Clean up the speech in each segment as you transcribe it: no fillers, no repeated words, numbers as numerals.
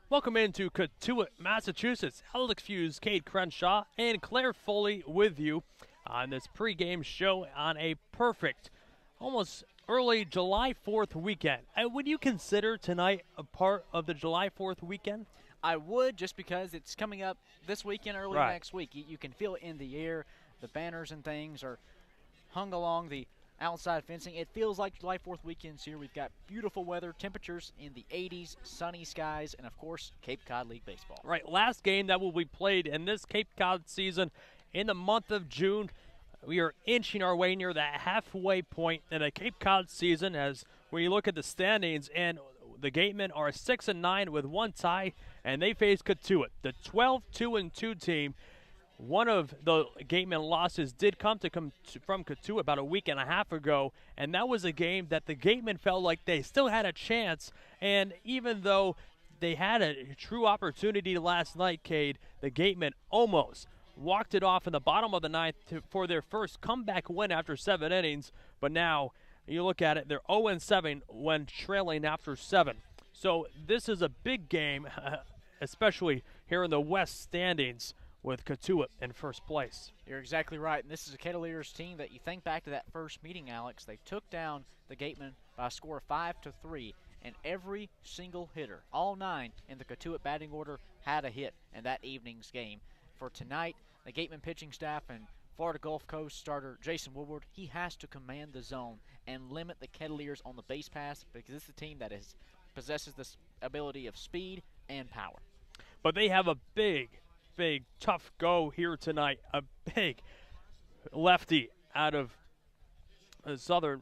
Welcome into Cotuit, Massachusetts. Alex Feuz, Cade, Crenshaw, and Claire Foley with you on this pregame show on a perfect, almost early July 4th weekend. Would you consider tonight a part of the July 4th weekend? I would, just because it's coming up this weekend, early next week. You can feel it in the air. The banners and things are hung along the outside fencing. It feels like July 4th weekends here. We've got beautiful weather, temperatures in the 80s, sunny skies, and, of course, Cape Cod League baseball. Right, last game that will be played in this Cape Cod season in the month of June. We are inching our way near that halfway point in a Cape Cod season, as when you look at the standings, and the Gatemen are 6-9 with one tie, and they face Cotuit, the 12-2-2 team. One of the Gatemen losses did come from Cotuit about a week and a half ago, and that was a game that the Gatemen felt like they still had a chance. And even though they had a true opportunity last night, Cade, the Gatemen almost walked it off in the bottom of the ninth for their first comeback win after 7 innings. But now you look at it, they're 0-7 when trailing after 7. So this is a big game, especially here in the West standings, with Cotuit in first place. You're exactly right, and this is a Cavaliers team that you think back to that first meeting, Alex. They took down the Gatemen by a score of 5-3, and every single hitter, all 9 in the Cotuit batting order, had a hit in that evening's game. For tonight, the Gatemen pitching staff and Florida Gulf Coast starter Jason Woodward, he has to command the zone and limit the Cavaliers on the base pass, because this is a team that possesses this ability of speed and power. But they have a big, tough go here tonight. A big lefty out of Southern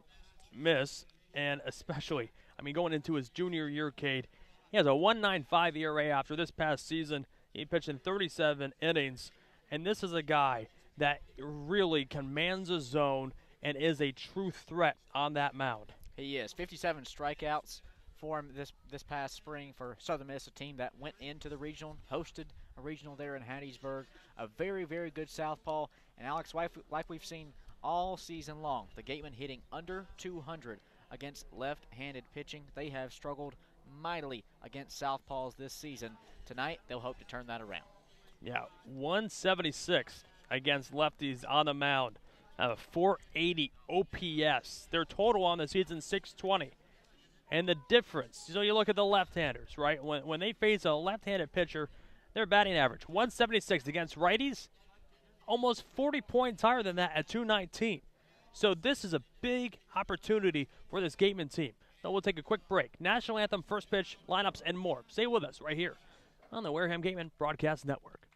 Miss, and especially, going into his junior year, Cade, he has a 1.95 ERA after this past season. He pitched in 37 innings, and this is a guy that really commands a zone and is a true threat on that mound. He is. 57 strikeouts for him this past spring for Southern Miss, a team that went into the regional, hosted a regional there in Hattiesburg. A very, very good southpaw. And Alex, like we've seen all season long, the Gatemen hitting under 200 against left-handed pitching. They have struggled mightily against southpaws this season. Tonight, they'll hope to turn that around. Yeah, 176 against lefties on the mound. A 480 OPS. Their total on the season, 620. And the difference, so you look at the left-handers, right? When they face a left-handed pitcher, their batting average, 176 against righties, almost 40 points higher than that at 219. So this is a big opportunity for this Gatemen team. So we'll take a quick break. National anthem, first pitch, lineups, and more. Stay with us right here on the Wareham Gatemen Broadcast Network.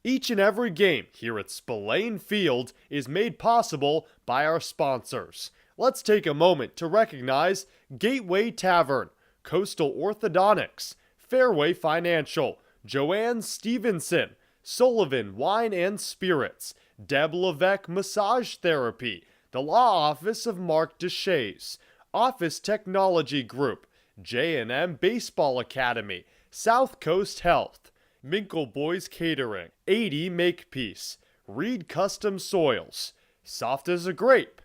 Each and every game here at Spillane Field is made possible by our sponsors. Let's take a moment to recognize Gateway Tavern, Coastal Orthodontics, Fairway Financial, Joanne Stevenson, Sullivan Wine and Spirits, Deb Levesque Massage Therapy, the Law Office of Mark Deshays, Office Technology Group, J&M Baseball Academy, South Coast Health, Minkle Boys Catering, 80 Makepeace, Reed Custom Soils, Soft as a Grape,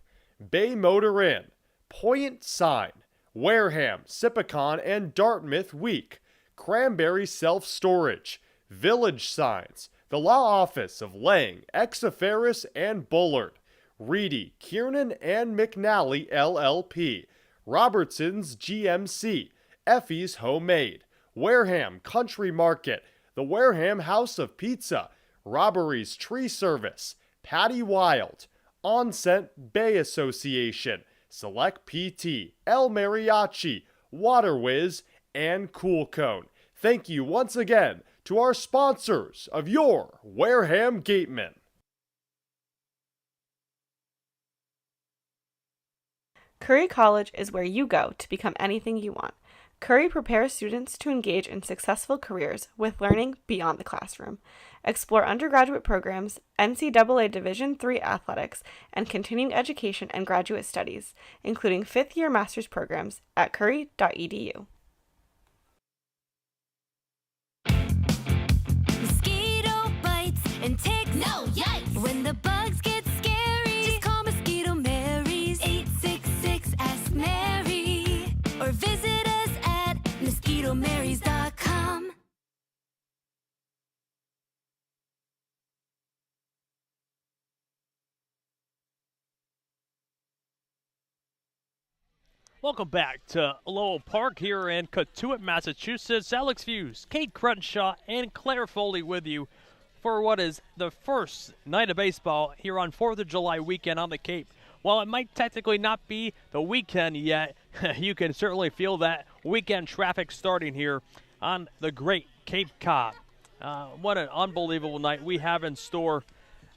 Bay Motor Inn, Point Sign, Wareham, Sipicon, and Dartmouth Week, Cranberry Self-Storage, Village Signs, the Law Office of Lang, Exaferris, and Bullard, Reedy, Kiernan, and McNally LLP, Robertson's GMC, Effie's Homemade, Wareham Country Market, the Wareham House of Pizza, Robbery's Tree Service, Patty Wild, Onset Bay Association, Select PT, El Mariachi, Water Whiz, and Cool Cone. Thank you once again to our sponsors of your Wareham Gatemen. Curry College is where you go to become anything you want. Curry prepares students to engage in successful careers with learning beyond the classroom. Explore undergraduate programs, NCAA Division III athletics, and continuing education and graduate studies, including fifth-year master's programs at curry.edu. Mosquito bites and ticks. No, yikes! When the bugs get scary, just call Mosquito Mary's 866 Ask Mary, or visit us at mosquito Welcome back to Lowell Park here in Cotuit, Massachusetts. Alex Feuz, Cade Crenshaw, and Claire Foley with you for what is the first night of baseball here on 4th of July weekend on the Cape. While it might technically not be the weekend yet, you can certainly feel that weekend traffic starting here on the great Cape Cod. What an unbelievable night we have in store.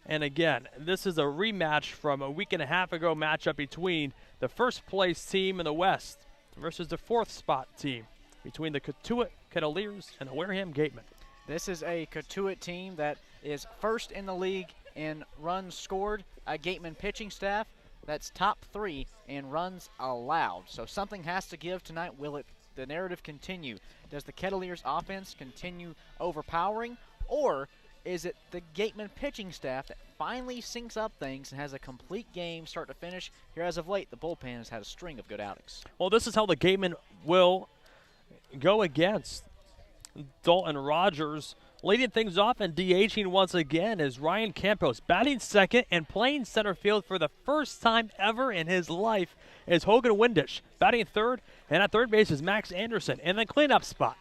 And again, this is a rematch from a week and a half ago matchup between the first place team in the West versus the 4th spot team between the Cotuit Cavaliers and the Wareham Gatemen. This is a Cotuit team that is first in the league in runs scored, a Gateman pitching staff that's top 3 in runs allowed. So something has to give tonight. Will the narrative continue? Does the Cavaliers offense continue overpowering, or is it the Gateman pitching staff that finally syncs up things and has a complete game start to finish? Here as of late, the bullpen has had a string of good outings. Well, this is how the Gatemen will go against Dalton Rogers. Leading things off and DHing once again is Ryan Campos. Batting second and playing center field for the first time ever in his life is Hogan Windish. Batting third, and at third base is Max Anderson. In the cleanup spot,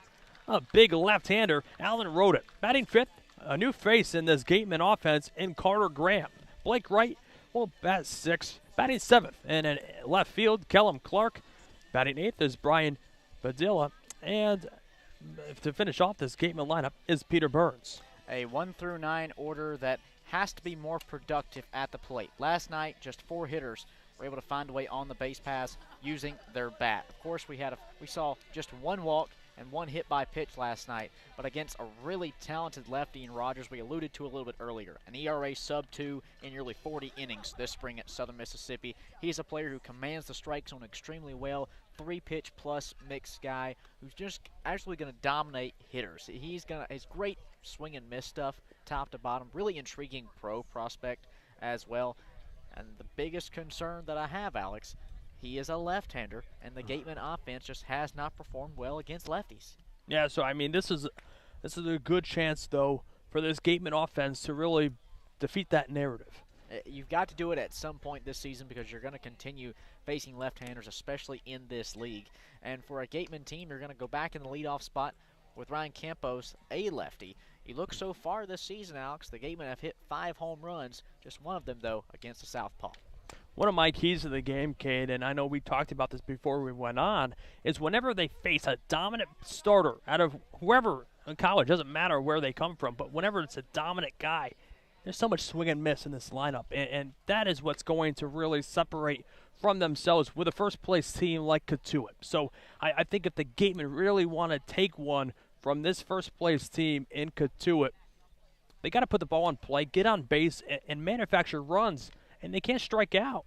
a big left-hander, Alan Rodent. Batting fifth, a new face in this Gateman offense in Carter Graham. Blake Wright will bat sixth. Batting seventh, and in left field, Kellum Clark. Batting eighth is Brian Padilla. And to finish off this Gateman lineup is Peter Burns. A 1 through 9 order that has to be more productive at the plate. Last night, just 4 hitters were able to find a way on the base pass using their bat. Of course, we saw just 1 walk and 1 hit by pitch last night, but against a really talented lefty in Rogers we alluded to a little bit earlier. An ERA sub-2 in nearly 40 innings this spring at Southern Mississippi. He's a player who commands the strike zone extremely well, 3-pitch plus mixed guy who's just actually going to dominate hitters. He's great swing and miss stuff top to bottom, really intriguing pro prospect as well. And the biggest concern that I have, Alex, he is a left-hander, and the Gateman offense just has not performed well against lefties. Yeah, so I mean, this is a good chance though for this Gateman offense to really defeat that narrative. You've got to do it at some point this season because you're going to continue facing left-handers, especially in this league. And for a Gateman team, you're going to go back in the leadoff spot with Ryan Campos, a lefty. You look so far this season, Alex, the Gatemen have hit 5 home runs, just one of them, though, against the southpaw. One of my keys to the game, Cade, and I know we talked about this before we went on, is whenever they face a dominant starter out of whoever in college, doesn't matter where they come from, but whenever it's a dominant guy, there's so much swing and miss in this lineup, and that is what's going to really separate from themselves with a first-place team like Cotuit. So I think if the Gatemen really want to take one from this first-place team in Cotuit, they got to put the ball in play, get on base, and manufacture runs, and they can't strike out.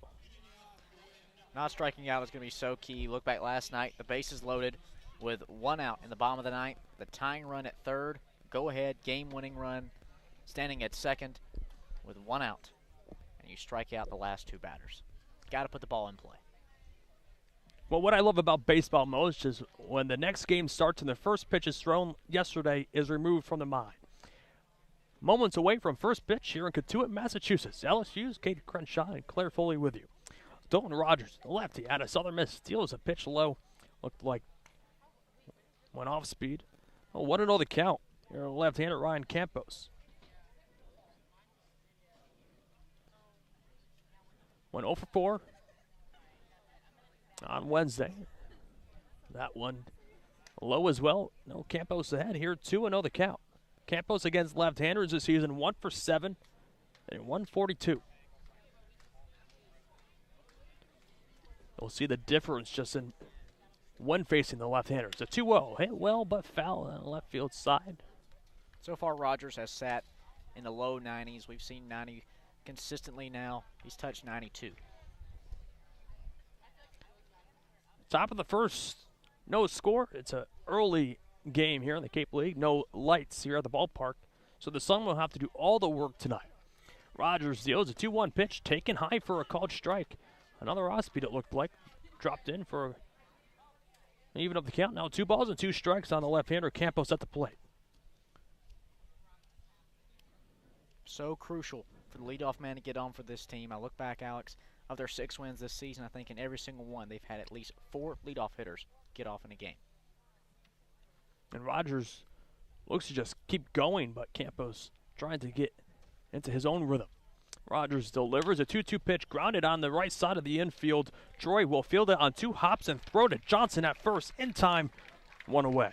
Not striking out is going to be so key. Look back last night, the bases loaded with 1 out in the bottom of the ninth, the tying run at third, go-ahead game-winning run, standing at second with 1 out, and you strike out the last 2 batters. Got to put the ball in play. Well, what I love about baseball most is when the next game starts and the first pitch is thrown yesterday is removed from the mind. Moments away from first pitch here in Cotuit, Massachusetts. Alex Feuz, Cade Crenshaw, and Claire Foley with you. Dalton Rogers, the lefty, out of Southern Miss, steals a pitch low. Looked like went off speed. Oh, 1-0 the count. Here, left-hander Ryan Campos. Went 0 for 4 on Wednesday. That one low as well. No, Campos ahead here, 2-0 the count. Campos against left-handers this season, 1 for 7 and 142. You'll see the difference just in when facing the left-handers. A 2-0, hit well but foul on the left field side. So far, Rogers has sat in the low 90s. We've seen 90 consistently now. He's touched 92. Top of the first, no score. It's an early game here in the Cape League. No lights here at the ballpark, so the Sun will have to do all the work tonight. Rogers deals a 2-1 pitch, taken high for a called strike. Another off-speed it looked like. Dropped in for even up the count. Now 2 balls and 2 strikes on the left-hander. Campos at the plate. So crucial for the leadoff man to get on for this team. I look back, Alex, of their 6 wins this season, I think in every single one they've had at least 4 leadoff hitters get off in a game. And Rogers looks to just keep going, but Campos trying to get into his own rhythm. Rogers delivers a 2-2 pitch grounded on the right side of the infield. Troy will field it on 2 hops and throw to Johnson at first. In time, 1 away.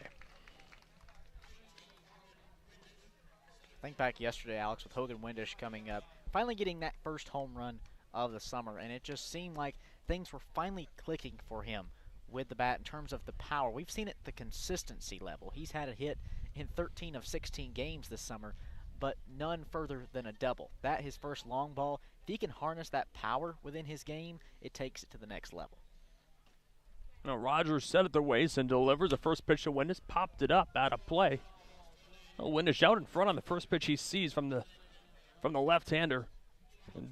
Think back yesterday, Alex, with Hogan Windish coming up, finally getting that first home run of the summer, and it just seemed like things were finally clicking for him with the bat in terms of the power. We've seen it at the consistency level. He's had a hit in 13 of 16 games this summer, but none further than a double. That his first long ball. If he can harness that power within his game, it takes it to the next level. Now Rogers set at the waist and delivers the first pitch to Windish, popped it up out of play. Windish out in front on the first pitch he sees from the left-hander,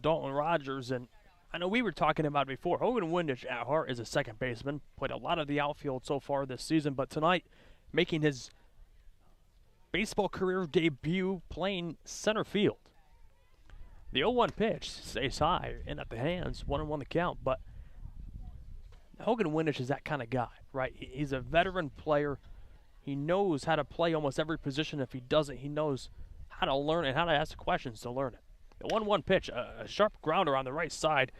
Dalton Rogers. And I know we were talking about it before. Hogan Windish at heart is a second baseman. Played a lot of the outfield so far this season, but tonight making his baseball career debut playing center field. The 0-1 pitch stays high and at the hands, 1-1 the count, but Hogan Windish is that kind of guy, right? He's a veteran player. He knows how to play almost every position. If he doesn't, he knows how to learn and how to ask questions to learn it. The 1-1 pitch, a sharp grounder on the right side,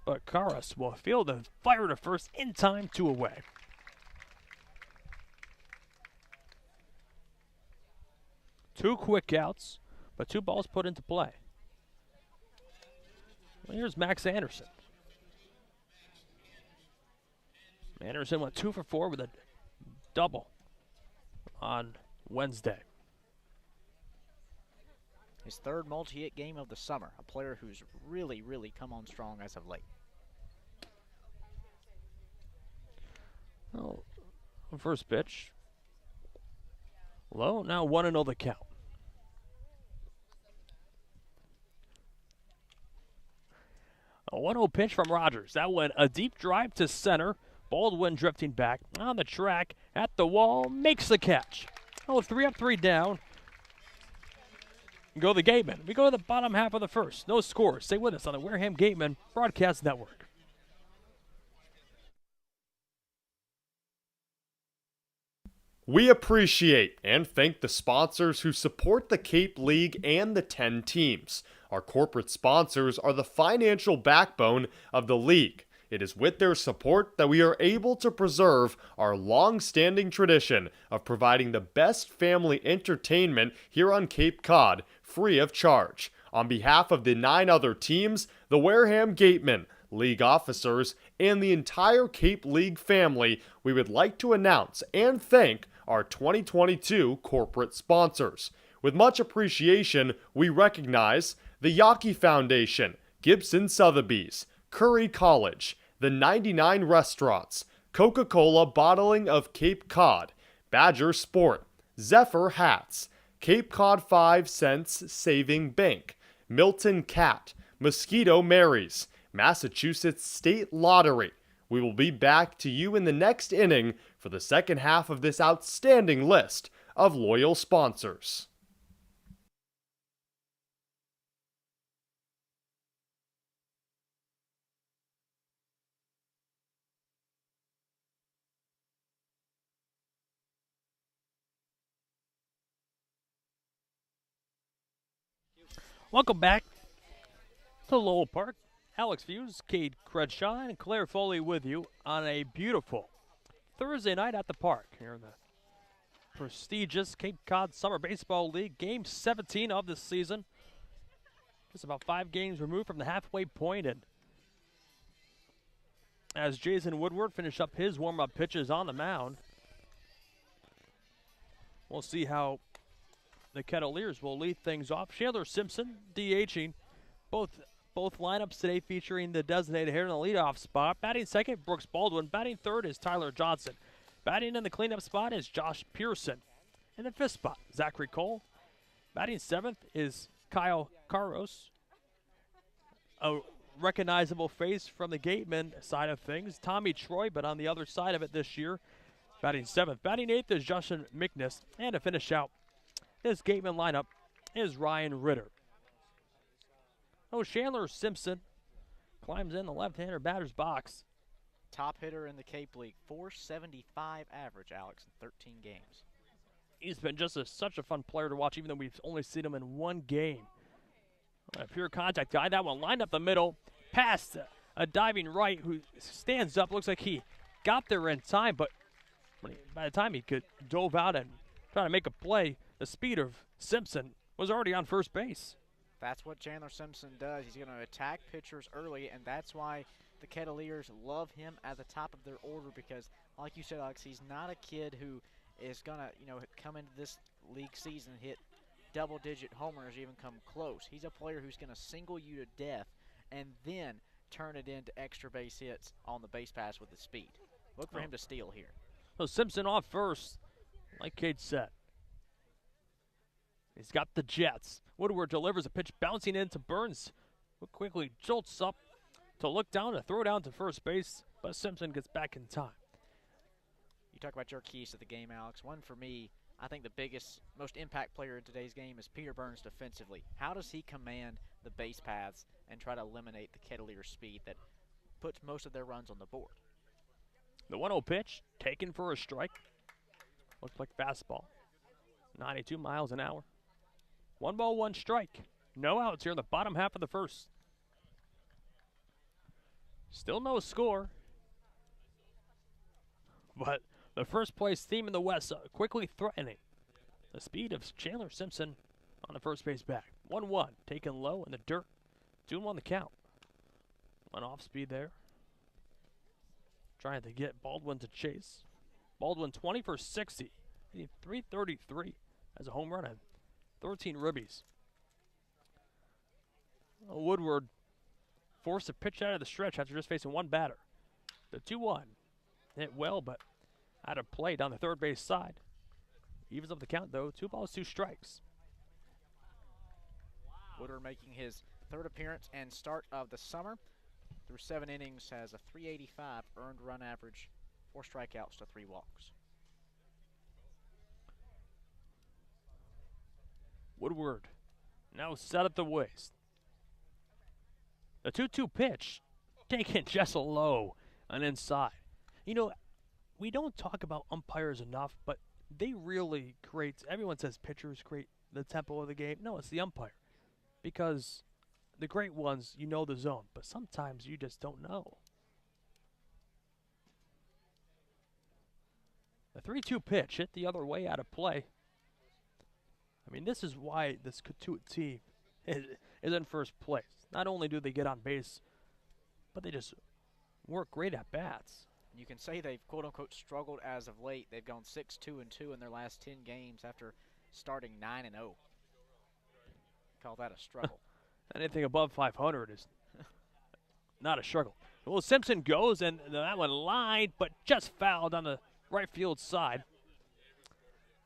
but Karras will field and fire to first in time, 2 away. Two quick outs, but 2 balls put into play. Well, here's Max Anderson. Anderson went 2 for 4 with a double on Wednesday. His 3rd multi-hit game of the summer. A player who's really, really come on strong as of late. Well, first pitch. Low, now 1-0 the count. A 1-0 pitch from Rogers. That went a deep drive to center. Baldwin drifting back on the track at the wall, makes the catch. 3 up, 3 down. Go the Gatemen. We go to the bottom half of the first. No score. Stay with us on the Wareham Gatemen Broadcast Network. We appreciate and thank the sponsors who support the Cape League and the 10 teams. Our corporate sponsors are the financial backbone of the league. It is with their support that we are able to preserve our long-standing tradition of providing the best family entertainment here on Cape Cod, free of charge. On behalf of the 9 other teams, the Wareham Gatemen, league officers, and the entire Cape League family, we would like to announce and thank our 2022 corporate sponsors. With much appreciation, we recognize the Yawkey Foundation, Gibson Sotheby's, Curry College, the 99 Restaurants, Coca-Cola Bottling of Cape Cod, Badger Sport, Zephyr Hats, Cape Cod 5 Cents Saving Bank, Milton Cat, Mosquito Marys, Massachusetts State Lottery. We will be back to you in the next inning for the second half of this outstanding list of loyal sponsors. Welcome back to Lowell Park. Alex Feuz, Cade, Crenshaw, and Claire Foley with you on a beautiful Thursday night at the park here in the prestigious Cape Cod Summer Baseball League. Game 17 of the season. Just about 5 games removed from the halfway point, and as Jason Woodward finished up his warm-up pitches on the mound, we'll see how the Kettleers will lead things off. Chandler Simpson DHing both lineups today, featuring the designated hitter in the leadoff spot. Batting second, Brooks Baldwin. Batting third is Tyler Johnson. Batting in the cleanup spot is Josh Pearson. In the fifth spot, Zachary Cole. Batting seventh is Kyle Carros. A recognizable face from the Gateman side of things, Tommy Troy, but on the other side of it this year, batting seventh. Batting eighth is Justin McNiss. And to finish out this Gateman lineup is Ryan Ritter. Chandler Simpson climbs in the left-hander batter's box. Top hitter in the Cape League, 475 average, Alex, in 13 games. He's been just such a fun player to watch, even though we've only seen him in one game. A pure contact guy. That one lined up the middle, past a diving right who stands up. Looks like he got there in time, but by the time he could dove out and try to make a play, the speed of Simpson was already on first base. That's what Chandler Simpson does. He's going to attack pitchers early, and that's why the Kettleers love him at the top of their order because, like you said, Alex, he's not a kid who is going to, come into this league season and hit double-digit homers or even come close. He's a player who's going to single you to death and then turn it into extra base hits on the base pass with his speed. Look for him to steal here. So Simpson off first, like Cade said. He's got the Jets. Woodward delivers a pitch bouncing into Burns, who quickly jolts up to look down and throw down to first base, but Simpson gets back in time. You talk about your keys to the game, Alex. One for me, I think the biggest, most impact player in today's game is Peter Burns defensively. How does he command the base paths and try to eliminate the Kettleers' speed that puts most of their runs on the board? The 1-0 pitch, taken for a strike. Looked like fastball. 92 miles an hour. 1 ball, 1 strike. No outs here in the bottom half of the first. Still no score. But the first place team in the West quickly threatening the speed of Chandler Simpson on the first base back. 1-1, taken low in the dirt. 2-1 the count. One off speed there. Trying to get Baldwin to chase. Baldwin 20 for 60. Hitting .333 as a home run and 13 ribbies. Woodward forced a pitch out of the stretch after just facing one batter. The 2-1 hit well, but out of play down the third base side. Evens up the count, though. 2 balls, 2 strikes. Woodward making his third appearance and start of the summer. Through 7 innings, has a .385 earned run average, 4 strikeouts to 3 walks. Woodward now set at the waist. The 2-2 pitch taken just low and inside. We don't talk about umpires enough, but they really create, everyone says pitchers create the tempo of the game. No, it's the umpire. Because the great ones, you know the zone, but sometimes you just don't know. The 3-2 pitch hit the other way out of play. I mean, this is why this Cotuit team is in first place. Not only do they get on base, but they just work great at bats. You can say they've quote-unquote struggled as of late. They've gone 6-2-2 in their last 10 games after starting 9-0. Call that a struggle. Anything above 500 is not a struggle. Well, Simpson goes, and that one lined, but just fouled on the right field side.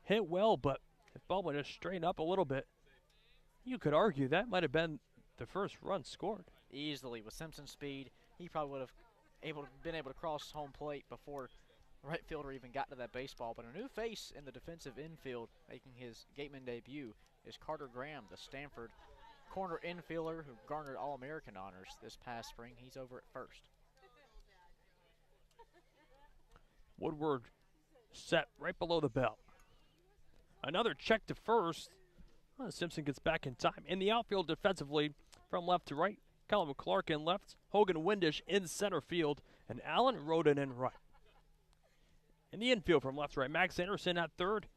Hit well, but if Baldwin just straightened up a little bit, you could argue that might have been the first run scored. Easily. With Simpson's speed, he probably would have been able to cross home plate before the right fielder even got to that baseball. But a new face in the defensive infield making his Gateman debut is Carter Graham, the Stanford corner infielder who garnered All-American honors this past spring. He's over at first. Woodward set right below the belt. Another check to first. Simpson gets back in time. In the outfield defensively, from left to right, Callum Clark in left, Hogan Windish in center field, and Allen Roden in right. In the infield from left to right, Max Anderson at third,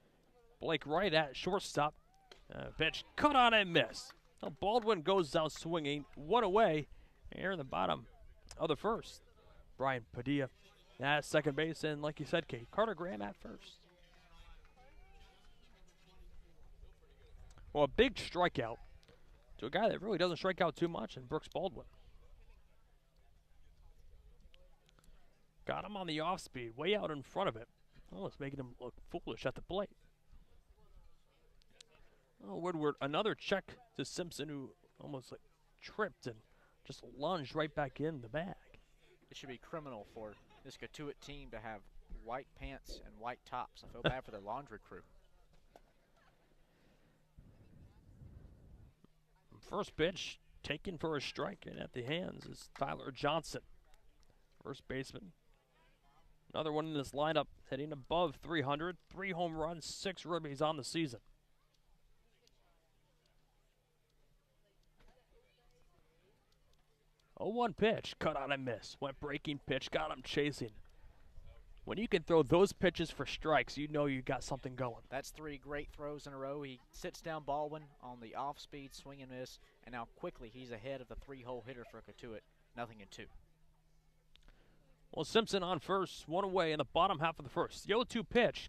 Blake Wright at shortstop. Pitch cut on and miss. Now Baldwin goes out swinging, one away, here in the bottom of the first. Brian Padilla at second base, and like you said, Cade, Carter Graham at first. Well, a big strikeout to a guy that really doesn't strike out too much, and Brooks Baldwin. Got him on the off speed, way out in front of it. Almost making him look foolish at the plate. Oh, Woodward, another check to Simpson, who almost tripped and just lunged right back in the bag. It should be criminal for this Cotuit team to have white pants and white tops. I feel bad for their laundry crew. First pitch taken for a strike, and at the hands is Tyler Johnson, first baseman. Another one in this lineup hitting above 300, 3 home runs, 6 ribbies on the season. Oh, 1 pitch, cut on a miss. Went breaking pitch, got him chasing. When you can throw those pitches for strikes, you know you got something going. That's 3 great throws in a row. He sits down Baldwin on the off-speed swing and miss, and now quickly he's ahead of the 3-hole hitter for Cotuit, 0-2. Well, Simpson on first, 1 away in the bottom half of the first. The 0-2 pitch.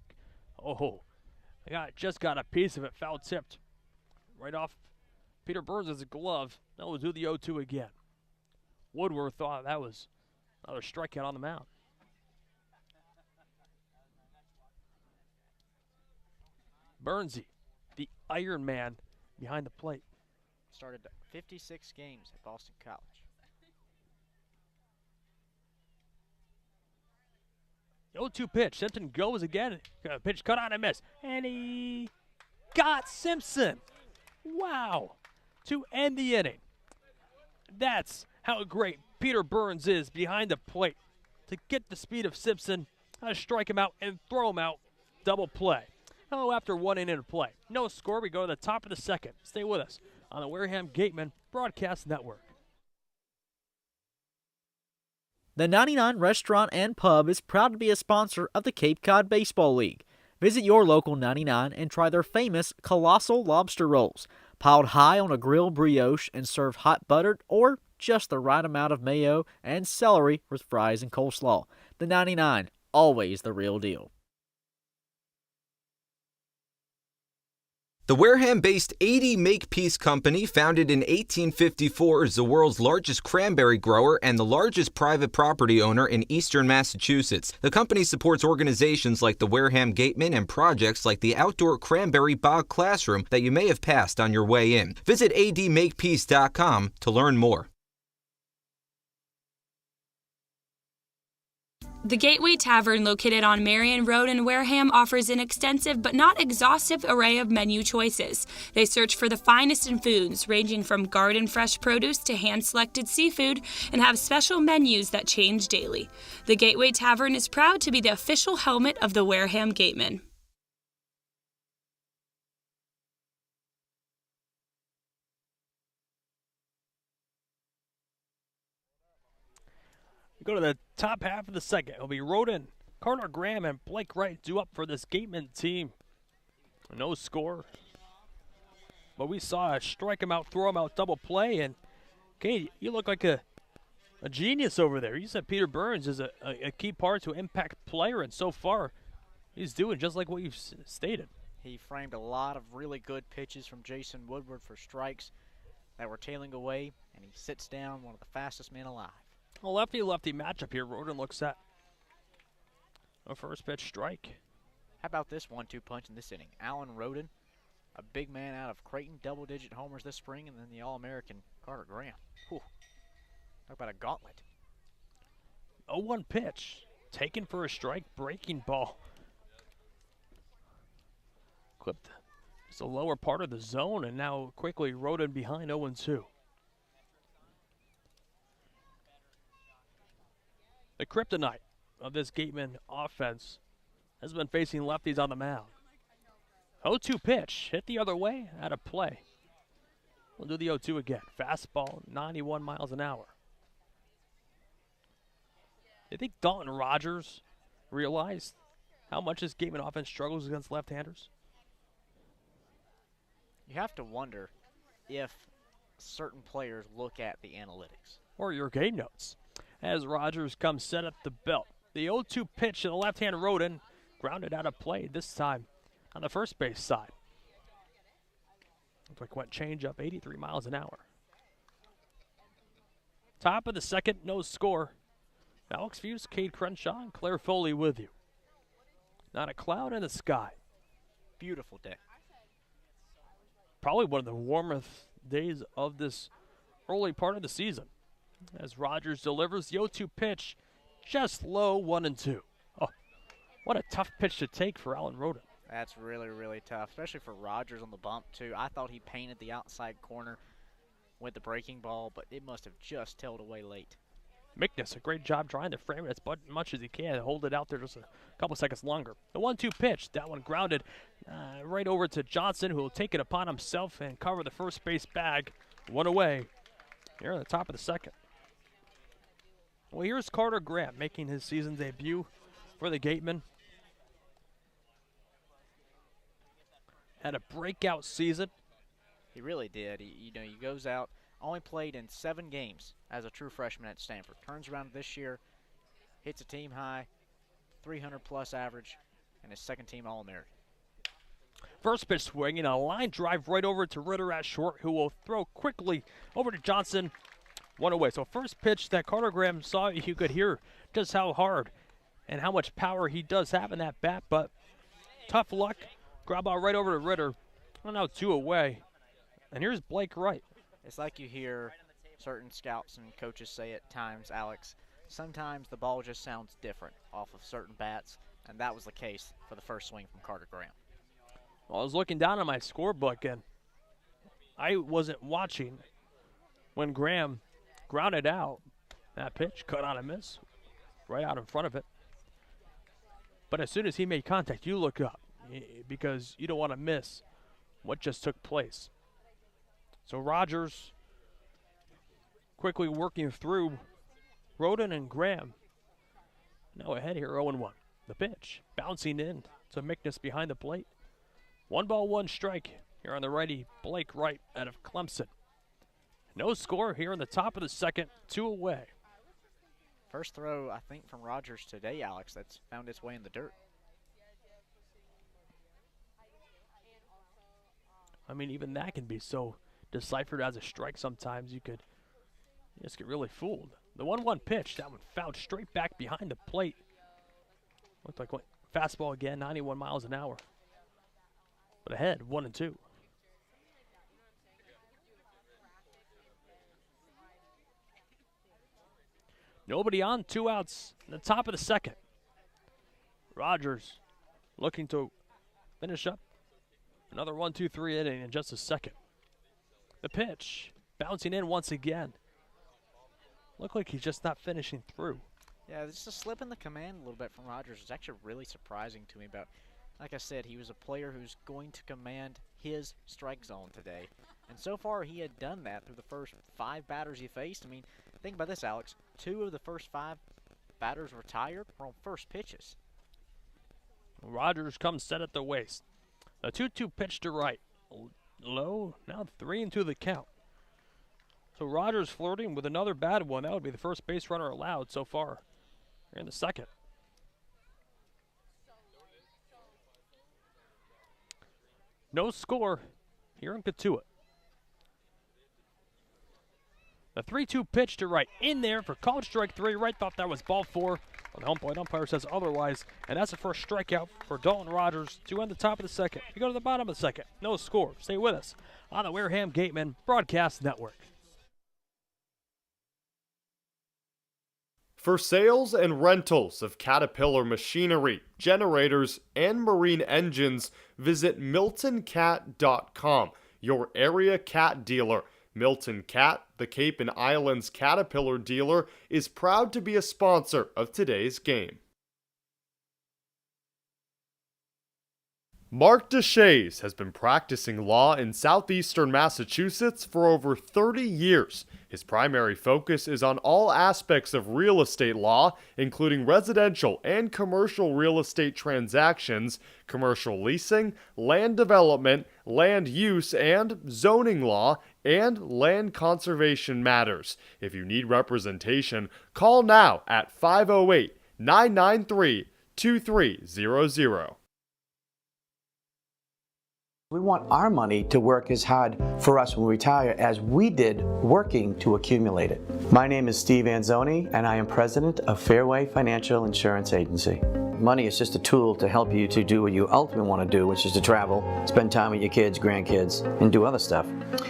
Oh, just got a piece of it, foul tipped. Right off Peter Burns' glove. Now we'll do the 0-2 again. Woodworth thought that was another strikeout on the mound. Burnsy, the Iron Man behind the plate. Started 56 games at Boston College. The 0-2 pitch. Simpson goes again. Pitch cut on and miss. And he got Simpson. Wow. To end the inning. That's how great Peter Burns is behind the plate. To get the speed of Simpson, strike him out and throw him out. Double play. Oh, after 1 inning of play. No score. We go to the top of the second. Stay with us on the Wareham Gateman Broadcast Network. The 99 Restaurant and Pub is proud to be a sponsor of the Cape Cod Baseball League. Visit your local 99 and try their famous Colossal Lobster Rolls, piled high on a grilled brioche and served hot buttered or just the right amount of mayo and celery with fries and coleslaw. The 99, always the real deal. The Wareham-based 80 Makepeace Company, founded in 1854, is the world's largest cranberry grower and the largest private property owner in eastern Massachusetts. The company supports organizations like the Wareham Gateman and projects like the outdoor cranberry bog classroom that you may have passed on your way in. Visit admakepeace.com to learn more. The Gateway Tavern, located on Marion Road in Wareham, offers an extensive but not exhaustive array of menu choices. They search for the finest in foods, ranging from garden fresh produce to hand-selected seafood, and have special menus that change daily. The Gateway Tavern is proud to be the official helmet of the Wareham Gateman. Go to the top half of the second. It'll be Roden, Carter Graham, and Blake Wright due up for this Gateman team. No score. But we saw a strike him out, throw him out, double play. And, Cade, you look like a genius over there. You said Peter Burns is a key part to impact player, and so far he's doing just like what you've stated. He framed a lot of really good pitches from Jason Woodward for strikes that were tailing away, and he sits down, one of the fastest men alive. A lefty-lefty matchup here. Roden looks at a first pitch strike. How about this 1-2 punch in this inning? Alan Roden, a big man out of Creighton, double-digit homers this spring, and then the All-American Carter Graham. Whew. Talk about a gauntlet. 0-1 pitch, taken for a strike, breaking ball. Clipped just the lower part of the zone, and now quickly Roden behind 0-2. The kryptonite of this Gateman offense has been facing lefties on the mound. 0-2 pitch, hit the other way, out of play. We'll do the 0-2 again. Fastball, 91 miles an hour. Do you think Dalton Rogers realized how much this Gateman offense struggles against left-handers? You have to wonder if certain players look at the analytics. Or your game notes. As Rogers comes set at the belt. The 0-2 pitch to the left-hand Roden, grounded out of play, this time on the first base side. Looks like went change up 83 miles an hour. Top of the second, no score. Alex Feuz, Cade Crenshaw, and Claire Foley with you. Not a cloud in the sky. Beautiful day. Probably one of the warmest days of this early part of the season. As Rogers delivers the 0-2 pitch, just low, 1-2. Oh, what a tough pitch to take for Alan Roden. That's really, really tough, especially for Rogers on the bump, too. I thought he painted the outside corner. went the breaking ball, but it must have just tailed away late. Mickness, a great job trying to frame it as much as he can. Hold it out there just a couple seconds longer. The 1-2 pitch, that one grounded right over to Johnson, who will take it upon himself and cover the first base bag. One away here on the top of the second. Well, here's Carter Grant making his season debut for the Gatemen. Had a breakout season. He really did. He goes out, only played in 7 games as a true freshman at Stanford. Turns around this year, hits a team high, 300-plus average, and his second-team All-American. First pitch swinging, a line drive right over to Ritter at short, who will throw quickly over to Johnson. One away. So first pitch that Carter Graham saw, you could hear just how hard and how much power he does have in that bat, but tough luck. Ground ball right over to Ritter. Well, now 2 away. And here's Blake Wright. It's like you hear certain scouts and coaches say at times, Alex, sometimes the ball just sounds different off of certain bats, and that was the case for the first swing from Carter Graham. Well, I was looking down on my scorebook, and I wasn't watching when Graham grounded out. That pitch, cut on a miss, right out in front of it. But as soon as he made contact, you look up because you don't want to miss what just took place. So Rogers quickly working through Roden and Graham. Now ahead here, 0-1. The pitch, bouncing in to Mickness behind the plate. 1-1 strike here on the righty, Blake Wright out of Clemson. No score here in the top of the second, 2 away. First throw, I think, from Rogers today, Alex, that's found its way in the dirt. I mean, even that can be so deciphered as a strike sometimes. You just get really fooled. The 1-1 pitch, that one fouled straight back behind the plate. Looked like fastball again, 91 miles an hour. But ahead, 1-2. Nobody on, 2 outs in the top of the second. Rogers looking to finish up another 1-2-3 inning in just a second. The pitch, bouncing in once again. Looked like he's just not finishing through. Yeah, just a slip in the command a little bit from Rogers is actually really surprising to me. But like I said, he was a player who's going to command his strike zone today. And so far, he had done that through the first 5 batters he faced. I mean, think about this, Alex. 2 of the first 5 batters retired were on first pitches. Rogers comes set at the waist. A 2-2 pitch to right. Low, now 3-2 the count. So Rogers flirting with another bad one. That would be the first base runner allowed so far here in the second. No score here in Cotuit. The 3-2 pitch to right in there for called strike 3. Wright thought that was ball 4. Well, the home plate umpire says otherwise. And that's the first strikeout for Dalton Rogers to end the top of the second. We go to the bottom of the second. No score. Stay with us on the Wareham Gatemen Broadcast Network. For sales and rentals of Caterpillar machinery, generators, and marine engines, visit MiltonCat.com, your area cat dealer. Milton Cat, the Cape and Islands Caterpillar dealer, is proud to be a sponsor of today's game. Mark Deshays has been practicing law in southeastern Massachusetts for over 30 years. His primary focus is on all aspects of real estate law, including residential and commercial real estate transactions, commercial leasing, land development, land use and zoning law, and land conservation matters. If you need representation, call now at 508-993-2300. We want our money to work as hard for us when we retire as we did working to accumulate it. My name is Steve Anzoni, and I am president of Fairway Financial Insurance Agency. Money is just a tool to help you to do what you ultimately want to do, which is to travel, spend time with your kids, grandkids, and do other stuff.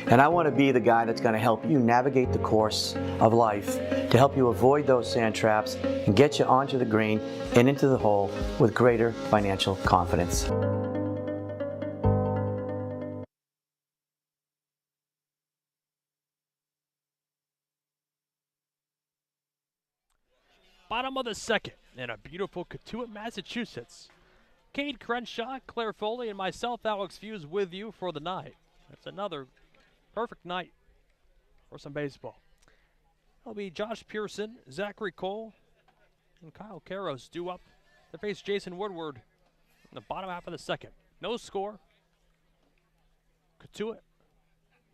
And I want to be the guy that's going to help you navigate the course of life, to help you avoid those sand traps and get you onto the green and into the hole with greater financial confidence. bottom of the second in a beautiful Cotuit, Massachusetts. Cade, Crenshaw, Claire Foley, and myself, Alex Feuz, with you for the night. It's another perfect night for some baseball. It'll be Josh Pearson, Zachary Cole, and Kyle Karros due up to face Jason Woodward in the bottom half of the second. No score. Cotuit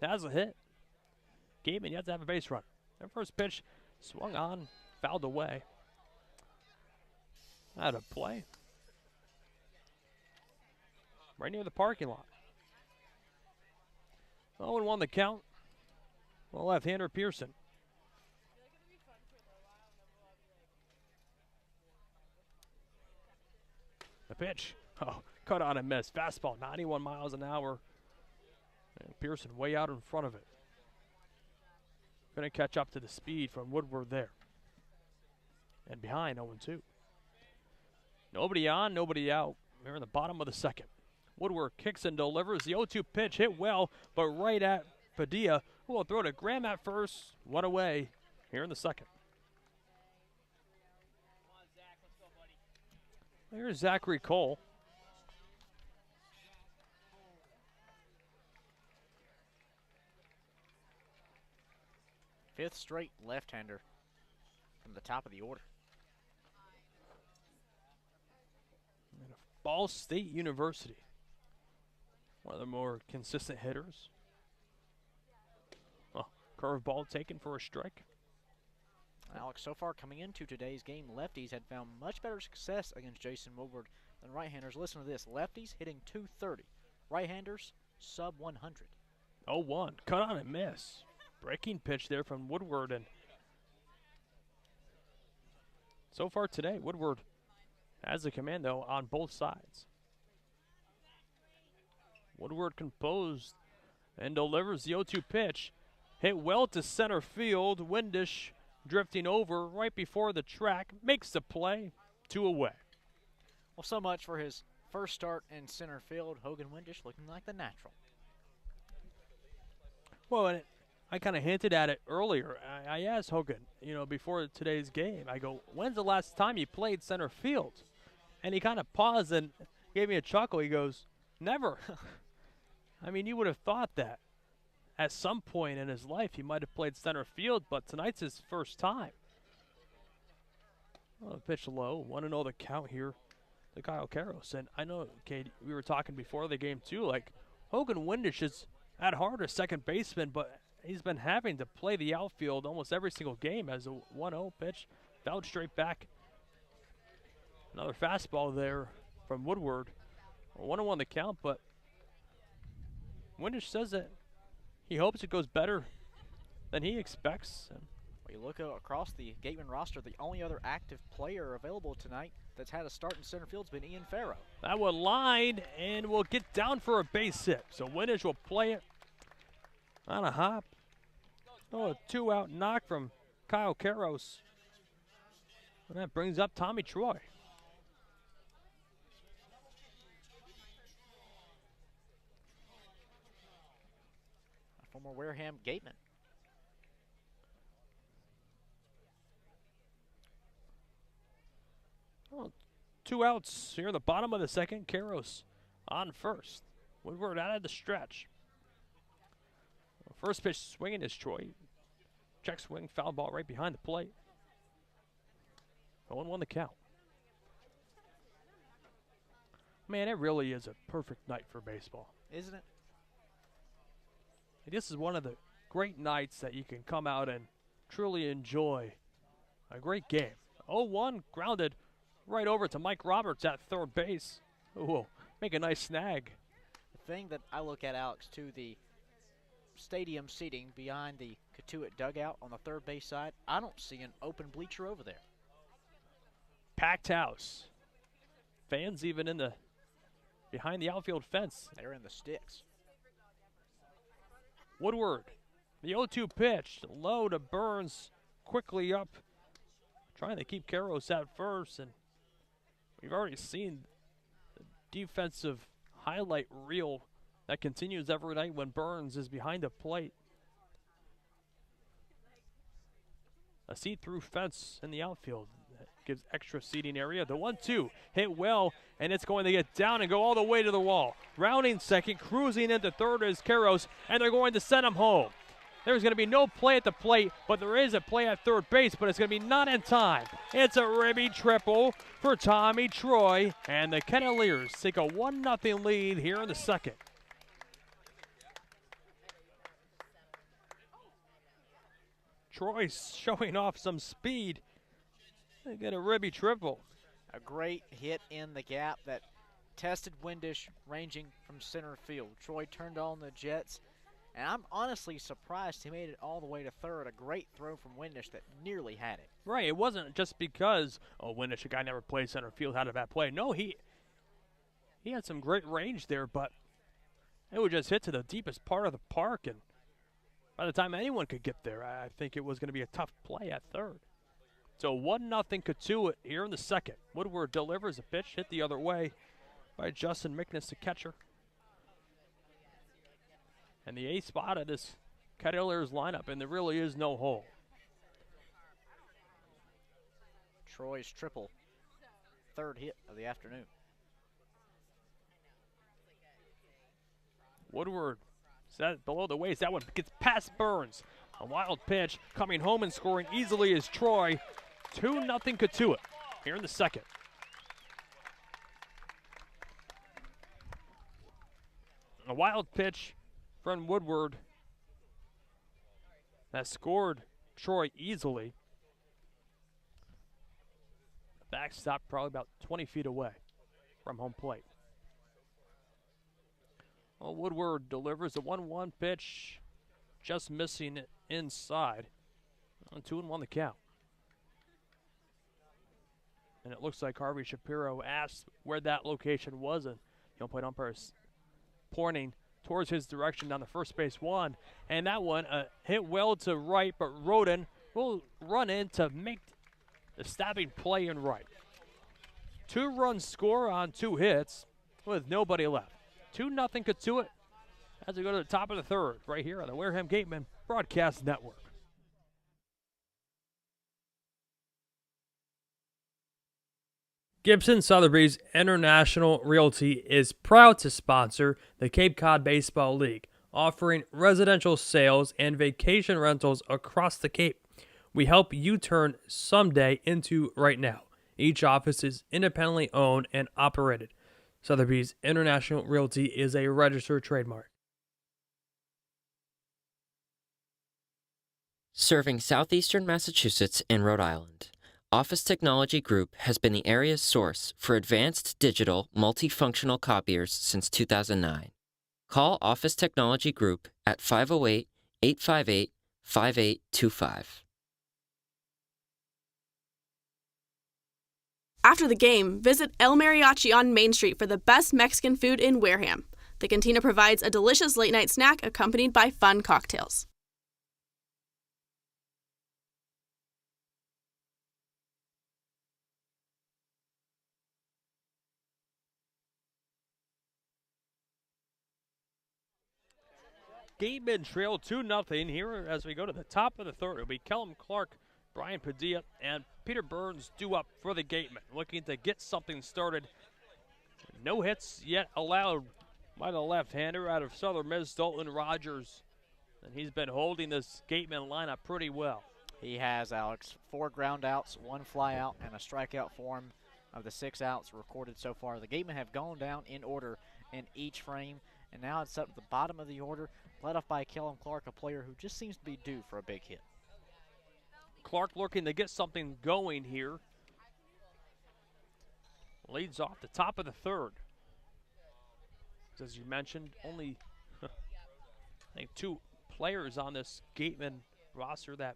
has a hit. Gateman yet to have a base run. Their first pitch swung on, fouled away. Out of play. Right near the parking lot. 0-1 the count. The left-hander Pearson. The pitch. Oh, cut on and miss. Fastball, 91 miles an hour. And Pearson way out in front of it. Going to catch up to the speed from Woodward there. And behind 0-2. Nobody on, nobody out. They're in the bottom of the second. Woodward kicks and delivers. The 0-2 pitch hit well, but right at Padilla, who will throw to Graham at first. One away here in the second. Here's Zachary Cole. Fifth straight left-hander from the top of the order. Ball State University. One of the more consistent hitters. Oh, curveball taken for a strike. Alex, so far coming into today's game, lefties had found much better success against Jason Woodward than right-handers. Listen to this. Lefties hitting .230. Right-handers, sub 100. 0-1. Cut on and miss. Breaking pitch there from Woodward. And so far today, Woodward has the command, though, on both sides. Woodward composed and delivers the 0-2 pitch. Hit well to center field. Windish drifting over right before the track. Makes the play. 2 away. Well, so much for his first start in center field. Hogan Windish looking like the natural. Well, and I kind of hinted at it earlier. I asked Hogan, before today's game, I go, when's the last time you played center field? And he kind of paused and gave me a chuckle. He goes, never. I mean, you would have thought that at some point in his life he might have played center field, but tonight's his first time. Oh, pitch low. 1-0 the count here to Kyle Karros. And I know, Cade, we were talking before the game too, like Hogan Windish is at heart a second baseman, but he's been having to play the outfield almost every single game as a 1-0 pitch. Fouled straight back. Another fastball there from Woodward. 1-1 the count, but Windish says that he hopes it goes better than he expects. And when you look across the Gateman roster, the only other active player available tonight that's had a start in center field has been Ian Farrow. That will line and will get down for a base hit. So Windish will play it on a hop. Oh, a 2-out knock from Kyle Karros. And that brings up Tommy Troy. Former Wareham Gateman. Oh, 2 outs here in the bottom of the second. Karros on first. Woodward out of the stretch. First pitch swinging is Troy. Check swing, foul ball right behind the plate. 0-1 the count. Man, it really is a perfect night for baseball. Isn't it? This is one of the great nights that you can come out and truly enjoy a great game. 0-1 grounded right over to Mike Roberts at third base, who will make a nice snag. The thing that I look at, Alex, to the stadium seating behind the Cotuit dugout on the third base side, I don't see an open bleacher over there. Packed house. Fans even in the behind the outfield fence. They're in the sticks. Woodward, the 0-2 pitch, low to Burns, quickly up, trying to keep Karros at first, and we've already seen the defensive highlight reel that continues every night when Burns is behind the plate. A see-through fence in the outfield. gives extra seating area. The 1-2 hit well, and it's going to get down and go all the way to the wall. Rounding second, cruising into third is Karros, and they're going to send him home. There's going to be no play at the plate, but there is a play at third base, but it's going to be not in time. It's a ribby triple for Tommy Troy, and the Cavaliers take a 1-0 lead here in the second. Troy showing off some speed. They get a ribby triple. A great hit in the gap that tested Windish ranging from center field. Troy turned on the Jets, and I'm honestly surprised he made it all the way to third. A great throw from Windish that nearly had it. Right, it wasn't just because, Windish, a guy never played center field, had a bad play. No, he had some great range there, but it would just hit to the deepest part of the park, and by the time anyone could get there, I think it was going to be a tough play at third. So 1-0 Cotuit here in the second. Woodward delivers a pitch hit the other way by Justin Mickness, the catcher. And the eighth spot of this Cavaliers lineup, and there really is no hole. Troy's triple, third hit of the afternoon. Woodward set below the waist. That one gets past Burns. A wild pitch coming home and scoring easily is Troy. 2-0 Cotuit here in the second. A wild pitch from Woodward that scored Troy easily. Backstop probably about 20 feet away from home plate. Well, Woodward delivers a 1-1 pitch, just missing it inside. 2-1 the count. And it looks like Harvey Shapiro asked where that location was, and the plate umpire is pointing towards his direction down the first base one. And that one hit well to right, but Roden will run in to make the stabbing play in right. 2-run score on 2 hits with nobody left. 2-0 Cotuit as we go to the top of the third right here on the Wareham Gateman Broadcast Network. Gibson Sotheby's International Realty is proud to sponsor the Cape Cod Baseball League, offering residential sales and vacation rentals across the Cape. We help you turn someday into right now. Each office is independently owned and operated. Sotheby's International Realty is a registered trademark. Serving southeastern Massachusetts and Rhode Island, Office Technology Group has been the area's source for advanced digital multifunctional copiers since 2009. Call Office Technology Group at 508-858-5825. After the game, visit El Mariachi on Main Street for the best Mexican food in Wareham. The cantina provides a delicious late-night snack accompanied by fun cocktails. Gateman trail 2-0 here as we go to the top of the third. It'll be Kellum Clark, Brian Padilla, and Peter Burns due up for the Gateman, looking to get something started. No hits yet allowed by the left-hander out of Southern Miss, Dalton Rogers. And he's been holding this Gateman lineup pretty well. He has, Alex. 4 ground outs, 1 fly out, and a strikeout for him of the 6 outs recorded so far. The Gatemen have gone down in order in each frame, and now it's up to the bottom of the order, led off by Kellum Clark, a player who just seems to be due for a big hit. Clark looking to get something going here. Leads off the top of the third. As you mentioned, only I think 2 players on this Gateman roster that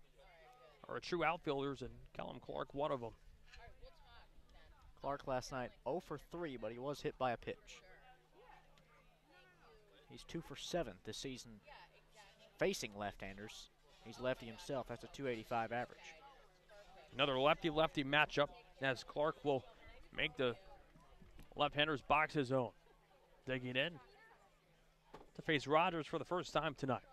are true outfielders, and Kellum Clark one of them. Clark last night 0 for 3, but he was hit by a pitch. He's 2 for 7 this season facing left-handers. He's lefty himself. That's a .285 average. Another lefty-lefty matchup as Clark will make the left-hander's box his own. Digging in to face Rogers for the first time tonight.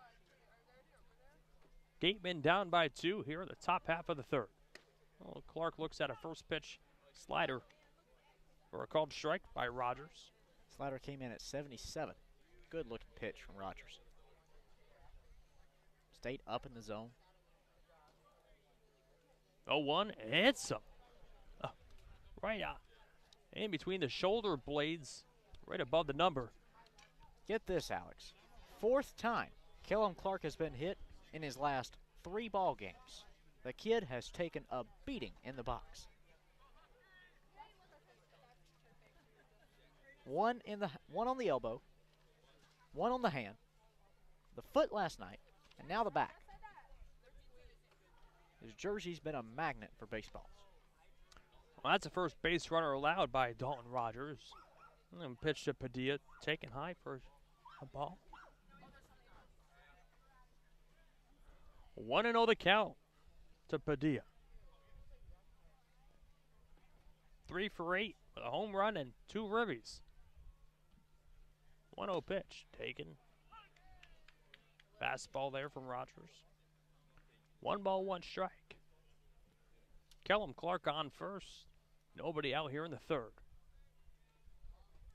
Gateman down by 2 here in the top half of the third. Well, Clark looks at a first pitch slider for a called strike by Rogers. Slider came in at 77. Good looking pitch from Rogers. Stayed up in the zone. 0-1, hits him. Right in between the shoulder blades, right above the number. Get this, Alex. 4th time Kellum Clark has been hit in his last 3 ball games. The kid has taken a beating in the box. One on the elbow, one on the hand, the foot last night, and now the back. His jersey's been a magnet for baseballs. Well, that's the first base runner allowed by Dalton Rogers. And then pitch to Padilla, taken high for a ball. 1-0 the count to Padilla. 3 for 8 with a home run and 2 ribbies. 1-0 pitch taken. Fastball there from Rogers. 1 ball, 1 strike. Kellum Clark on first. Nobody out here in the 3rd.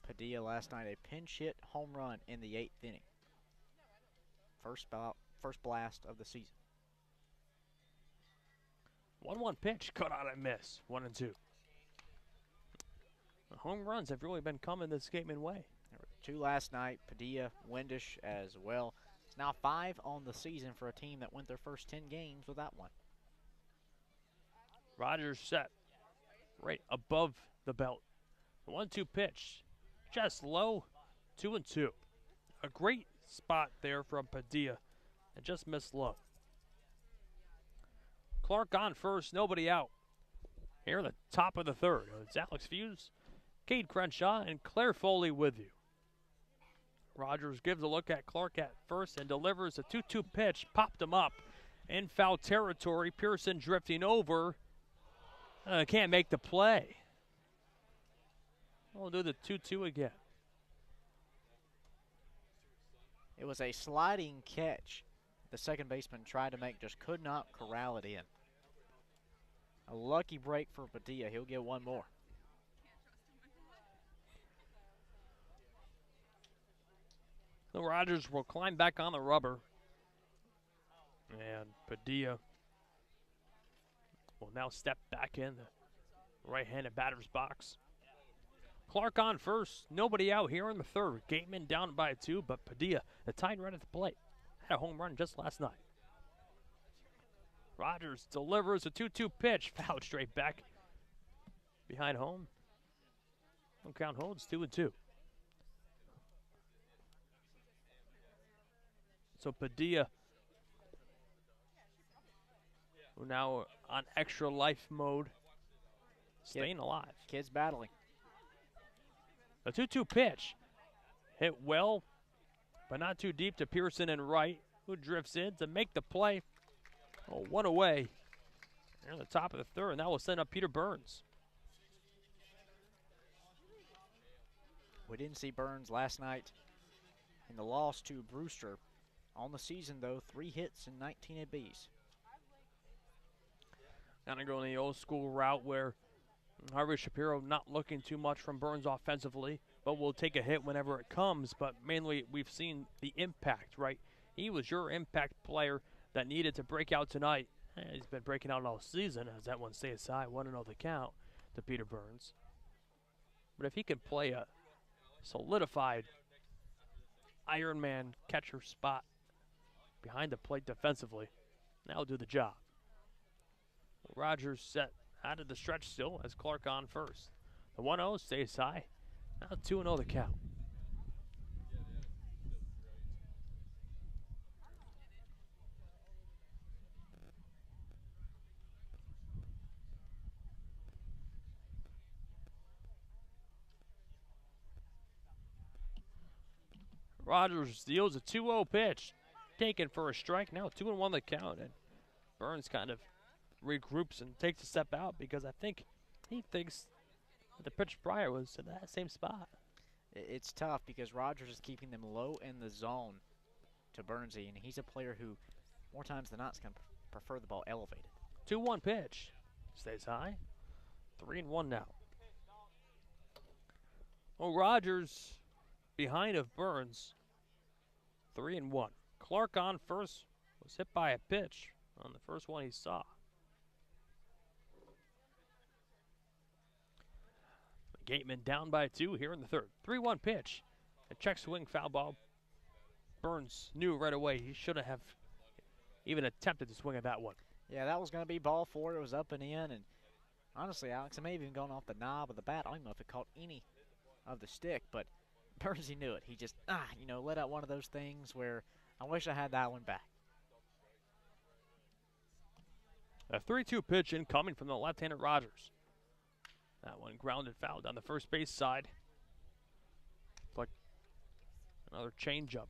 Padilla last night a pinch hit home run in the 8th inning. First blast of the season. 1-1 pitch, cut out and miss. 1-2. The home runs have really been coming this game in way. There were 2 last night. Padilla, Windish as well. It's now 5 on the season for a team that went their first 10 games without one. Rogers set right above the belt. 1-2 pitch, just low, 2-2. A great spot there from Padilla and just missed low. Clark on first, nobody out. Here in the top of the 3rd, it's Alex Feuz, Cade Crenshaw, and Claire Foley with you. Rogers gives a look at Clark at first and delivers a 2-2 pitch, popped him up in foul territory. Pearson drifting over. Can't make the play. We'll do the 2-2 again. It was a sliding catch. The second baseman tried to make, just could not corral it in. A lucky break for Padilla. He'll get 1 more. So Rogers will climb back on the rubber. And Padilla will now step back in the right-handed batter's box. Clark on first. Nobody out here in the 3rd. Gateman down by 2, but Padilla, the tight right at the plate, had a home run just last night. Rogers delivers a 2-2 pitch. Fouled straight back behind home. Home count holds 2-2. So Padilla now on extra life mode, staying alive. Kids battling. A 2-2 pitch. Hit well, but not too deep to Pearson and right, who drifts in to make the play. Oh, 1 away. They're on the top of the 3rd, and that will send up Peter Burns. We didn't see Burns last night in the loss to Brewster. On the season, though, 3 hits and 19 ABs. Kind of going the old school route where Harvey Shapiro not looking too much from Burns offensively, but will take a hit whenever it comes. But mainly we've seen the impact, right? He was your impact player that needed to break out tonight. He's been breaking out all season as that one stays high. 1-0 the count to Peter Burns. But if he could play a solidified Ironman catcher spot behind the plate defensively, that'll do the job. Rogers set out of the stretch still as Clark on first. The 1-0 stays high. Now 2-0 the count. Rogers deals a 2-0 pitch. Taken for a strike. Now 2-1 the count. And Burns kind of regroups and takes a step out because I think he thinks that the pitch prior was in that same spot. It's tough because Rogers is keeping them low in the zone to Burnsy, and he's a player who more times than not is going to prefer the ball elevated. 2-1 pitch. Stays high. 3-1 now. Well, Rogers behind of Burns. 3-1. Clark on first. Was hit by a pitch on the first one he saw. Gateman down by 2 here in the third. 3-1 pitch. A check swing foul ball. Burns knew right away he shouldn't have even attempted to swing at that one. Yeah, that was going to be ball 4. It was up and in. And honestly, Alex, it may have even gone off the knob of the bat. I don't even know if it caught any of the stick, but Burns, he knew it. He just, let out one of those things where I wish I had that one back. A 3-2 pitch incoming from the left-handed Rogers. That one grounded foul down the first base side. Like another changeup.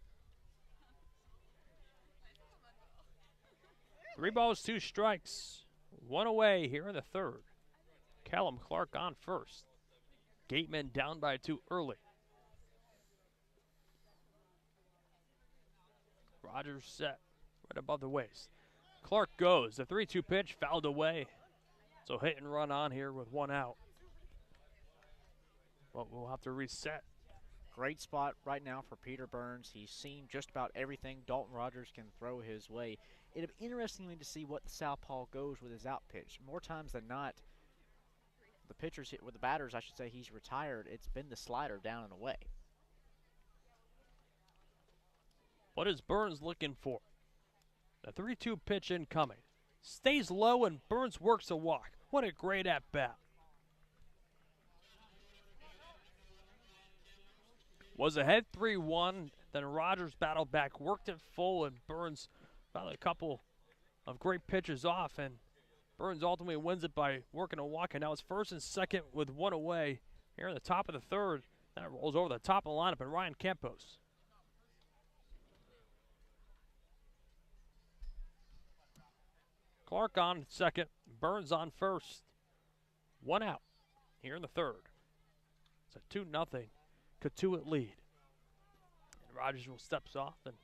3 balls, 2 strikes. 1 away here in the third. Callum Clark on first. Gateman down by 2 early. Rogers set right above the waist. Clark goes. The 3-2 pitch fouled away. So hit and run on here with 1 out. But we'll have to reset. Great spot right now for Peter Burns. He's seen just about everything Dalton Rogers can throw his way. It'll be interesting to see what the southpaw goes with his out pitch. More times than not, the pitchers, with the batters, I should say, he's retired. It's been the slider down and away. What is Burns looking for? The 3-2 pitch incoming. Stays low and Burns works a walk. What a great at-bat. Was ahead 3-1, then Rogers battled back, worked it full, and Burns found a couple of great pitches off, and Burns ultimately wins it by working a walk, and now it's first and second with 1 away here in the top of the third. That rolls over the top of the lineup, and Ryan Campos. Clark on second, Burns on first. 1 out here in the third. It's a 2-0 Cotuit lead. And Rogers will steps off and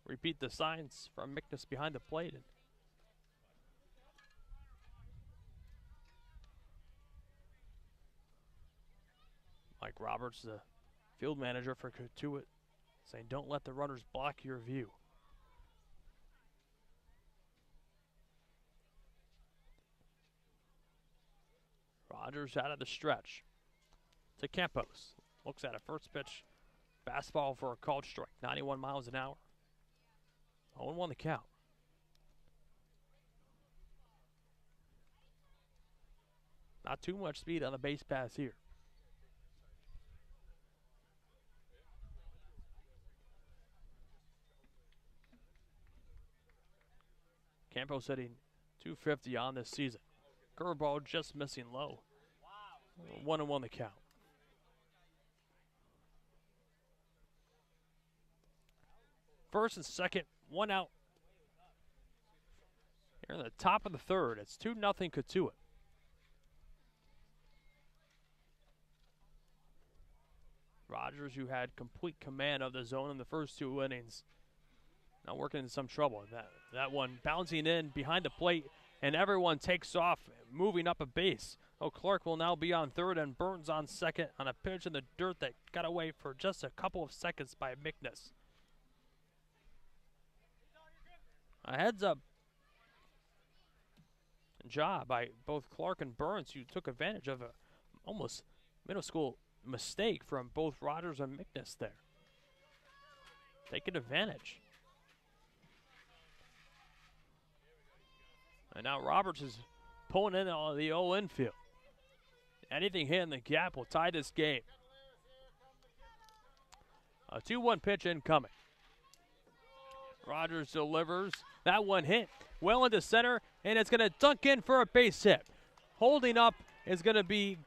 repeat the signs from Mickness behind the plate. And Mike Roberts, the field manager for Cotuit, saying don't let the runners block your view. Rogers out of the stretch to Campos. Looks at a first pitch. Fastball for a called strike. 91 miles an hour. 0-1 the count. Not too much speed on the base pass here. Campos hitting .250 on this season. Curveball just missing low. 1-1 the count. First and second, 1 out. Here in the top of the third, it's 2-0 Cotuit. Rogers, who had complete command of the zone in the first 2 innings, now working in some trouble. That one bouncing in behind the plate, and everyone takes off, moving up a base. Oh, Clark will now be on third, and Burns on second on a pitch in the dirt that got away for just a couple of seconds by Mickness. A heads-up job by both Clark and Burns, who took advantage of a almost middle school mistake from both Rogers and Mickness there. Taking advantage. And now Roberts is pulling in on the old infield. Anything hit in the gap will tie this game. A 2-1 pitch incoming. Rogers delivers. That one hit well into center, and it's going to dunk in for a base hit. Holding up is going to be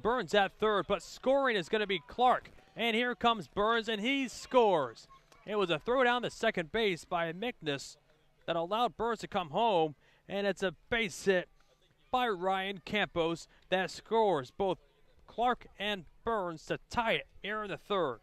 Burns at third, but scoring is going to be Clark. And here comes Burns, and he scores. It was a throw down to second base by Mickness that allowed Burns to come home, and it's a base hit by Ryan Campos that scores both Clark and Burns to tie it here in the third.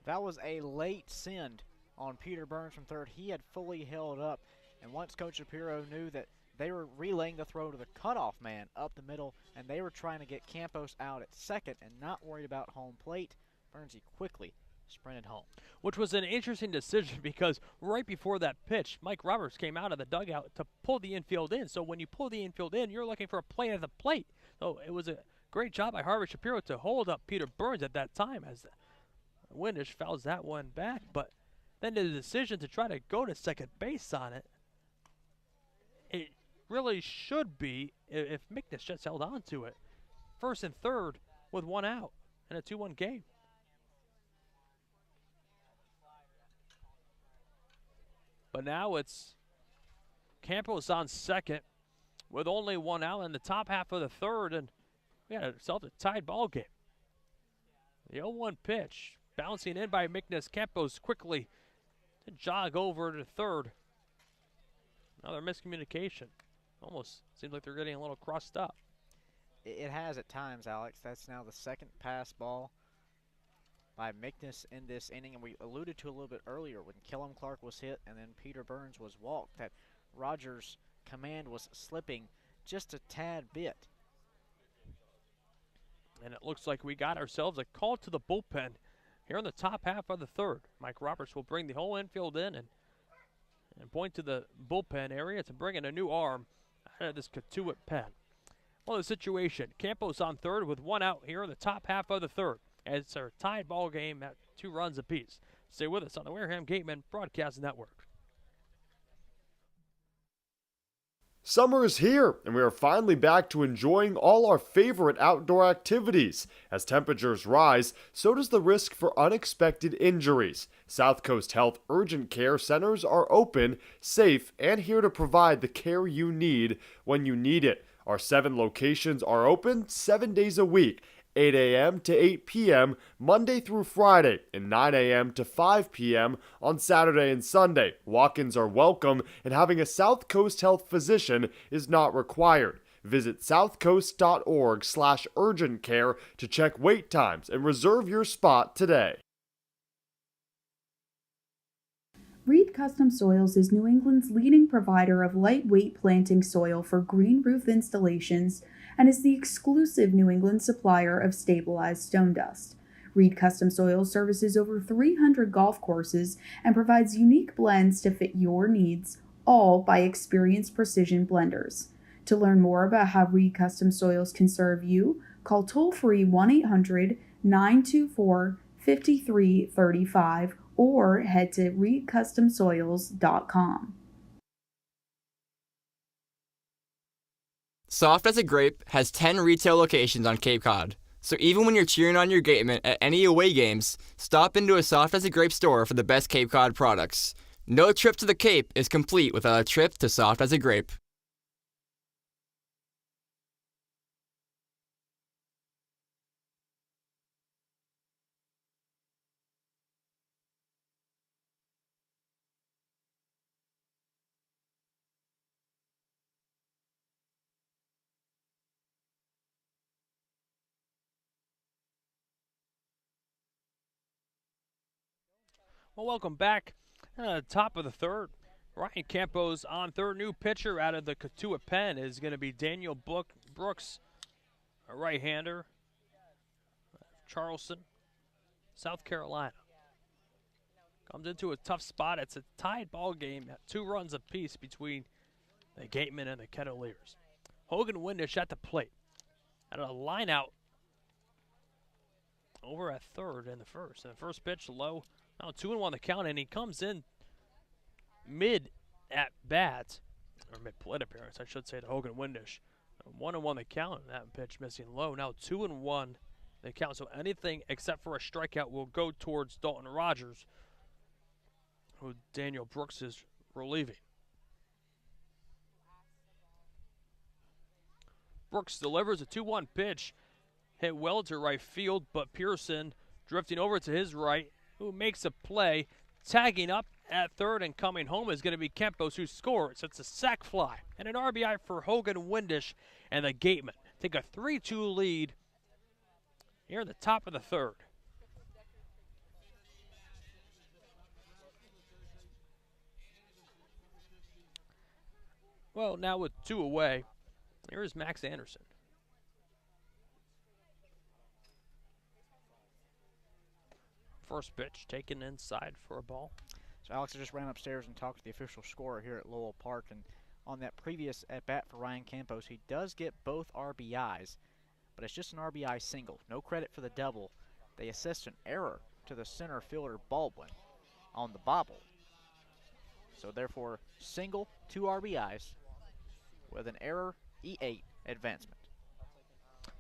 That was a late send on Peter Burns from third. He had fully held up, and once Coach Shapiro knew that they were relaying the throw to the cutoff man up the middle, and they were trying to get Campos out at second and not worried about home plate. Bernsey quickly sprinted home. Which was an interesting decision because right before that pitch, Mike Roberts came out of the dugout to pull the infield in. So when you pull the infield in, you're looking for a play at the plate. So it was a great job by Harvey Shapiro to hold up Peter Burns at that time as Windish fouls that one back. But then the decision to try to go to second base on it, it really should be, if Mickness just held on to it, first and third with one out in a 2-1 game. But now it's Campos on second with only one out in the top half of the third, and we had ourselves a tied ball game. The 0-1 pitch bouncing in by Mickness. Campos quickly to jog over to third. Another miscommunication. Almost seems like they're getting a little crossed up. It has at times, Alex. That's now the second pass ball by Mickness in this inning, and we alluded to a little bit earlier when Kellum Clark was hit and then Peter Burns was walked, that Rogers' command was slipping just a tad bit. And it looks like we got ourselves a call to the bullpen here in the top half of the third. Mike Roberts will bring the whole infield in and point to the bullpen area to bring in a new arm out of this Cotuit pen. Well, the situation, Campos on third with one out here in the top half of the third. As it's our tied ball game at 2 runs apiece. Stay with us on the Wareham Gateman Broadcast Network. Summer is here, and we are finally back to enjoying all our favorite outdoor activities. As temperatures rise, so does the risk for unexpected injuries. South Coast Health Urgent Care Centers are open, safe, and here to provide the care you need when you need it. Our 7 locations are open 7 days a week, 8 a.m. to 8 p.m. Monday through Friday, and 9 a.m. to 5 p.m. on Saturday and Sunday. Walk-ins are welcome, and having a South Coast Health physician is not required. Visit southcoast.org/urgent care to check wait times and reserve your spot today. Reed Custom Soils is New England's leading provider of lightweight planting soil for green roof installations and is the exclusive New England supplier of stabilized stone dust. Reed Custom Soils services over 300 golf courses and provides unique blends to fit your needs, all by experienced precision blenders. To learn more about how Reed Custom Soils can serve you, call toll-free 1-800-924-5335 or head to reedcustomsoils.com. Soft as a Grape has 10 retail locations on Cape Cod, so even when you're cheering on your Gateman at any away games, stop into a Soft as a Grape store for the best Cape Cod products. No trip to the Cape is complete without a trip to Soft as a Grape. Well, welcome back. Top of the third. Ryan Campos on third. New pitcher out of the Cotuit pen is going to be Daniel Brooks, a right-hander. Charleston, South Carolina. Comes into a tough spot. It's a tied ball game at 2 runs apiece between the Gatemen and the Kettleers. Hogan Windish at the plate. At a line out over at third in the first. And the first pitch low. Now 2-1 the count, and he comes in mid at bat, or mid plate appearance, I should say, to Hogan Windish. 1-1 the count, and that pitch missing low. Now 2-1 the count, so anything except for a strikeout will go towards Dalton Rogers, who Daniel Brooks is relieving. Brooks delivers a 2-1 pitch, hit well to right field, but Pearson drifting over to his right, who makes a play, tagging up at third and coming home is going to be Campos, who scores. It's a sac fly and an RBI for Hogan Windish and the Gatemen. Take a 3-2 lead here in the top of the third. Well, now with 2 away, here's Max Anderson. First pitch taken inside for a ball. So Alex just ran upstairs and talked to the official scorer here at Lowell Park, and on that previous at-bat for Ryan Campos, he does get both RBIs, but it's just an RBI single. No credit for the double. They assessed an error to the center fielder Baldwin on the bobble. So therefore, single, 2 RBIs with an error, E8 advancement.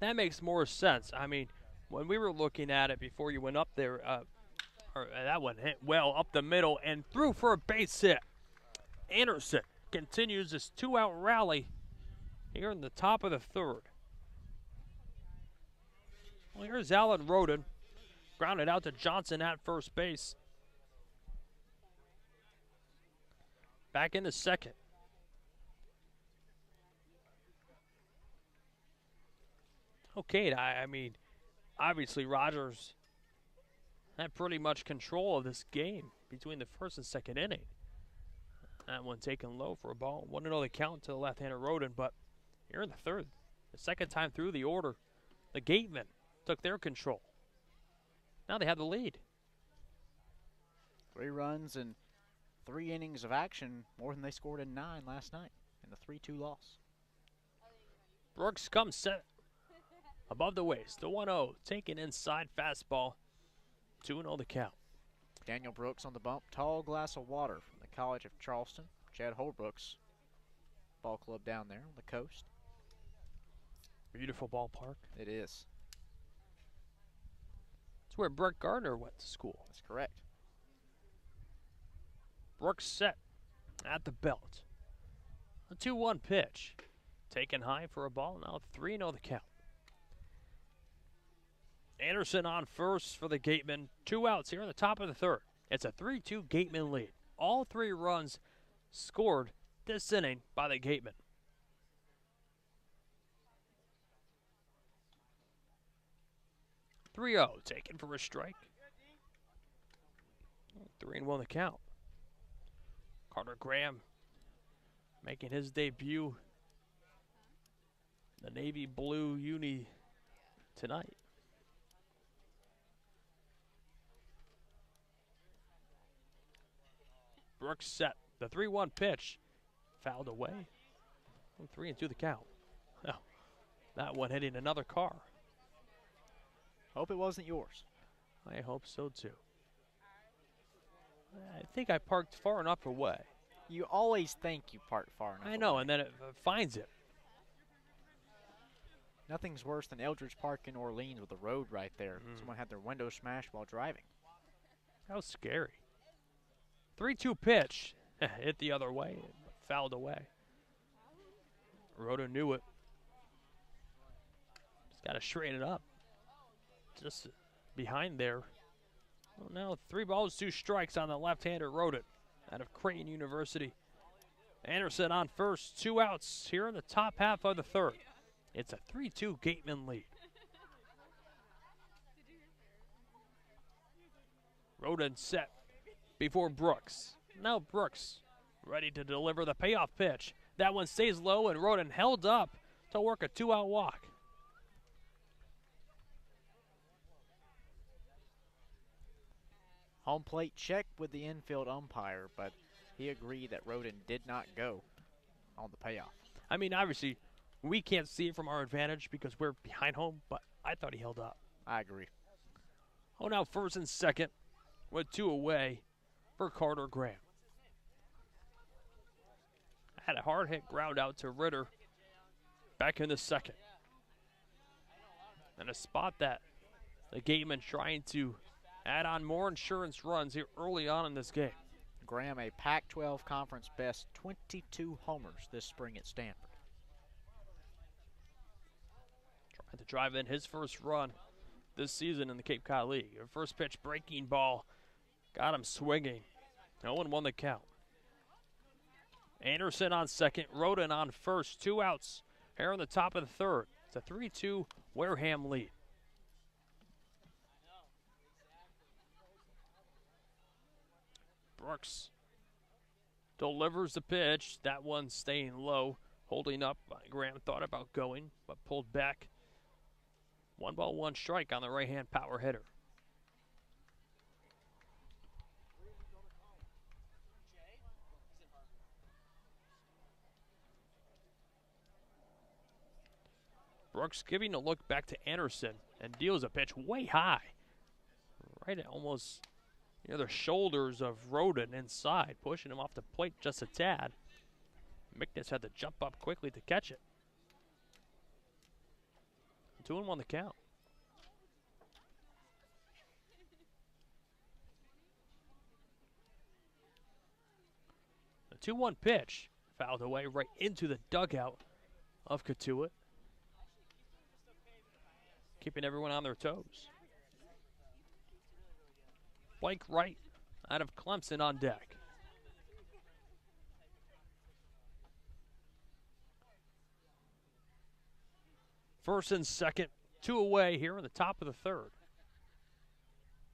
That makes more sense. I mean, when we were looking at it before you went up there, that one hit well up the middle and threw for a base hit. Anderson continues this 2-out rally here in the top of the 3rd. Well, here's Alan Roden, grounded out to Johnson at first base. Back in the 2nd. Okay, I mean, obviously Rogers had pretty much control of this game between the 1st and 2nd inning. That one taken low for a ball. 1-0 the count to the left-hander Roden, but here in the 3rd, the 2nd time through the order, the Gatemen took their control. Now they have the lead. 3 runs and 3 innings of action, more than they scored in 9 last night in the 3-2 loss. Brooks comes set above the waist. The 1-0 taken inside fastball. 2-0 the count. Daniel Brooks on the bump. Tall glass of water from the College of Charleston. Chad Holbrook's ball club down there on the coast. Beautiful ballpark. It is. It's where Brett Gardner went to school. That's correct. Brooks set at the belt. A 2-1 pitch. Taken high for a ball. Now 3-0 the count. Anderson on first for the Gatemen. 2 outs here in the top of the 3rd. It's a 3-2 Gatemen lead. All 3 runs scored this inning by the Gatemen. .3-0 taken for a strike. 3-1 the count. Carter Graham making his debut. The navy blue uni tonight. Brooks set. The 3-1 pitch. Fouled away. 3-2 the count. Oh, that one hitting another car. Hope it wasn't yours. I hope so too. I think I parked far enough away. You always think you parked far enough I know, away. and then it finds it. Nothing's worse than Eldridge Park in Orleans with the road right there. Someone had their window smashed while driving. That was scary. 3-2 pitch. Hit the other way. Fouled away. Rhoda knew it. Just got to straighten it up. Just behind there. Well, now 3 balls, 2 strikes on the left-hander Rhoda out of Creighton University. Anderson on first. 2 outs here in the top half of the 3rd. It's a 3-2 Gatemen lead. Roden set before Brooks. Now Brooks ready to deliver the payoff pitch. That one stays low and Roden held up to work a 2-out walk. Home plate check with the infield umpire, but he agreed that Roden did not go on the payoff. I mean, obviously, we can't see it from our advantage because we're behind home, but I thought he held up. I agree. Oh, now 1st and 2nd with 2 away for Carter Graham. Had a hard hit ground out to Ritter back in the 2nd. And a spot that the Gatemen trying to add on more insurance runs here early on in this game. Graham, a Pac-12 conference best 22 homers this spring at Stanford. Trying to drive in his first run this season in the Cape Cod League. A first pitch breaking ball got him swinging. 0-1 the count. Anderson on second, Roden on first. 2 outs here in the top of the 3rd. It's a 3-2 Wareham lead. Brooks delivers the pitch. That one staying low, holding up. Graham thought about going, but pulled back. 1-1 strike on the right-hand power hitter. Brooks giving a look back to Anderson and deals a pitch way high. Right at almost near the shoulders of Roden inside, pushing him off the plate just a tad. McNish had to jump up quickly to catch it. 2-1 the count. The 2-1 pitch fouled away right into the dugout of Cotuit, keeping everyone on their toes. Blake Wright out of Clemson on deck. First and second, 2 away here in the top of the third.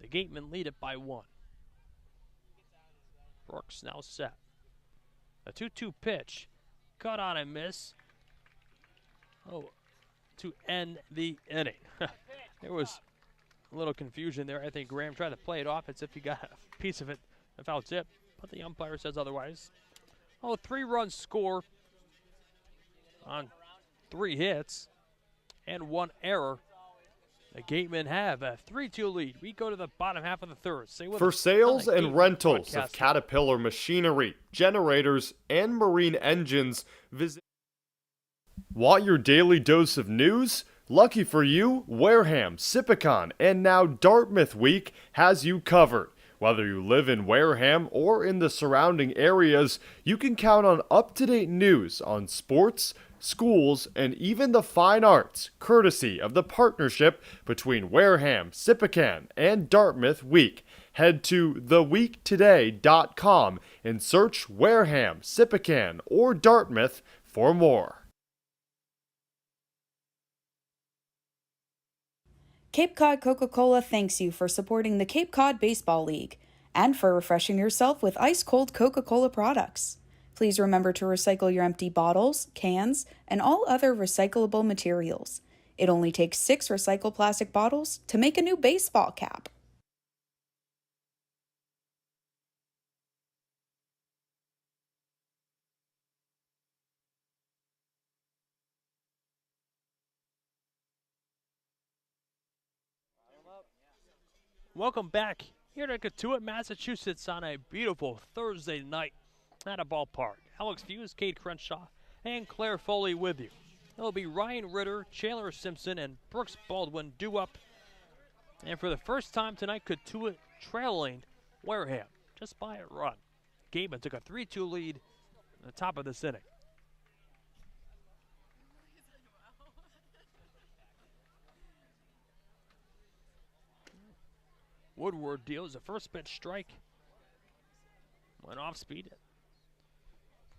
The Gatemen lead it by 1. Brooks now set. A 2-2 pitch, cut on and miss. To end the inning. There was a little confusion there. I think Graham tried to play it off as if he got a piece of it, a foul tip, but the umpire says otherwise. 3-run score on 3 hits and 1 error. The Gatemen have a 3-2 lead. We go to the bottom half of the third. For sales and rentals of Caterpillar machinery, generators, and marine engines, visit. Want your daily dose of news? Lucky for you, Wareham, Sipicon, and now Dartmouth Week has you covered. Whether you live in Wareham or in the surrounding areas, you can count on up-to-date news on sports, schools, and even the fine arts, courtesy of the partnership between Wareham, Sipicon, and Dartmouth Week. Head to theweektoday.com and search Wareham, Sipicon, or Dartmouth for more. Cape Cod Coca-Cola thanks you for supporting the Cape Cod Baseball League and for refreshing yourself with ice-cold Coca-Cola products. Please remember to recycle your empty bottles, cans, and all other recyclable materials. It only takes 6 recycled plastic bottles to make a new baseball cap. Welcome back here to Cotuit, Massachusetts on a beautiful Thursday night at a ballpark. Alex Feuz, Cade Crenshaw, and Claire Foley with you. It'll be Ryan Ritter, Chandler Simpson, and Brooks Baldwin due up. And for the first time tonight, Cotuit trailing Wareham just by a run. Gateman took a 3-2 lead at the top of this inning. Woodward deals a first pitch strike. Went off speed.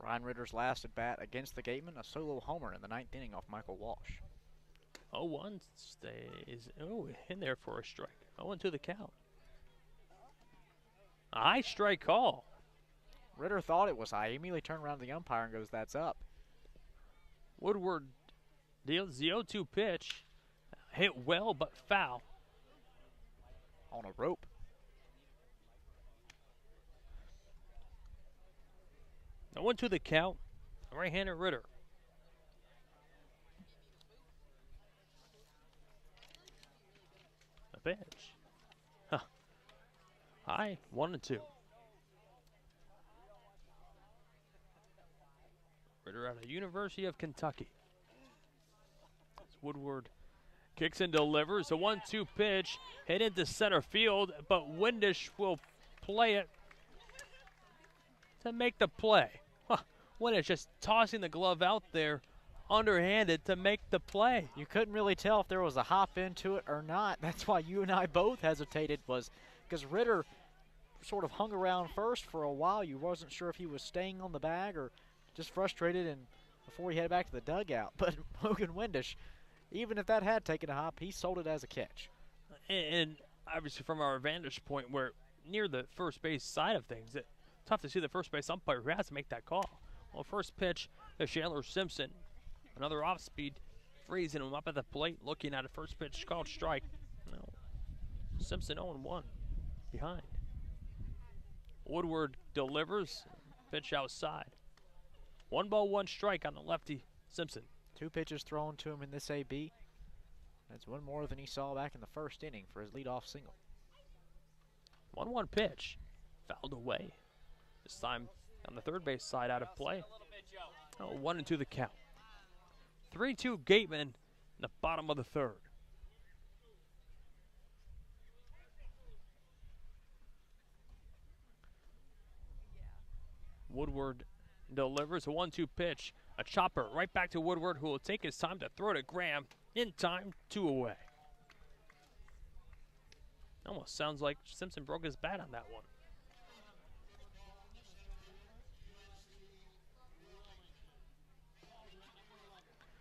Ryan Ritter's last at bat against the Gatemen, a solo homer in the 9th inning off Michael Walsh. 0-1 stays in there for a strike. 0-2 the count. A high strike call. Ritter thought it was high. He immediately turned around to the umpire and goes, "That's up." Woodward deals the 0-2 pitch. Hit well but foul. On a rope. Now 1-2 the count. Right-hander Ritter. A pitch. High, 1-2. Ritter out of University of Kentucky. As Woodward kicks and delivers. A 1-2 pitch hit into center field, but Windish will play it to make the play. Windish just tossing the glove out there underhanded to make the play. You couldn't really tell if there was a hop into it or not. That's why you and I both hesitated, was because Ritter sort of hung around first for a while. You wasn't sure if he was staying on the bag or just frustrated and before he headed back to the dugout. But Logan Windish, even if that had taken a hop, he sold it as a catch. And obviously from our vantage point, we're near the first base side of things, tough to see the first base umpire who has to make that call. Well, first pitch to Chandler Simpson. Another off-speed, freezing him up at the plate, looking at a first pitch called strike. No. Simpson 0-1 behind. Woodward delivers, pitch outside. 1 ball, 1 strike on the lefty Simpson. 2 pitches thrown to him in this AB. That's one more than he saw back in the first inning for his leadoff single. 1-1 pitch, fouled away. This time on the third base side out of play. 1-2 the count. 3-2 Gateman in the bottom of the third. Woodward delivers a 1-2 pitch. A chopper right back to Woodward, who will take his time to throw to Graham. In time, 2 away. Almost sounds like Simpson broke his bat on that one.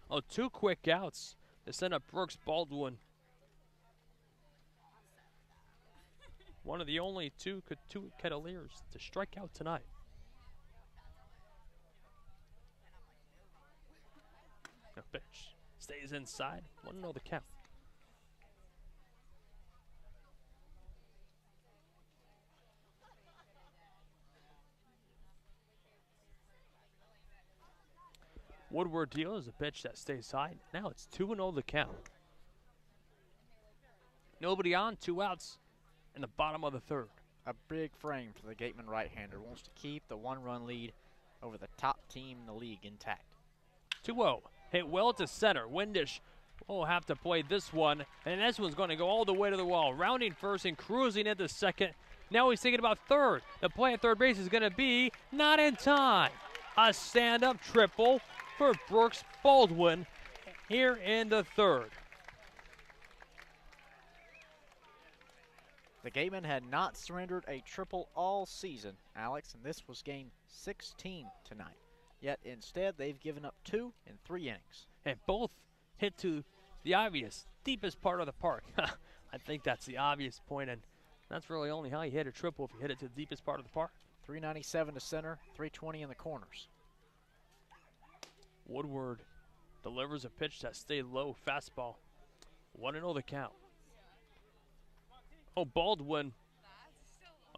Oh, 2 quick outs to send up Brooks Baldwin. One of the only 2 Cotuit Cavaliers to strike out tonight. The pitch stays inside. 1-0 the count. Woodward deals a pitch that stays high. Now it's 2-0 the count. Nobody on, 2 outs in the bottom of the third. A big frame for the Gateman right-hander. Wants to keep the 1-run lead over the top team in the league intact. 2-0. Hit well to center. Windish will have to play this one, and this one's going to go all the way to the wall. Rounding first and cruising into second. Now he's thinking about third. The play at third base is going to be not in time. A stand-up triple for Brooks Baldwin here in the third. The Gatemen had not surrendered a triple all season, Alex, and this was game 16 tonight. Yet instead, they've given up 2 in 3 innings. And both hit to the obvious, deepest part of the park. I think that's the obvious point, and that's really only how you hit a triple, if you hit it to the deepest part of the park. 397 to center, 320 in the corners. Woodward delivers a pitch that stayed low, fastball. 1-0 the count. Oh, Baldwin,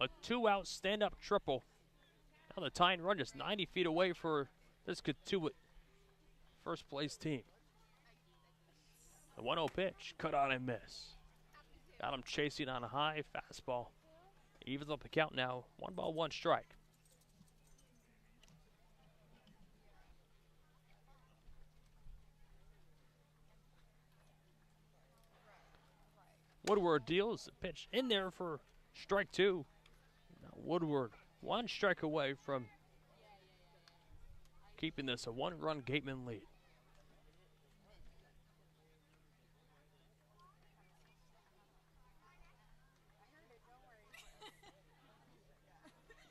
a 2-out stand-up triple. Now the tying run just 90 feet away for this Cotuit first place team. The 1-0 pitch, cut on and miss. Got him chasing on a high fastball. Evens up the count now, 1 ball, 1 strike. Woodward deals a pitch in there for strike 2. Now Woodward 1 strike away from keeping this a 1-run Gateman lead.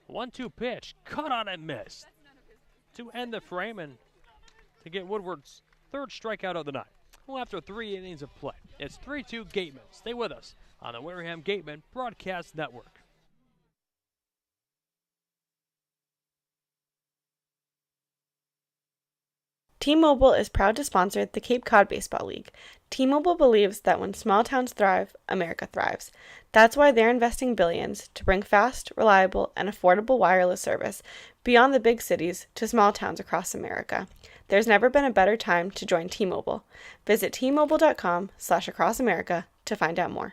One-two pitch, cut on and missed to end the frame and to get Woodward's 3rd strikeout of the night. Well, after 3 innings of play, it's 3-2 Gateman. Stay with us on the Wareham Gateman Broadcast Network. T-Mobile is proud to sponsor the Cape Cod Baseball League. T-Mobile believes that when small towns thrive, America thrives. That's why they're investing billions to bring fast, reliable, and affordable wireless service beyond the big cities to small towns across America. There's never been a better time to join T-Mobile. Visit T-Mobile.com/acrossamerica to find out more.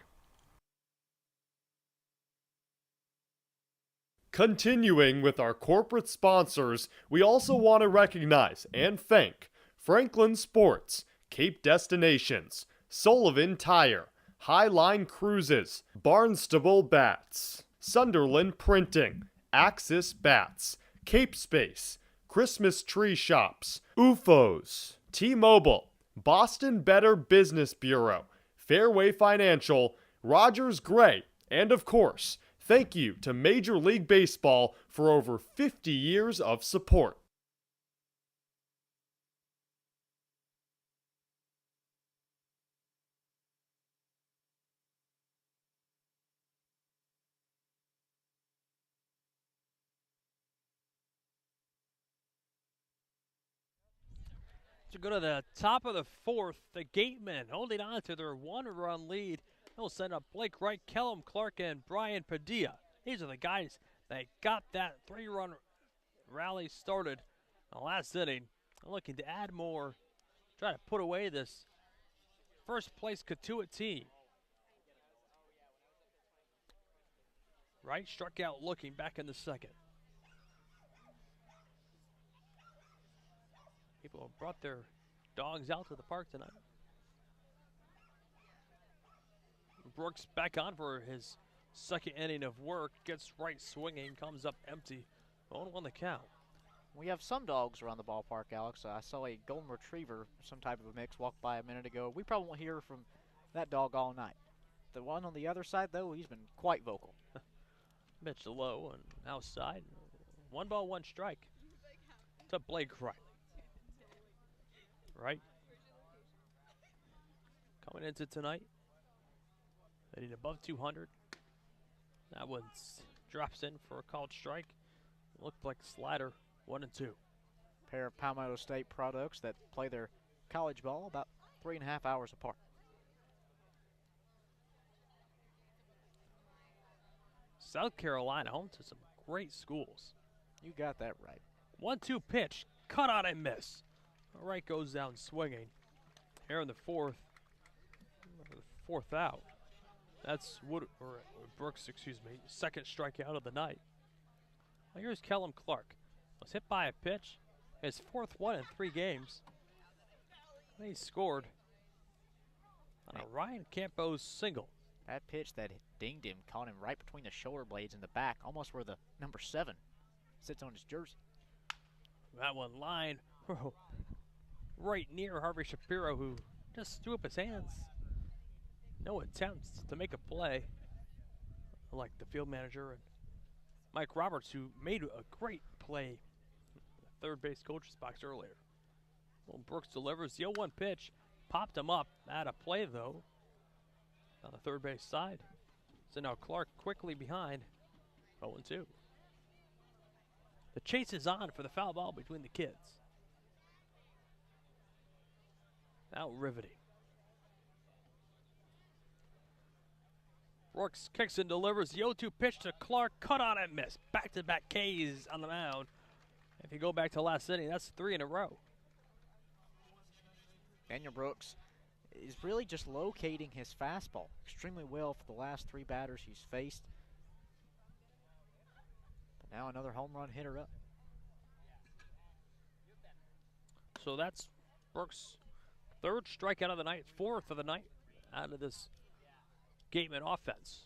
Continuing with our corporate sponsors, we also want to recognize and thank Franklin Sports, Cape Destinations, Sullivan Tire, Highline Cruises, Barnstable Bats, Sunderland Printing, Axis Bats, Cape Space, Christmas Tree Shops, UFOs, T-Mobile, Boston Better Business Bureau, Fairway Financial, Rogers Gray, and of course, thank you to Major League Baseball for over 50 years of support. To go to the top of the fourth, the Gatemen holding on to their one-run lead. They'll send up Blake Wright, Kellum Clark, and Brian Padilla. These are the guys that got that three-run rally started in the last inning. They're looking to add more, try to put away this first-place Cotuit team. Wright struck out looking back in the second. People have brought their dogs out to the park tonight. Brooks back on for his second inning of work. Gets Wright swinging, comes up empty. 0-1 the count. We have some dogs around the ballpark, Alex. I saw a golden retriever, some type of a mix, walk by a minute ago. We probably won't hear from that dog all night. The one on the other side, though, he's been quite vocal. Pitch low and outside. 1 ball, 1 strike to Blake Wright. Right. Coming into tonight, hitting above 200. That one drops in for a called strike. Looked like a slider, 1-2. Pair of Palmetto State products that play their college ball about 3.5 hours apart. South Carolina, home to some great schools. You got that right. 1-2 pitch, cut out and miss. Wright goes down swinging. Here in the fourth out. That's Brooks, second strikeout of the night. Well, here's Kellum Clark. Was hit by a pitch. His 4th one in 3 games. And he scored on a Ryan Campos single. That pitch that dinged him caught him right between the shoulder blades in the back, almost where the number 7 sits on his jersey. That one line right near Harvey Shapiro, who just threw up his hands. No attempts to make a play, like the field manager and Mike Roberts, who made a great play in the third base coach's box earlier. Well, Brooks delivers the 0-1 pitch, popped him up. Had a play, though, on the third base side. So now Clark quickly behind, 0-2. The chase is on for the foul ball between the kids. Now riveting. Brooks kicks and delivers the 0-2 pitch to Clark. Cut on and miss. Back-to-back K's on the mound. If you go back to last inning, that's 3 in a row. Daniel Brooks is really just locating his fastball extremely well for the last 3 batters he's faced. But now another home run hitter up. So that's Brooks' 3rd strikeout of the night, 4th of the night out of this Gateman offense.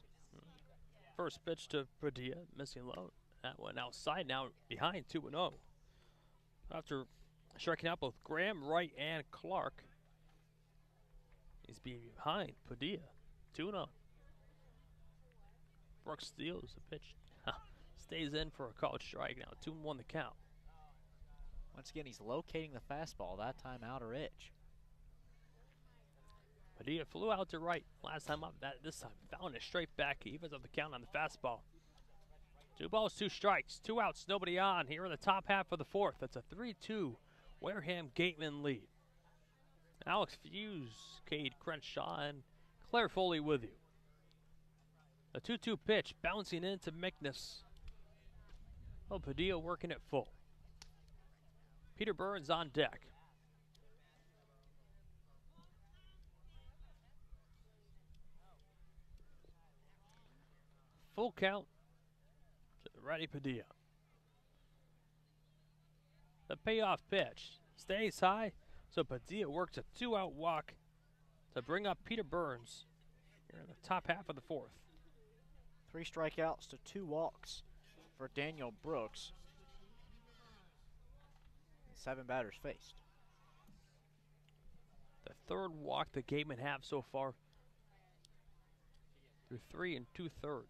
First pitch to Padilla, missing low. That one outside, now behind 2-0. After striking out both Graham, Wright, and Clark, he's behind Padilla, 2-0. Brooks steals the pitch. Stays in for a called strike now, 2-1 the count. Once again, he's locating the fastball, that time outer edge. Padilla flew out to right last time up. This time found it straight back. He evens up the count on the fastball. 2 balls, 2 strikes, 2 outs, nobody on. Here in the top half of the 4th. It's a 3-2 Wareham Gateman lead. Alex Feuz, Cade, Crenshaw, and Claire Foley with you. A 2-2 pitch bouncing into Mickness. Oh, Padilla working it full. Peter Burns on deck. Full count to Roddy Padilla. The payoff pitch stays high, so Padilla works a 2-out walk to bring up Peter Burns here in the top half of the 4th. 3 strikeouts to 2 walks for Daniel Brooks. 7 batters faced. The 3rd walk the Gatemen have so far through 3 2/3.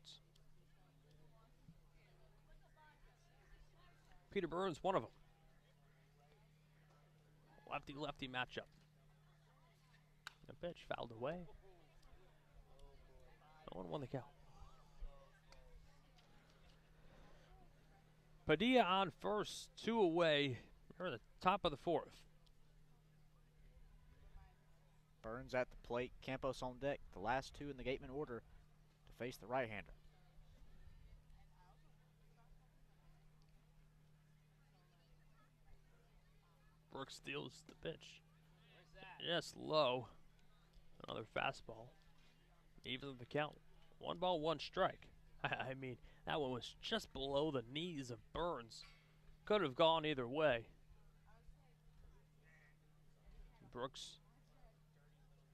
Peter Burns, one of them. Lefty-lefty matchup. The pitch fouled away. 0-1 the count. Padilla on first, 2 away. We're at the top of the 4th. Burns at the plate, Campos on deck, the last two in the Gateman order to face the right-hander. Brooks steals the pitch. Yes, low. Another fastball. Even the count. 1 ball, 1 strike. I mean, that one was just below the knees of Burns. Could have gone either way. Brooks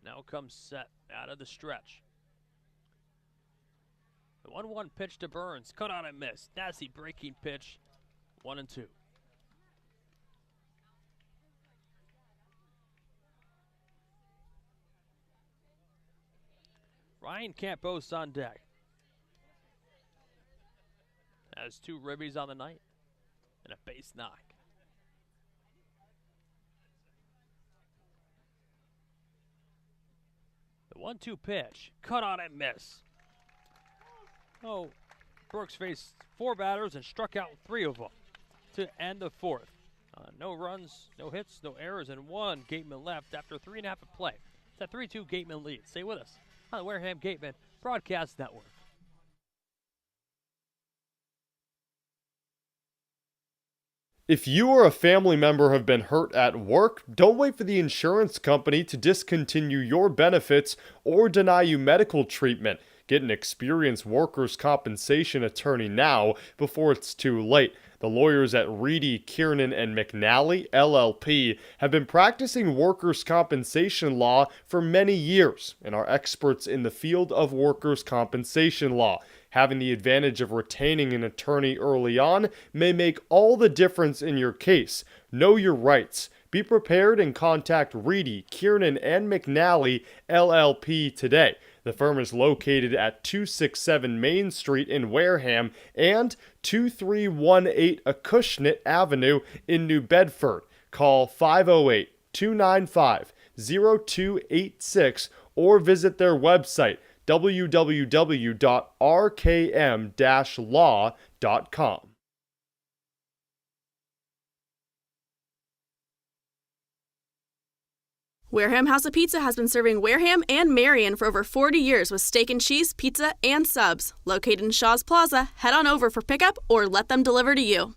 now comes set out of the stretch. The 1-1 pitch to Burns. Cut out and miss. Nasty breaking pitch. 1-2. Ryan Campos on deck. Has 2 ribbies on the night and a base knock. The 1-2 pitch. Cut on and miss. Oh, Brooks faced 4 batters and struck out 3 of them to end the 4th. No runs, no hits, no errors, and 1 Gateman left after 3.5 of play. It's a 3-2 Gateman lead. Stay with us on the Wareham Gateman Broadcast Network. If you or a family member have been hurt at work, don't wait for the insurance company to discontinue your benefits or deny you medical treatment. Get an experienced workers' compensation attorney now before it's too late. The lawyers at Reedy, Kiernan, and McNally, LLP, have been practicing workers' compensation law for many years and are experts in the field of workers' compensation law. Having the advantage of retaining an attorney early on may make all the difference in your case. Know your rights. Be prepared and contact Reedy, Kiernan, and McNally, LLP today. The firm is located at 267 Main Street in Wareham and 2318 Acushnet Avenue in New Bedford. Call 508-295-0286 or visit their website www.rkm-law.com. Wareham House of Pizza has been serving Wareham and Marion for over 40 years with steak and cheese, pizza, and subs. Located in Shaw's Plaza, head on over for pickup or let them deliver to you.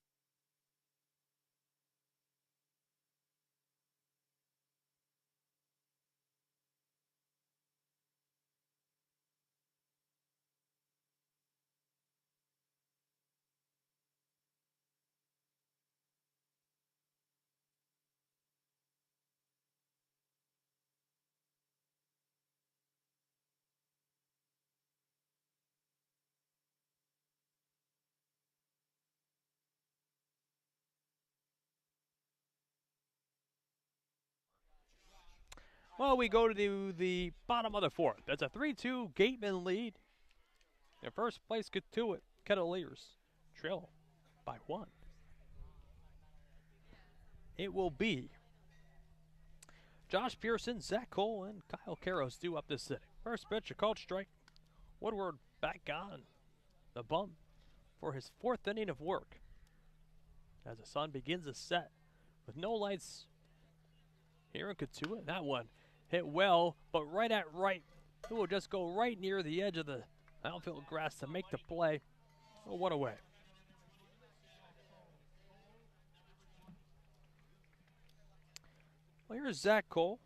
Well, we go to the bottom of the 4th. That's a 3-2 Gateman lead. In first place, Cotuit Cavaliers trail by 1. It will be Josh Pearson, Zach Cole, and Kyle Karros due up this inning. First pitch, a called strike. Woodward back on the bump for his 4th inning of work as the sun begins to set with no lights here in Cotuit. That one hit well, but right at right. It will just go right near the edge of the outfield grass to make the play. Oh, one away. Well, here's Zach Cole.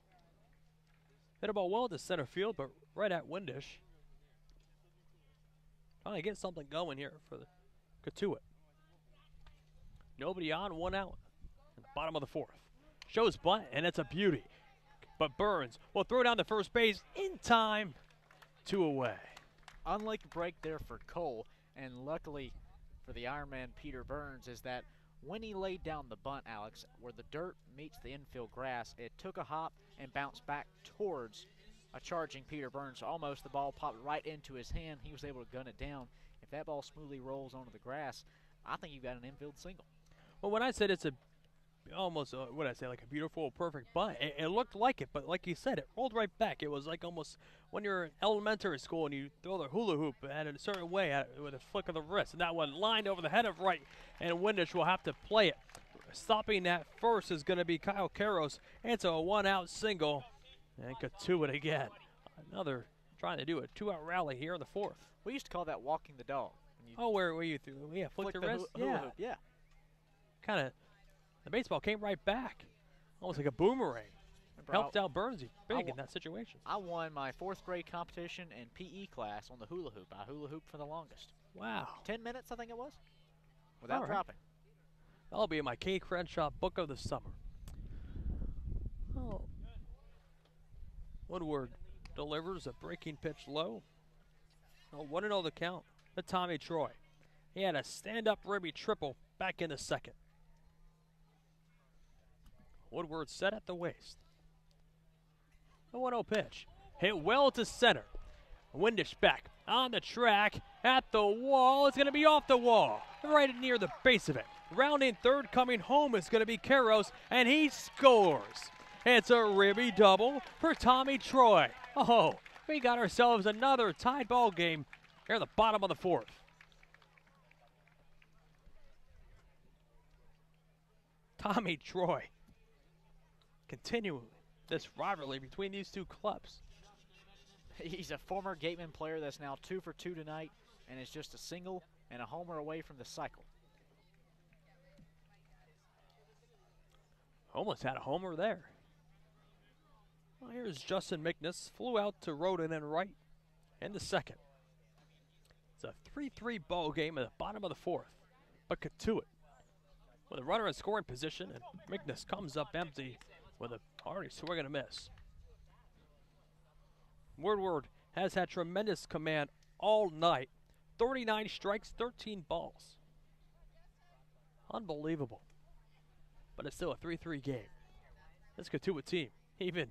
Hit a ball well to center field, but right at Windish. Trying to get something going here for the Cotuit. Nobody on, 1 out. In the bottom of the 4th. Shows bunt, and it's a beauty. But Burns will throw down the first base in time. 2 away. Unlucky break there for Cole, and luckily for the Ironman Peter Burns is that when he laid down the bunt, Alex, where the dirt meets the infield grass, it took a hop and bounced back towards a charging Peter Burns. Almost the ball popped right into his hand. He was able to gun it down. If that ball smoothly rolls onto the grass, I think you've got an infield single. Well, when I said it's almost like a beautiful, perfect bunt, it looked like it, but like you said, it rolled right back. It was like almost when you're in elementary school and you throw the hula hoop in a certain way with a flick of the wrist, and that one lined over the head of right, and Windish will have to play it. Stopping that first is going to be Kyle Karros, and it's a 1-out single And Cotuit again. Another trying to do a 2-out rally here in the 4th. We used to call that walking the dog. Oh, where were you through? Yeah, flick the wrist. Hula hoop, yeah. Kind of, the baseball came right back. Almost like a boomerang. Helped out Burnsy big in that situation. I won my 4th grade competition and PE class on the hula hoop. I hula hooped for the longest. Wow. 10 minutes, I think it was, without dropping. That'll be in my Cade Crenshaw book of the summer. Oh. Woodward delivers a breaking pitch low. 1-0 the count to Tommy Troy. He had a stand-up ribby triple back in the 2nd. Woodward set at the waist. The 1-0 pitch. Hit well to center. Windish back on the track at the wall. It's going to be off the wall, right near the base of it. Rounding third, coming home is going to be Karros, and he scores. It's a ribby double for Tommy Troy. Oh, we got ourselves another tied ball game here at the bottom of the 4th. Tommy Troy continuing this rivalry between these two clubs. He's a former Gateman player that's now 2 for 2 tonight, and is just a single and a homer away from the cycle. Almost had a homer there. Well, here's Justin McNiss. Flew out to Roden and right in the 2nd. It's a 3-3 ball game at the bottom of the 4th. But Cotuit with a runner in scoring position, and McNiss comes up empty with a already swing and a miss. Woodward has had tremendous command all night. 39 strikes, 13 balls. Unbelievable. But it's still a 3-3 game. This Cotuit team, even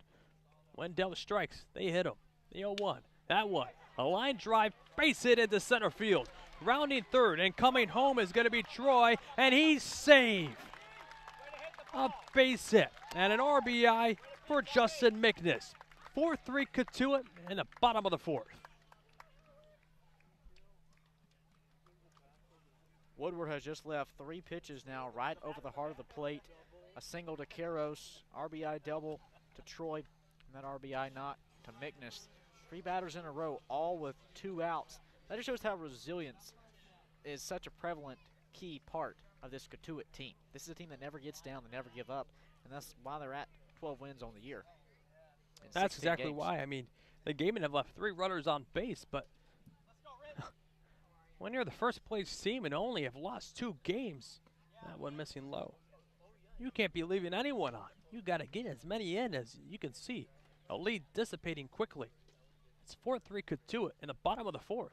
when dealt strikes, they hit them. The 0-1, that one. A line drive, base hit into center field. Rounding third and coming home is going to be Troy, and he's saved. A base hit and an RBI for Justin McNiss. 4-3 Cotuit in the bottom of the 4th. Woodward has just left 3 pitches now right over the heart of the plate. A single to Karros, RBI double to Troy, and that RBI knock to McNiss. 3 batters in a row, all with 2 outs. That just shows how resilience is such a prevalent key part of this Cotuit team. This is a team that never gets down, they never give up, and that's why they're at 12 wins on the year. That's exactly why. I mean, the Gatemen have left 3 runners on base, but when you're the first place team and only have lost 2 games, that one missing low, you can't be leaving anyone on. You got to get as many in as you can see. A lead dissipating quickly. It's 4-3 Cotuit in the bottom of the 4th.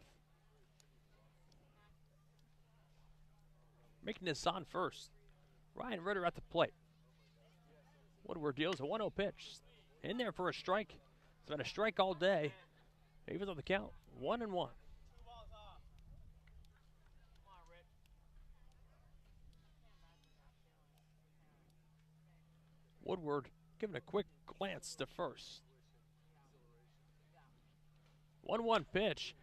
Making this on first. Ryan Ritter at the plate. Woodward deals a 1-0 pitch. In there for a strike. It's been a strike all day. Even though the count, 1-1. Woodward giving a quick glance to first. 1-1 pitch.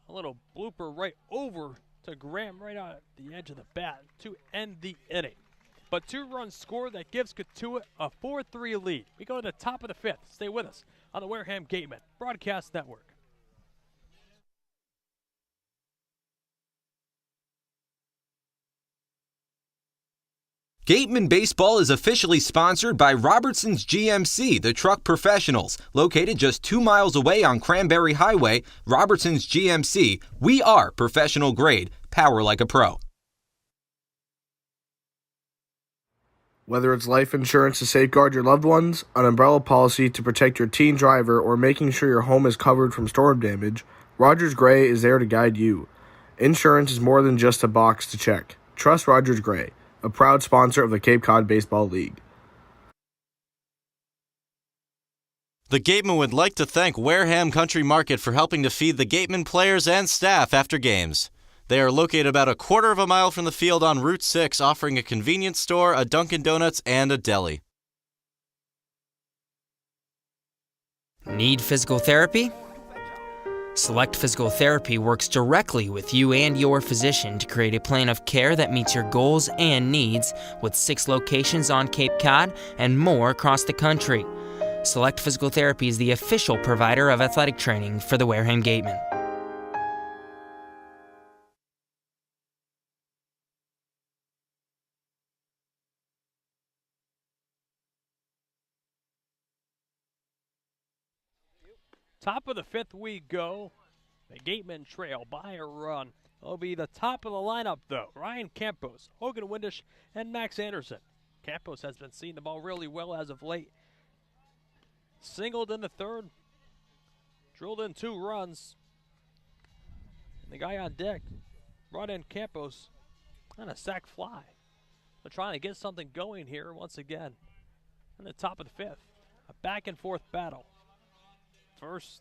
A little blooper right over to Graham right on the edge of the bat to end the inning. But 2-run score that gives Cotuit a 4-3 lead. We go to the top of the 5th. Stay with us on the Wareham Gatemen Broadcast Network. Gateman Baseball is officially sponsored by Robertson's GMC, the truck professionals. Located just 2 miles away on Cranberry Highway, Robertson's GMC, we are professional grade, power like a pro. Whether it's life insurance to safeguard your loved ones, an umbrella policy to protect your teen driver, or making sure your home is covered from storm damage, Rogers Gray is there to guide you. Insurance is more than just a box to check. Trust Rogers Gray, a proud sponsor of the Cape Cod Baseball League. The Gatemen would like to thank Wareham Country Market for helping to feed the Gatemen players and staff after games. They are located about a quarter of a mile from the field on Route 6, offering a convenience store, a Dunkin' Donuts, and a deli. Need physical therapy? Select Physical Therapy works directly with you and your physician to create a plan of care that meets your goals and needs, with 6 locations on Cape Cod and more across the country. Select Physical Therapy is the official provider of athletic training for the Wareham Gatemen. Top of the fifth we go. The Gatemen trail by a run. It'll be the top of the lineup, though. Ryan Campos, Hogan Windish, and Max Anderson. Campos has been seeing the ball really well as of late. Singled in the third. Drilled in 2 runs. And the guy on deck brought in Campos on a sac fly. They're trying to get something going here once again. In the top of the fifth. A back and forth battle. First,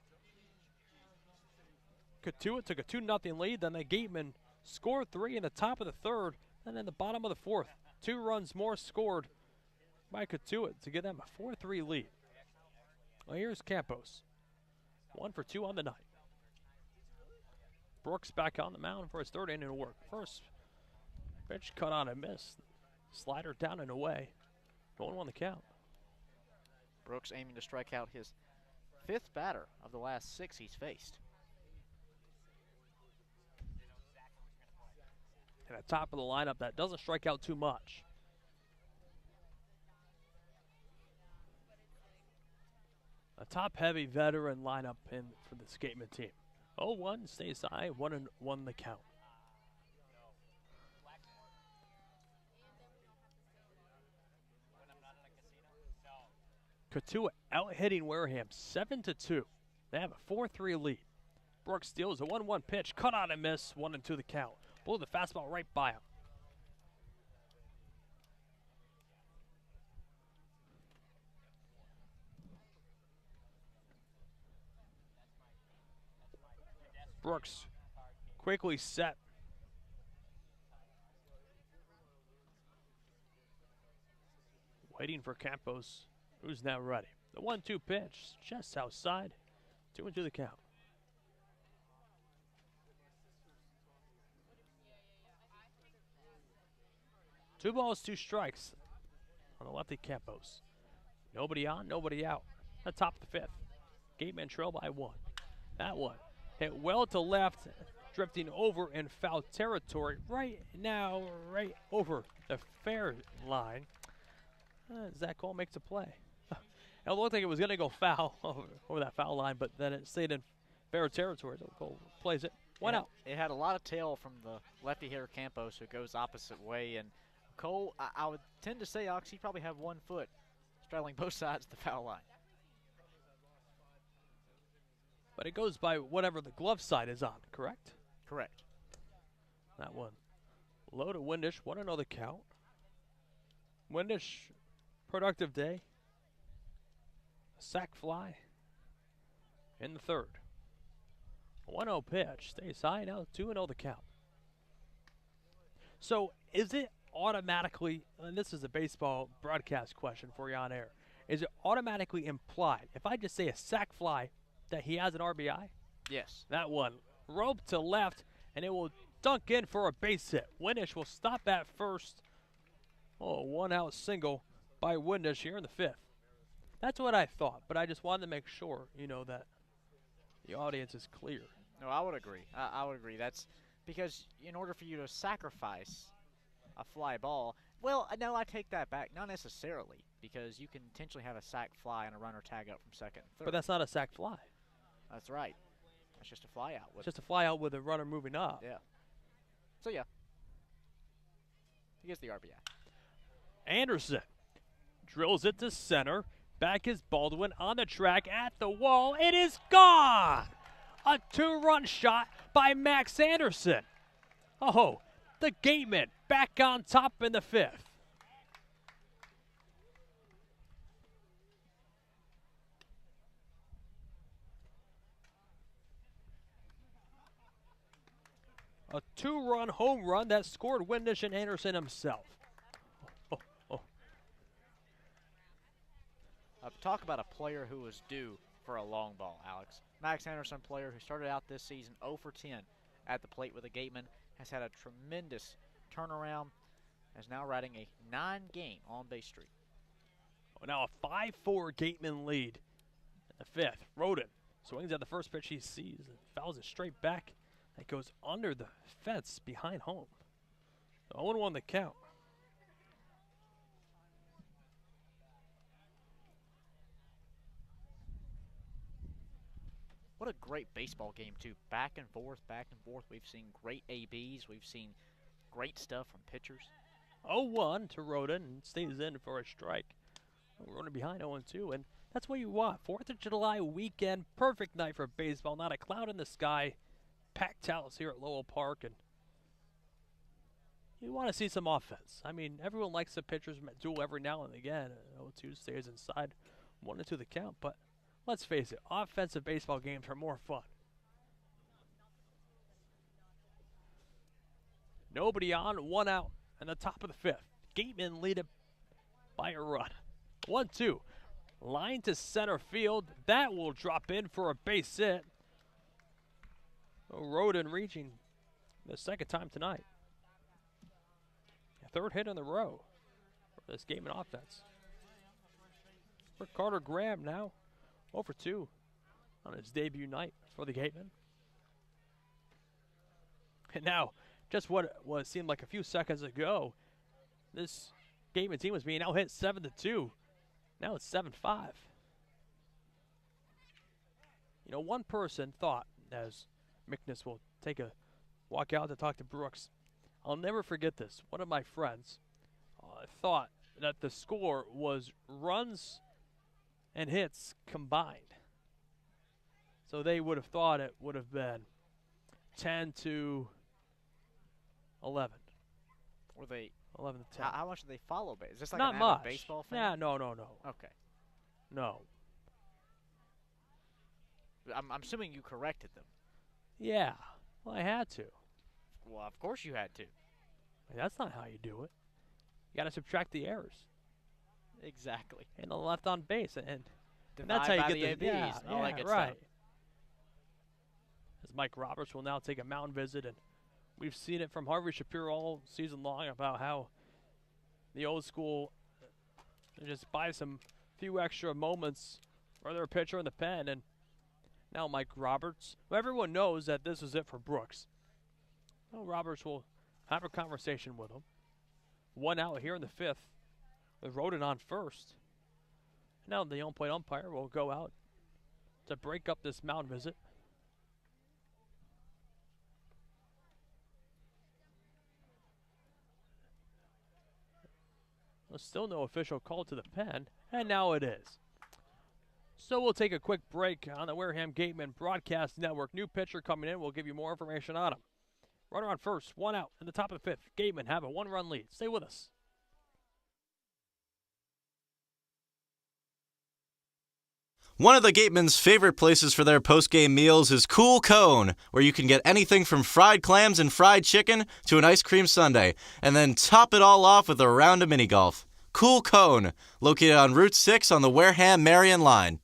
Cotuit took a 2-0 lead. Then the Gatemen scored 3 in the top of the third. And in the bottom of the fourth, 2 runs more scored by Cotuit to give them a 4-3 lead. Well, here's Campos. 1 for 2 on the night. Brooks back on the mound for his third inning of work. First pitch cut on and missed. Slider down and away. 1-1 the count. Brooks aiming to strike out his 5th batter of the last 6 he's faced. And at top of the lineup that doesn't strike out too much. A top-heavy veteran lineup in for the Gatemen team. 0-1 stays high, 1-1 the count. Cotuit out-hitting Wareham 7-2. They have a 4-3 lead. Brooks steals a 1-1 pitch, cut on and miss, 1-2 the count. Blew the fastball right by him. Brooks quickly set. Waiting for Campos, who's now ready. The 1-2 pitch, just outside. 2-2 the count. Two balls, 2 strikes on the lefty Campos. Nobody on, nobody out. At top of the fifth. Gatemen trail by 1. That one hit well to left, drifting over in foul territory. Right now, right over the fair line. Zach Cole makes a play. It looked like it was going to go foul over that foul line, but then it stayed in fair territory. So Cole plays it. 1 out. It had a lot of tail from the lefty hitter Campos, who goes opposite way, and Cole, I would tend to say, Ox, he probably have 1 foot straddling both sides of the foul line. But it goes by whatever the glove side is on, correct? Correct. That one. Low to Windish, 1-0 the count. Windish, productive day. A sac fly in the third. 1-0 pitch, stays high now, 2-0 the count. So is it automatically, and this is a baseball broadcast question for you on air, is it automatically implied, if I just say a sac fly, that he has an RBI? Yes. That one, rope to left, and it will dunk in for a base hit. Windish will stop at first. 1-out single by Windish here in the fifth. That's what I thought, but I just wanted to make sure, that the audience is clear. No, I would agree. I would agree. That's because in order for you to sacrifice a fly ball, well, no, I take that back. Not necessarily, because you can intentionally have a sac fly and a runner tag out from second and third. But that's not a sac fly. That's right. That's just a fly out. It's just a fly out with a runner moving up. Yeah. So, yeah. He gets the RBI. Anderson drills it to center. Back is Baldwin on the track at the wall. It is gone! A 2-run shot by Max Anderson. Oh, the Gatemen back on top in the fifth. A 2-run home run that scored Windish and Anderson himself. Talk about a player who was due for a long ball, Alex. Max Anderson, player who started out this season 0 for 10 at the plate with the Gatemen, has had a tremendous turnaround, is now riding a 9-game on-base streak. Now a 5-4 Gateman lead. The fifth, Roden swings at the first pitch he sees and fouls it straight back. It goes under the fence behind home. 0-1 the count. What a great baseball game, too. Back and forth, back and forth. We've seen great ABs. We've seen great stuff from pitchers. 0-1 to Roden and stays in for a strike. We're running behind 0-2, and that's what you want. 4th of July weekend, perfect night for baseball. Not a cloud in the sky. Packed house here at Lowell Park, and you want to see some offense. I mean, everyone likes the pitchers duel every now and again. 0-2 stays inside, 1-2 the count, but let's face it, offensive baseball games are more fun. Nobody on, 1 out, and the top of the 5th. Gateman lead it by a run. 1-2. Line to center field. That will drop in for a base hit. Roden reaching the second time tonight. A 3rd hit in a row for this Gateman offense. For Carter Graham now, 0-2 on his debut night for the Gateman. And now, just what seemed like a few seconds ago, this Gateman team was being out hit 7-2. Now it's 7-5. You know, one person thought, as McNiss will take a walk out to talk to Brooks, I'll never forget this. One of my friends thought that the score was runs and hits combined. So they would have thought it would have been 10-11. Were they 11-10. How much do they follow? Is this like not an much. avid baseball fan? Yeah, no. Okay. No. I'm assuming you corrected them. Yeah. Well, I had to. Well, of course you had to. That's not how you do it. You got to subtract the errors. Exactly. And the left on base, and Divide that's how you by get the the ABs. yeah, All that good right. stuff. As Mike Roberts will now take a mound visit, and we've seen it from Harvey Shapiro all season long about how the old school just buy some few extra moments for their pitcher in the pen, and now Mike Roberts. Well, everyone knows that this is it for Brooks. Well, Roberts will have a conversation with him. 1 out here in the 5th with Roden on first. Now the on-point umpire will go out to break up this mound visit. There's still no official call to the pen, and now it is. So we'll take a quick break on the Wareham Gateman Broadcast Network. New pitcher coming in. We'll give you more information on him. Runner on first, 1 out in the top of the 5th. Gateman have a 1-run lead. Stay with us. One of the Gateman's favorite places for their post-game meals is Cool Cone, where you can get anything from fried clams and fried chicken to an ice cream sundae, and then top it all off with a round of mini golf. Cool Cone, located on Route 6 on the Wareham-Marion line.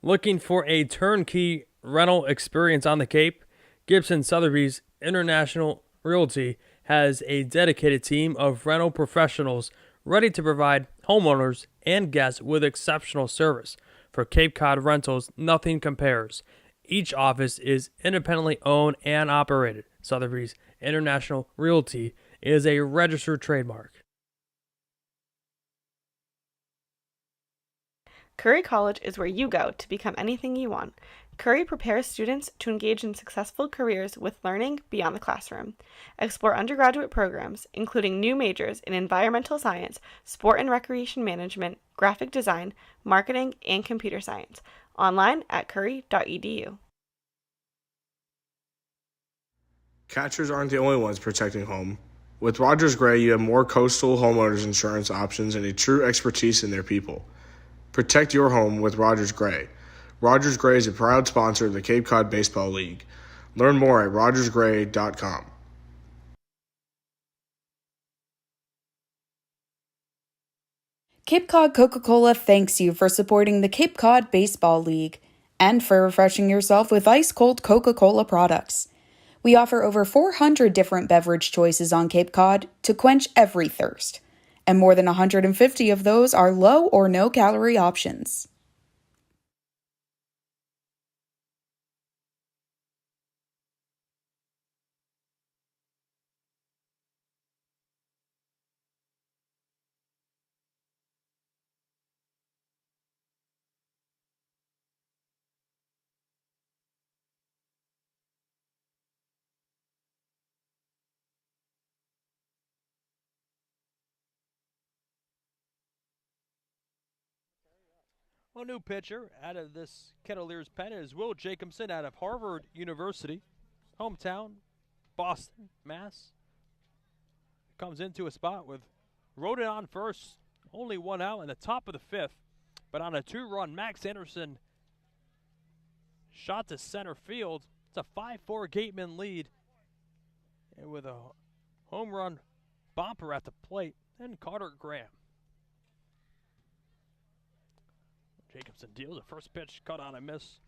Looking for a turnkey rental experience on the Cape? Gibson Sotheby's International Realty has a dedicated team of rental professionals ready to provide homeowners and guests with exceptional service. For Cape Cod rentals, nothing compares. Each office is independently owned and operated. Sotheby's International Realty is a registered trademark. Curry College is where you go to become anything you want. Curry prepares students to engage in successful careers with learning beyond the classroom. Explore undergraduate programs, including new majors in environmental science, sport and recreation management, graphic design, marketing, and computer science. Online at curry.edu. Catchers aren't the only ones protecting home. With Rogers Gray, you have more coastal homeowners insurance options and a true expertise in their people. Protect your home with Rogers Gray. Rogers Gray is a proud sponsor of the Cape Cod Baseball League. Learn more at rogersgray.com. Cape Cod Coca-Cola thanks you for supporting the Cape Cod Baseball League and for refreshing yourself with ice-cold Coca-Cola products. We offer over 400 different beverage choices on Cape Cod to quench every thirst, and more than 150 of those are low or no calorie options. Well, new pitcher out of this Kettleers pen is Will Jacobson out of Harvard University, hometown, Boston, Mass. Comes into a spot with Roden on first, only one out in the top of the fifth, but on a two-run, Max Anderson shot to center field. It's a 5-4 Gateman lead, and with a home run bumper at the plate, and Carter Graham. Jacobson deals the first pitch, cut on a miss.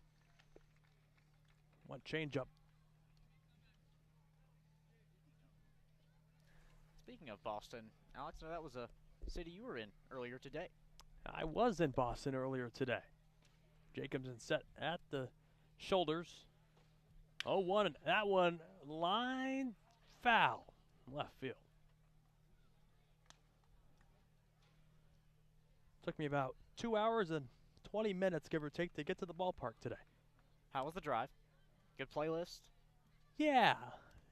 One changeup. Speaking of Boston, Alex, that was a city you were in earlier today. I was in Boston earlier today. Jacobson set at the shoulders. 0-1, and that one line foul, left field. Took me about 2 hours and 20 minutes, give or take, to get to the ballpark today. How was the drive? Good playlist? Yeah,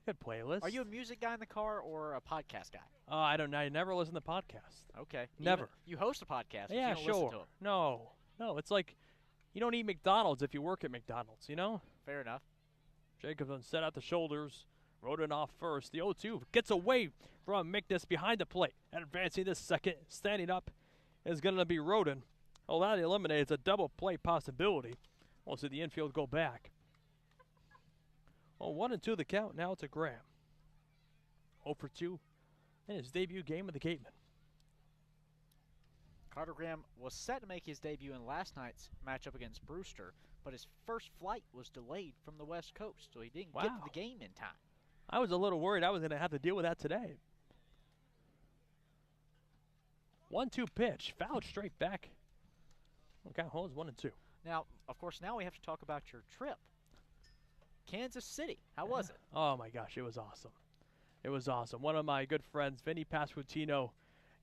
good playlist. Are you a music guy in the car or a podcast guy? I don't know. I never listen to podcasts. Okay. Never. You host a podcast, but Yeah, you don't sure. listen to it. No, it's like you don't eat McDonald's if you work at McDonald's, you know? Fair enough. Jacobson set out the shoulders, Roden off first. The 0-2 gets away from McNiss behind the plate. And advancing this second, standing up, is going to be Roden. Well, that eliminates a double play possibility. We'll see the infield go back. Well, 1-2 the count. Now it's a Graham. 0-2 in his debut game of the Gateman. Carter Graham was set to make his debut in last night's matchup against Brewster, but his first flight was delayed from the West Coast, so he didn't get to the game in time. I was a little worried I was going to have to deal with that today. 1-2 pitch, fouled straight back. Okay, holds 1-2. Now, of course, now we have to talk about your trip. Kansas City, how was it? Oh my gosh, it was awesome. It was awesome. One of my good friends, Vinny Pasquantino,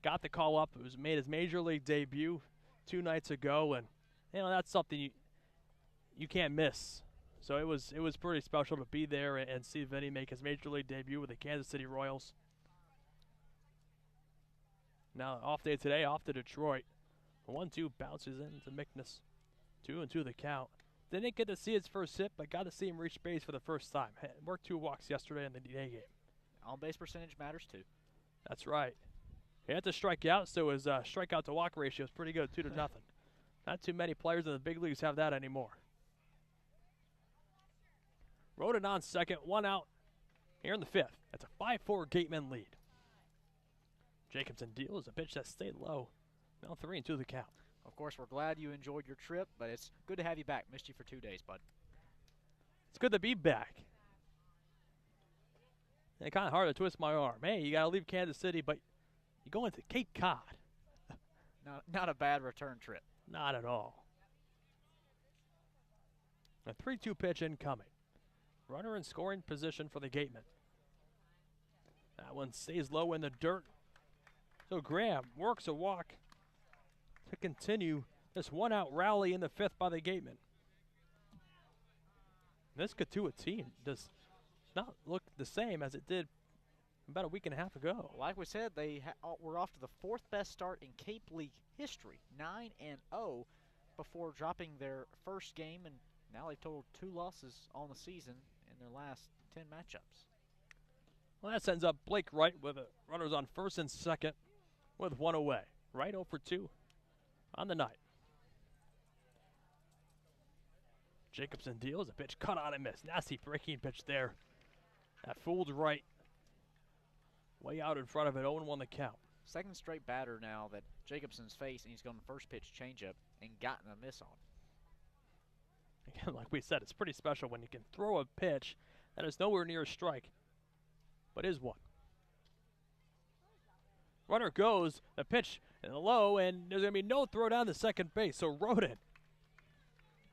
got the call up. It was made his major league debut 2 nights ago, and that's something you can't miss. So it was pretty special to be there and see Vinny make his major league debut with the Kansas City Royals. Now off day today, off to Detroit. 1-2 bounces into McNiss. 2-2 the count. Didn't get to see his first hit, but got to see him reach base for the first time. Worked 2 walks yesterday in the day game. On-base percentage matters too. That's right. He had to strike out, so his strikeout to walk ratio is pretty good, 2-0. Not too many players in the big leagues have that anymore. Roden on second, 1 out here in the 5th. That's a 5-4 Gateman lead. Jacobson deals a pitch that stayed low. Now 3-2 the count. Of course, we're glad you enjoyed your trip, but it's good to have you back. Missed you for 2 days, bud. It's good to be back. It's kind of hard to twist my arm. Hey, you got to leave Kansas City, but you're going to Cape Cod. Not a bad return trip. Not at all. A 3-2 pitch incoming. Runner in scoring position for the Gatemen. That one stays low in the dirt. So Graham works a walk to continue this 1-out rally in the 5th by the Gatemen. This Cotuit team does not look the same as it did about a week and a half ago. Like we said, they were off to the 4th best start in Cape League history, 9-0, before dropping their first game, and now they've totaled 2 losses on the season in their last 10 matchups. Well, that sends up Blake Wright with runners on first and second with 1 away. Wright 0-2 on the night. Jacobson deals a pitch, cut on and miss. Nasty breaking pitch there. That fooled Wright. Way out in front of it, 0-1 the count. Second straight batter now that Jacobson's faced, and he's gone first pitch changeup and gotten a miss on. Again, like we said, it's pretty special when you can throw a pitch That is nowhere near a strike, but is one. Runner goes, the pitch low, and there's going to be no throw down to second base. So Roden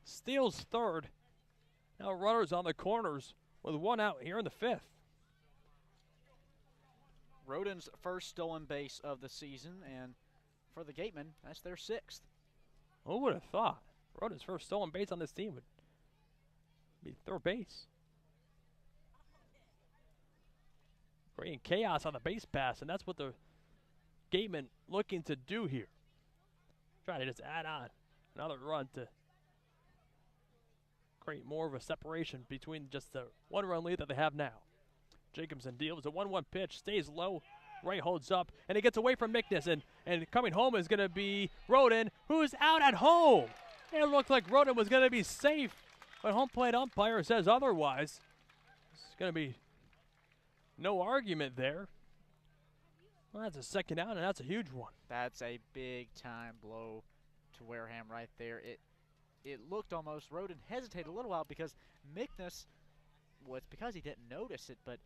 steals third. Now runners on the corners with one out here in the fifth. Roden's first stolen base of the season, and for the Gatemen, that's their sixth. Who would have thought Roden's first stolen base on this team would be third base? Creating chaos on the base pass, and that's what the Gatemen looking to do here. Try to just add on another run to create more of a separation between just the one-run lead that they have now. Jacobson deals a 1-1 pitch, stays low, right holds up, and it gets away from Mickness, and coming home is going to be Roden, who's out at home. It looked like Roden was going to be safe, but home plate umpire says otherwise. It's going to be no argument there. Well, that's a second out, and that's a huge one. That's a big-time blow to Wareham right there. It looked almost, Roden hesitated a little while because Mickness, well, it's because he didn't notice it, but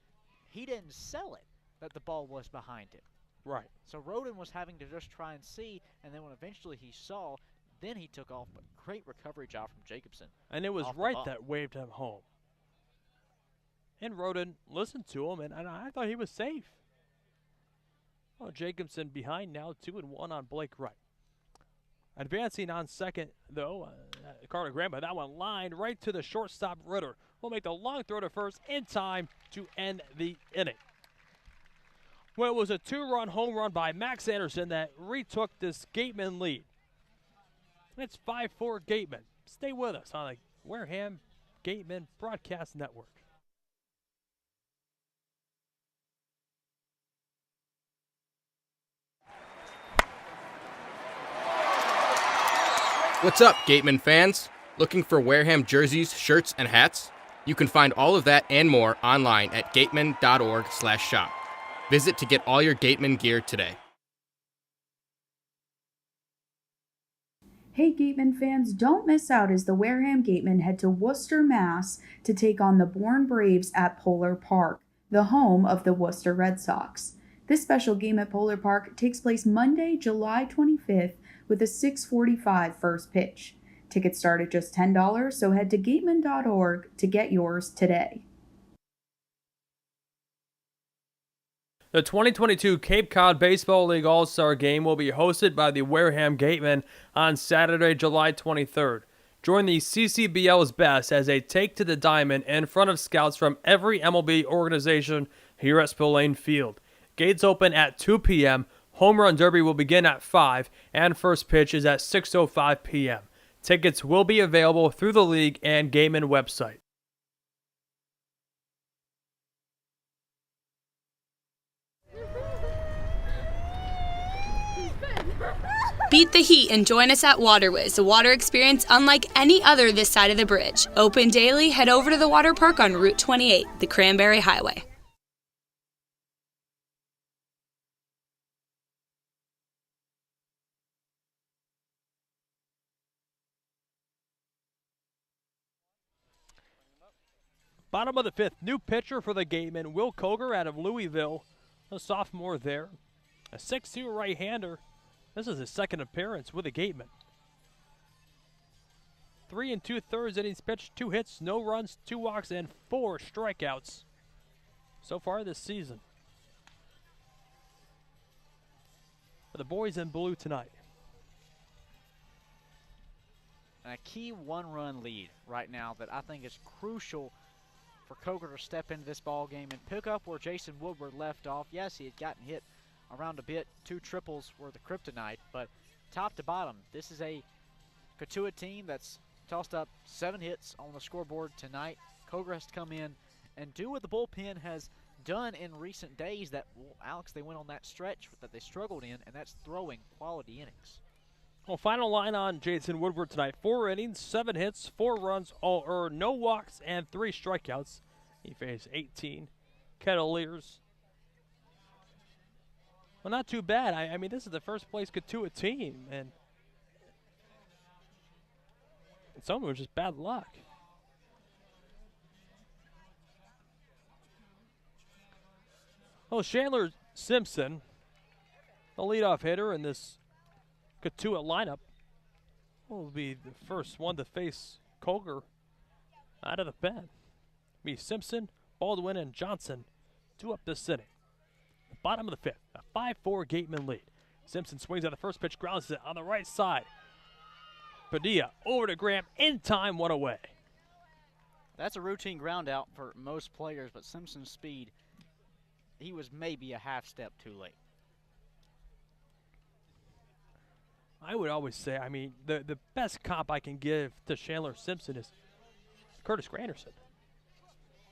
he didn't sell it that the ball was behind him. Right. So Roden was having to just try and see, and then when eventually he saw, then he took off. But great recovery job from Jacobson. And it was Wright that waved him home. And Roden listened to him, and I thought he was safe. Well, Jacobson behind now, 2-1 on Blake Wright. Advancing on second, though, Carter Graham, but that one lined right to the shortstop Ritter. Will make the long throw to first in time to end the inning. Well, it was a 2-run home run by Max Anderson that retook this Gateman lead. It's 5-4 Gateman. Stay with us on the Wareham Gateman Broadcast Network. What's up, Gateman fans? Looking for Wareham jerseys, shirts, and hats? You can find all of that and more online at gateman.org/shop. Visit to get all your Gateman gear today. Hey Gateman fans, don't miss out as the Wareham Gatemen head to Worcester, Mass. to take on the Bourne Braves at Polar Park, the home of the Worcester Red Sox. This special game at Polar Park takes place Monday, July 25th with a 6:45 first pitch. Tickets start at just $10, so head to gateman.org to get yours today. The 2022 Cape Cod Baseball League All-Star Game will be hosted by the Wareham Gatemen on Saturday, July 23rd. Join the CCBL's best as they take to the diamond in front of scouts from every MLB organization here at Spillane Field. Gates open at 2 p.m., Home Run Derby will begin at 5, and first pitch is at 6:05 p.m. Tickets will be available through the league and Gateman website. Beat the heat and join us at Waterways, a water experience unlike any other this side of the bridge. Open daily, head over to the water park on Route 28, the Cranberry Highway. Bottom of the fifth, new pitcher for the Gatemen, Will Koger out of Louisville, a sophomore there. A 6'2 right-hander. This is his second appearance with the Gatemen. 3 2/3 innings pitched, 2 hits, no runs, 2 walks, and 4 strikeouts so far this season. For the boys in blue tonight. And a key one-run lead right now that I think is crucial for Koger to step into this ball game and pick up where Jason Woodward left off. Yes, he had gotten hit around a bit. 2 triples were the kryptonite, but top to bottom, this is a Cotuit team that's tossed up 7 hits on the scoreboard tonight. Koger has to come in and do what the bullpen has done in recent days that, well, Alex, they went on that stretch that they struggled in, and that's throwing quality innings. Well, final line on Jason Woodward tonight. 4 innings, 7 hits, 4 runs, no walks, and 3 strikeouts. He faced 18 Kettleers. Well, not too bad. I mean, this is the first place Cotuit team, and some of it was just bad luck. Well, Chandler Simpson, the leadoff hitter in this Cotuit lineup, will be the first one to face Colger out of the pen. Be Simpson, Baldwin, and Johnson two up this inning. The bottom of the fifth, a 5-4 Gateman lead. Simpson swings at the first pitch, grounds it on the right side. Padilla over to Graham, in time, one away. That's a routine ground out for most players, but Simpson's speed, he was maybe a half step too late. I would always say, I mean, the best comp I can give to Chandler Simpson is Curtis Granderson.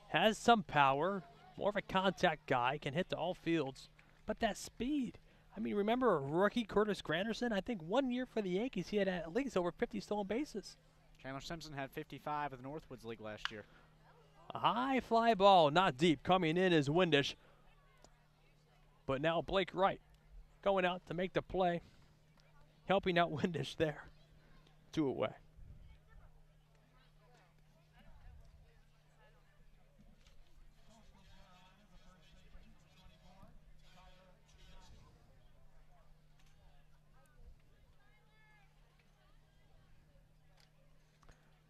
Has some power, more of a contact guy, can hit to all fields, but that speed. I mean, remember rookie Curtis Granderson? I think 1 year for the Yankees, he had at least over 50 stolen bases. Chandler Simpson had 55 in the Northwoods League last year. A high fly ball, not deep, coming in is Windish. But now Blake Wright going out to make the play, helping out Windish there. 2 away.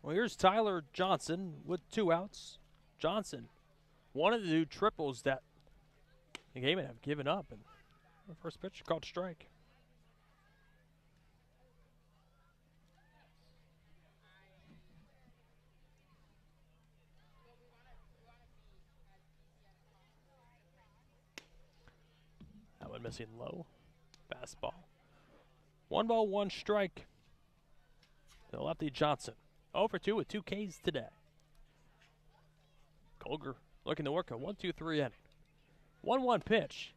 Well, here's Tyler Johnson with 2 outs. Johnson, one of the new triples that the Gatemen have given up. And the first pitch called strike. That one missing low. Fastball. 1 ball, 1 strike. The lefty Johnson. 0 for 2 with 2 Ks today. Colger looking to work a 1-2-3 inning. 1-1 pitch.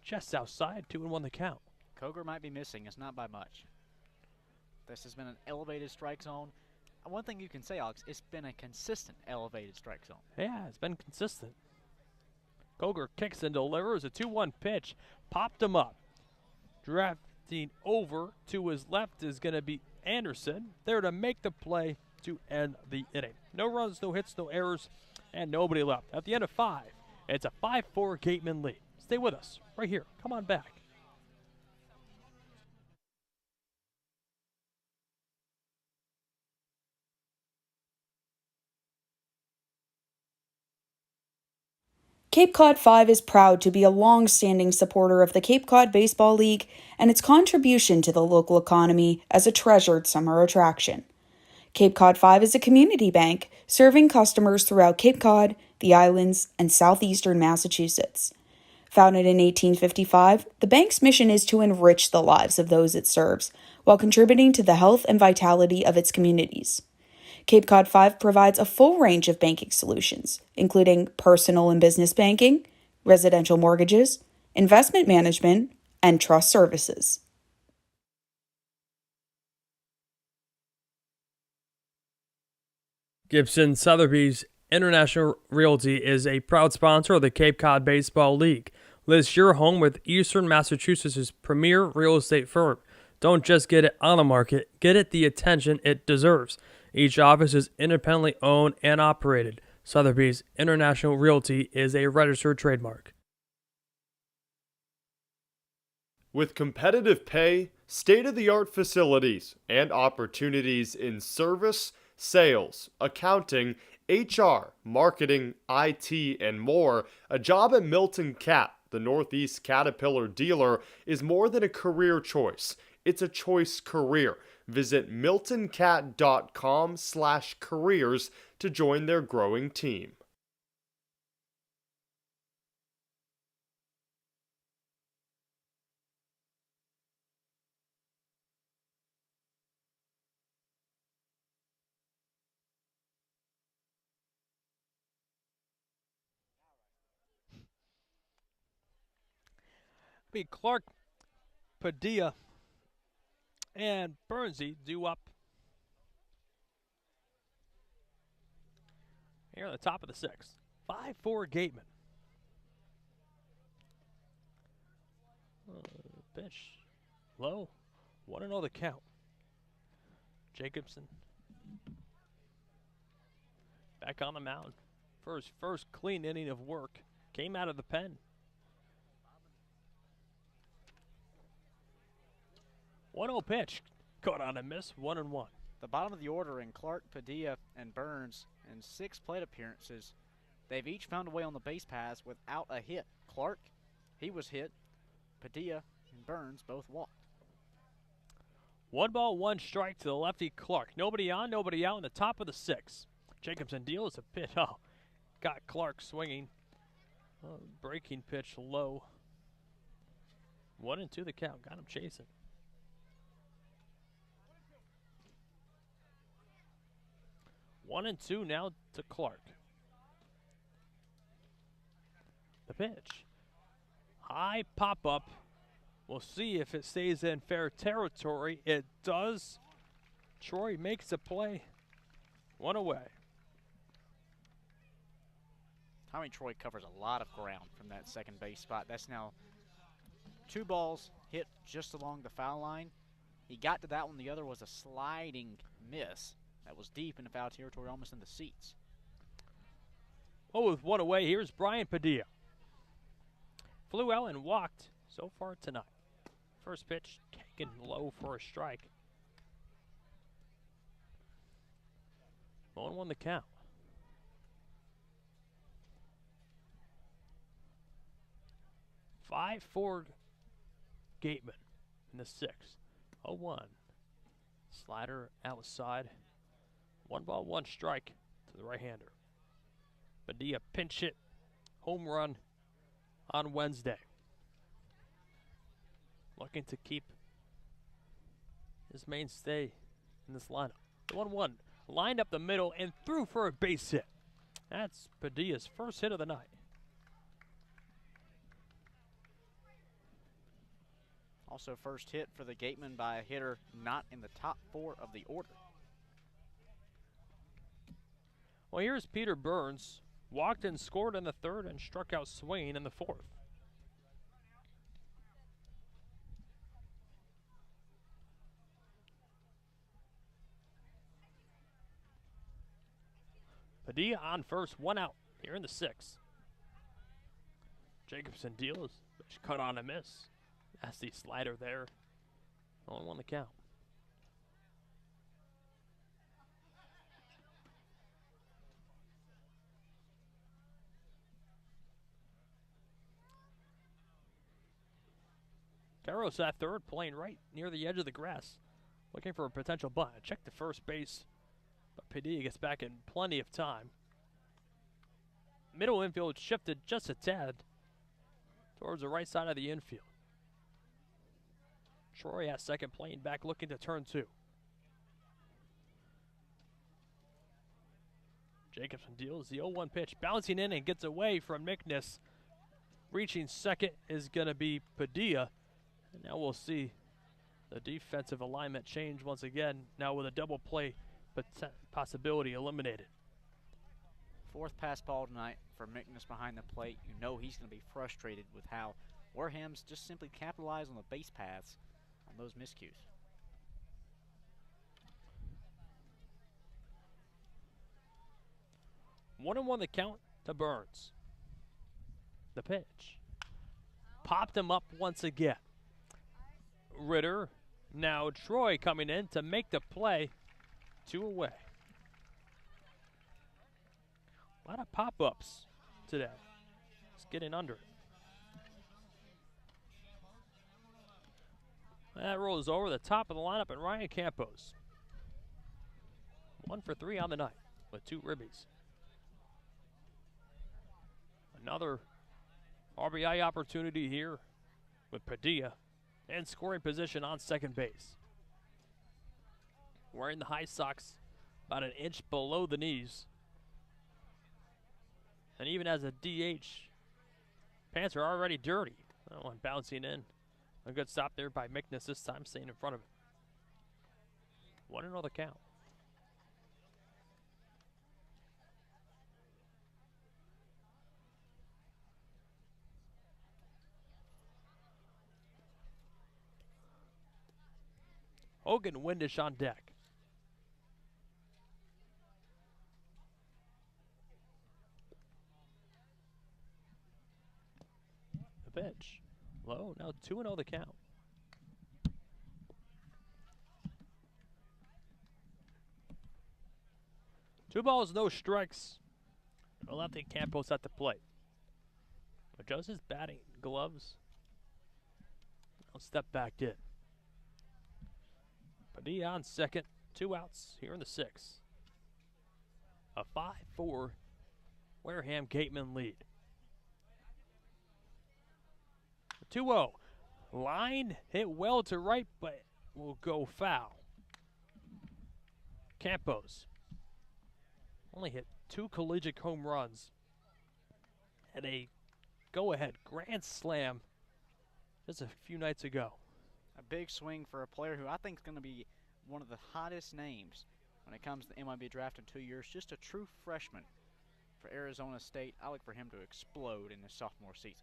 Just outside, 2-1 the count. Colger might be missing. It's not by much. This has been an elevated strike zone. One thing you can say, Alex, it's been a consistent elevated strike zone. Yeah, it's been consistent. Colger kicks and delivers a 2-1 pitch. Popped him up. Drafting over to his left is going to be Anderson, there to make the play to end the inning. No runs, no hits, no errors, and nobody left. At the end of 5, it's a 5-4 Gateman lead. Stay with us right here. Come on back. Cape Cod 5 is proud to be a long-standing supporter of the Cape Cod Baseball League and its contribution to the local economy as a treasured summer attraction. Cape Cod 5 is a community bank serving customers throughout Cape Cod, the islands, and southeastern Massachusetts. Founded in 1855, the bank's mission is to enrich the lives of those it serves while contributing to the health and vitality of its communities. Cape Cod 5 provides a full range of banking solutions, including personal and business banking, residential mortgages, investment management, and trust services. Gibson Sotheby's International Realty is a proud sponsor of the Cape Cod Baseball League. List your home with Eastern Massachusetts' premier real estate firm. Don't just get it on the market, get it the attention it deserves. Each office is independently owned and operated. Sotheby's International Realty is a registered trademark. With competitive pay, state-of-the-art facilities, and opportunities in service, sales, accounting, HR, marketing, IT, and more, a job at Milton Cat, the Northeast Caterpillar dealer, is more than a career choice. It's a choice career. Visit miltoncat.com/careers to join their growing team. Be Clark, Padilla, and Bernsey due up here on the top of the 6th. 5-4 Gateman. Pitch low. 1-0 the count. Jacobson back on the mound for his first clean inning of work. Came out of the pen. 1-0 pitch. Caught on a miss, 1-1. The bottom of the order in Clark, Padilla, and Burns in 6 plate appearances, they've each found a way on the base paths without a hit. Clark, he was hit. Padilla and Burns both walked. 1 ball, 1 strike to the lefty Clark. Nobody on, nobody out in the top of the 6th. Jacobson deals a pitch. Oh, got Clark swinging. Breaking pitch low. 1-2 the count. Got him chasing. One and two now to Clark. The pitch. High pop up. We'll see if it stays in fair territory. It does. Troy makes a play. 1 away. Tommy Troy covers a lot of ground from that second base spot. That's now 2 balls hit just along the foul line. He got to that one. The other was a sliding miss. That was deep in the foul territory, almost in the seats. Oh, with 1 away, here's Brian Padilla. Flew out and walked so far tonight. First pitch taken low for a strike. 1-1 the count. Five for Gateman in the 6th. 0-1. Slider outside. 1 ball, 1 strike to the right-hander. Padilla pinch hit. Home run on Wednesday. Looking to keep his mainstay in this lineup. 1-1. Lined up the middle and threw for a base hit. That's Padilla's first hit of the night. Also first hit for the Gateman by a hitter not in the top 4 of the order. Well, here's Peter Burns. Walked and scored in the 3rd and struck out Swain in the 4th. Padilla on first, 1 out here in the 6th. Jacobson deals, which cut on a miss. Nasty slider there. 0-1 the count. Carros at 3rd, playing right near the edge of the grass. Looking for a potential bunt. Check the first base, but Padilla gets back in plenty of time. Middle infield shifted just a tad towards the right side of the infield. Troy at 2nd, playing back, looking to turn 2. Jacobson deals the 0-1 pitch, bouncing in and gets away from Nickness. Reaching 2nd is going to be Padilla. And now we'll see the defensive alignment change once again, now with a double play possibility eliminated. 4th pass ball tonight for Nickness behind the plate. You know he's going to be frustrated with how Wareham's just simply capitalized on the base paths on those miscues. One and 1 the count to Burns. The pitch. Popped him up once again. Ritter, now Troy coming in to make the play. 2 away. A lot of pop-ups today. Just getting under it. That rolls over the top of the lineup, and Ryan Campos. 1 for 3 on the night with 2 ribbies. Another RBI opportunity here with Padilla in scoring position on 2nd base. Wearing the high socks about an inch below the knees. And even as a DH, pants are already dirty. That one bouncing in. A good stop there by Mickness, this time staying in front of him. 1-0 the count. Hogan Windish on deck. The pitch. Low, now 2-0 the count. 2 balls, no strikes. The lefty Campos at the plate. Adjusts his batting gloves. I'll step back in. Padilla on second. 2 outs here in the 6th. A 5-4 Wareham Gateman lead. 2-0. Line hit well to right, but will go foul. Campos only hit 2 collegiate home runs and a go-ahead grand slam just a few nights ago. A big swing for a player who I think is going to be one of the hottest names when it comes to the MLB draft in 2 years. Just a true freshman for Arizona State. I look for him to explode in his sophomore season.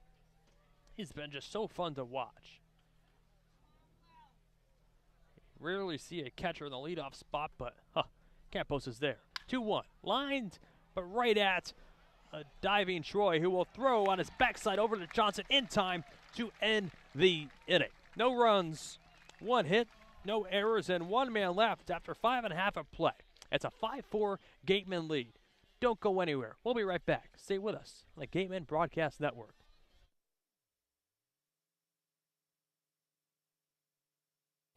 He's been just so fun to watch. Rarely see a catcher in the leadoff spot, but Campos is there. 2-1. Lined, but right at a diving Troy, who will throw on his backside over to Johnson in time to end the inning. No runs, 1 hit, no errors, and 1 man left after 5.5 of play. It's a 5-4 Gateman lead. Don't go anywhere. We'll be right back. Stay with us on the Gateman Broadcast Network.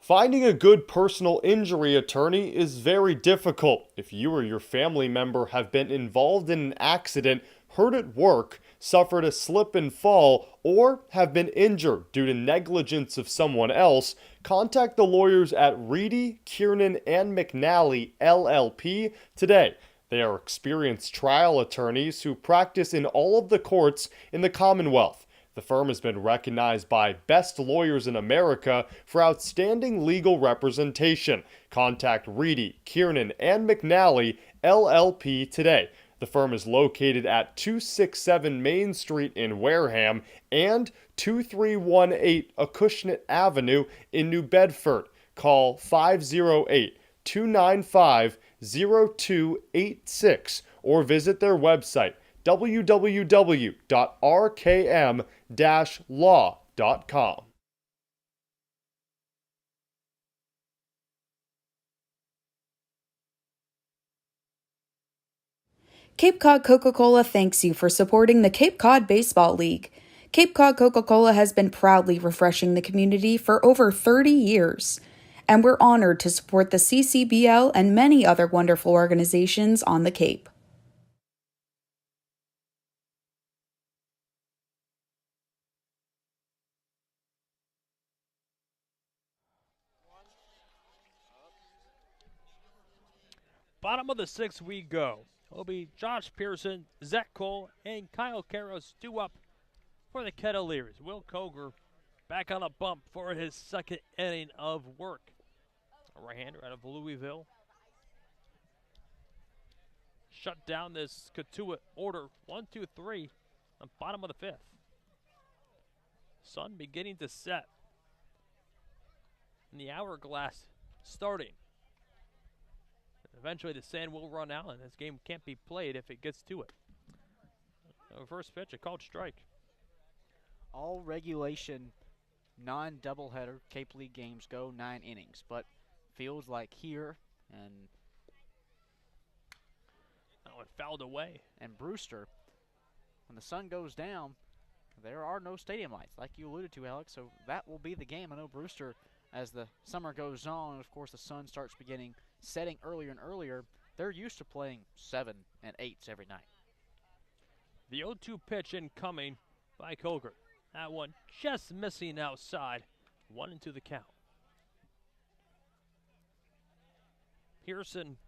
Finding a good personal injury attorney is very difficult. If you or your family member have been involved in an accident, hurt at work, suffered a slip and fall, or have been injured due to negligence of someone else, contact the lawyers at Reedy, Kiernan, and McNally, LLP today. They are experienced trial attorneys who practice in all of the courts in the Commonwealth. The firm has been recognized by Best Lawyers in America for outstanding legal representation. Contact Reedy, Kiernan, and McNally, LLP today. The firm is located at 267 Main Street in Wareham and 2318 Acushnet Avenue in New Bedford. Call 508-295-0286 or visit their website www.rkm-law.com. Cape Cod Coca-Cola thanks you for supporting the Cape Cod Baseball League. Cape Cod Coca-Cola has been proudly refreshing the community for over 30 years, and we're honored to support the CCBL and many other wonderful organizations on the Cape. Bottom of the 6th we go. It'll be Josh Pearson, Zach Cole, and Kyle Carros due up for the Kettleers. Will Koger back on a bump for his 2nd inning of work. A right-hander out of Louisville. Shut down this Cotuit order. 1-2-3 on bottom of the 5th. Sun beginning to set. And the hourglass starting. Eventually the sand will run out and this game can't be played if it gets to it. First pitch, a called strike. All regulation non-doubleheader Cape League games go 9 innings, but feels like here and that one fouled away. And Brewster, when the sun goes down, there are no stadium lights, like you alluded to, Alex, so that will be the game. I know Brewster, as the summer goes on, and of course the sun starts setting earlier and earlier, they're used to playing 7 and 8s every night. The 0-2 pitch incoming by Koger. That one just missing outside. 1-2 the count. Pearson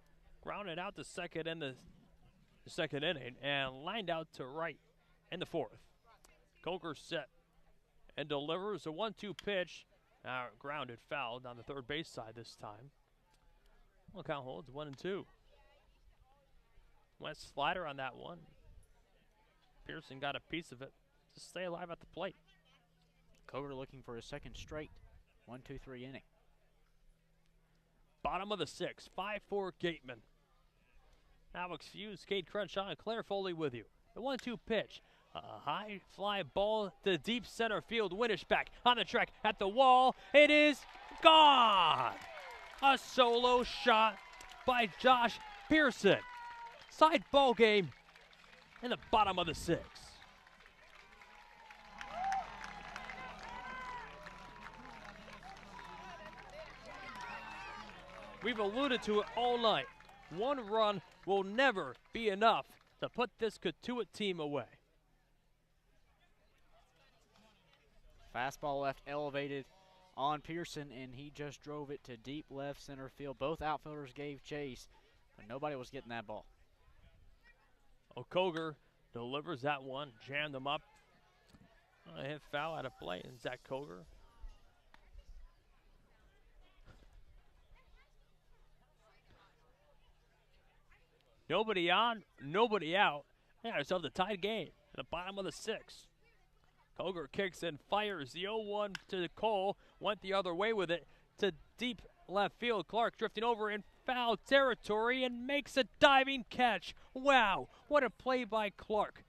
grounded out to second in the second inning and lined out to right in the 4th. Koger set and delivers a 1-2 pitch. Grounded fouled on the third base side this time. Well, count holds 1-2. Went slider on that one. Pearson got a piece of it to stay alive at the plate. Koger looking for his 2nd straight 1-2-3 inning. Bottom of the 6th, 5-4 Gateman. Alex Feuz, Cade Crenshaw, and Claire Foley with you. The 1-2 pitch. A high fly ball to deep center field. Windish back on the track at the wall. It is gone. A solo shot by Josh Pearson. Side ball game in the bottom of the 6th. We've alluded to it all night. One run will never be enough to put this Cotuit team away. Fastball left elevated on Pearson, and he just drove it to deep left center field. Both outfielders gave chase, but nobody was getting that ball. O'Koger delivers that one, jammed him up. Hit foul out of play, and Zach Koger. Nobody on, nobody out. Yeah, ourselves a tied game at the bottom of the 6th. Koger kicks and fires the 0-1 to Cole. Went the other way with it to deep left field. Clark drifting over in foul territory and makes a diving catch. Wow, what a play by Clark,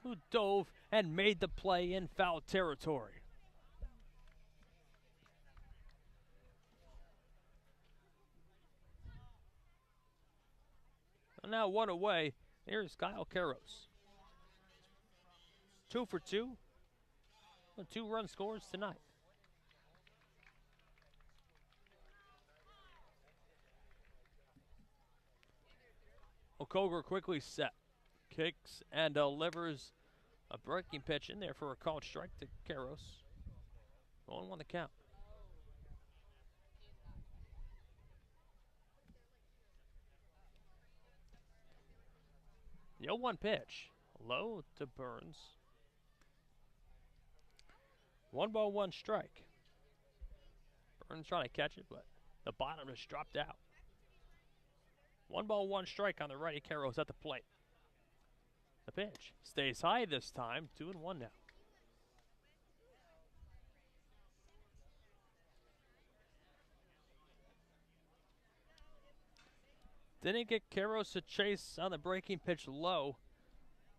who dove and made the play in foul territory. And now one away. Here's Kyle Karros. 2 for 2. 2-run scores tonight. O'Koger quickly set. Kicks and delivers a breaking pitch in there for a called strike to Karros. 1-1 the count. The 0-1 pitch. Low to Burns. 1-1 strike. Burns trying to catch it, but the bottom just dropped out. 1-1 strike on the righty. Karros at the plate. The pitch stays high this time. 2-1 now. Didn't get Karros a chase on the breaking pitch low.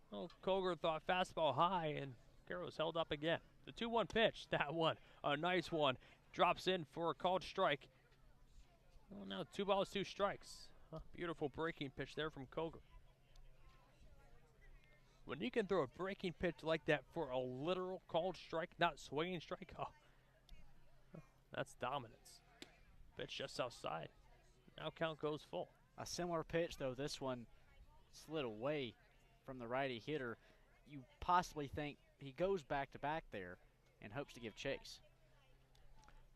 Well, Koger thought fastball high, and Karros held up again. The 2-1 pitch, that one, a nice one. Drops in for a called strike. Well, now 2 balls, 2 strikes. Beautiful breaking pitch there from Koger. When you can throw a breaking pitch like that for a literal called strike, not swinging strike, that's dominance. Pitch just outside. Now count goes full. A similar pitch, though this one slid away from the righty hitter. You possibly think he goes back to back there and hopes to give chase.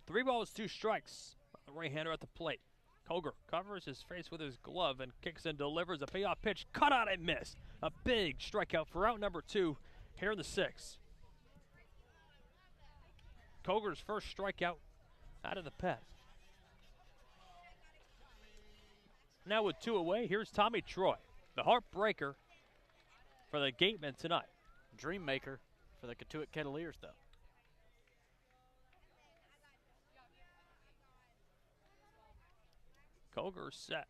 3 balls, 2 strikes. The right-hander at the plate. Koger covers his face with his glove and kicks and delivers a payoff pitch. Cut out and miss. A big strikeout for out number 2 here in the 6th. Koger's first strikeout out of the pen. Now with 2 away, here's Tommy Troy, the heartbreaker for the Gatemen tonight. Dream maker for the Cotuit Kettleers, though. Koger set.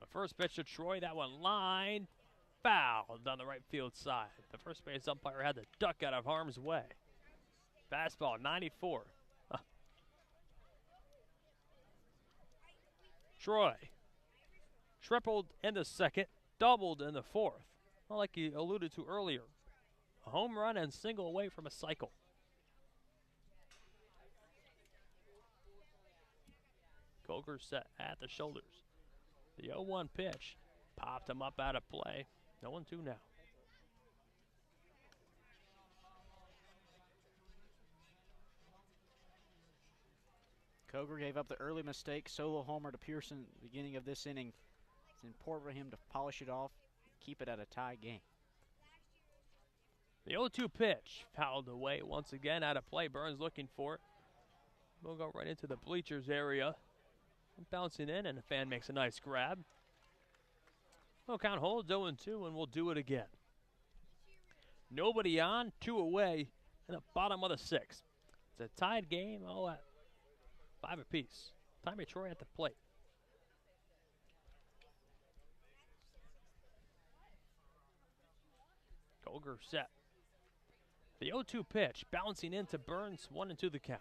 The first pitch to Troy, that one line foul down the right field side. The first base umpire had the duck out of harm's way. Fastball, 94. Troy tripled in the 2nd, doubled in the 4th. Well, like he alluded to earlier, a home run and single away from a cycle. Koger set at the shoulders. The 0-1 pitch popped him up out of play. 0-2 now. Koger gave up the early mistake, solo homer to Pearson at the beginning of this inning. It's important for him to polish it off, keep it at a tie game. The 0-2 pitch fouled away once again out of play. Burns looking for it. We'll go right into the bleachers area. Bouncing in, and the fan makes a nice grab. Well, count holds 0-2, and we'll do it again. Nobody on, 2 away in the bottom of the 6th. It's a tied game, all at 5 apiece. Tommy Troy at the plate. Koger set. The 0-2 pitch bouncing into Burns, 1-2 the count.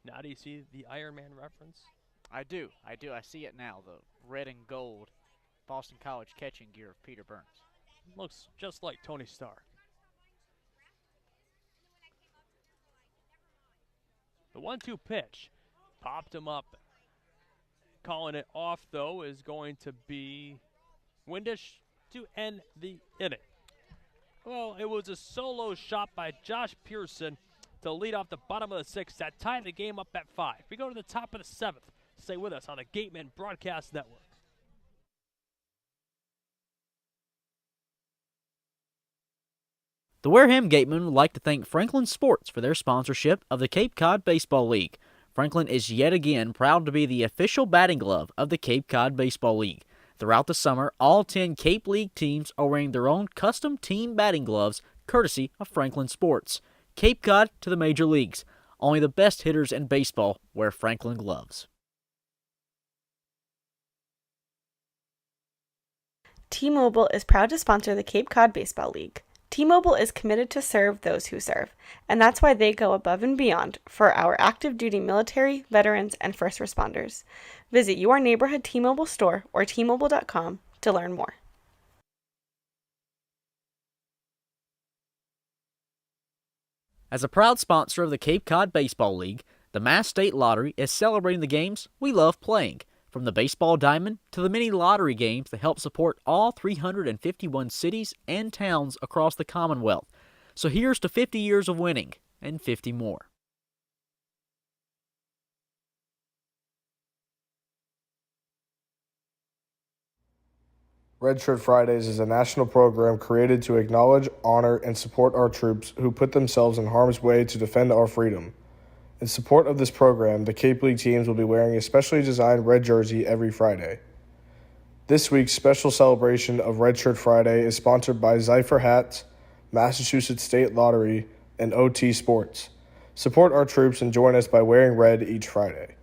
Now do you see the Iron Man reference? I do. I see it now, the red and gold Boston College catching gear of Peter Burns. Looks just like Tony Stark. The 1-2 pitch popped him up. Calling it off, though, is going to be Windish to end the inning. Well, it was a solo shot by Josh Pearson to lead off the bottom of the sixth that tied the game up at 5. We go to the top of the seventh. Stay with us on the Gateman Broadcast Network. The Wareham Gatemen would like to thank Franklin Sports for their sponsorship of the Cape Cod Baseball League. Franklin is yet again proud to be the official batting glove of the Cape Cod Baseball League. Throughout the summer, all 10 Cape League teams are wearing their own custom team batting gloves, courtesy of Franklin Sports. Cape Cod to the major leagues. Only the best hitters in baseball wear Franklin gloves. T-Mobile is proud to sponsor the Cape Cod Baseball League. T-Mobile is committed to serve those who serve, and that's why they go above and beyond for our active duty military, veterans, and first responders. Visit your neighborhood T-Mobile store or T-Mobile.com to learn more. As a proud sponsor of the Cape Cod Baseball League, the Mass State Lottery is celebrating the games we love playing, from the baseball diamond to the mini lottery games that help support all 351 cities and towns across the Commonwealth. So here's to 50 years of winning and 50 more. Red Shirt Fridays is a national program created to acknowledge, honor, and support our troops who put themselves in harm's way to defend our freedom. In support of this program, the Cape League teams will be wearing a specially designed red jersey every Friday. This week's special celebration of Red Shirt Friday is sponsored by Zypher Hats, Massachusetts State Lottery, and OT Sports. Support our troops and join us by wearing red each Friday.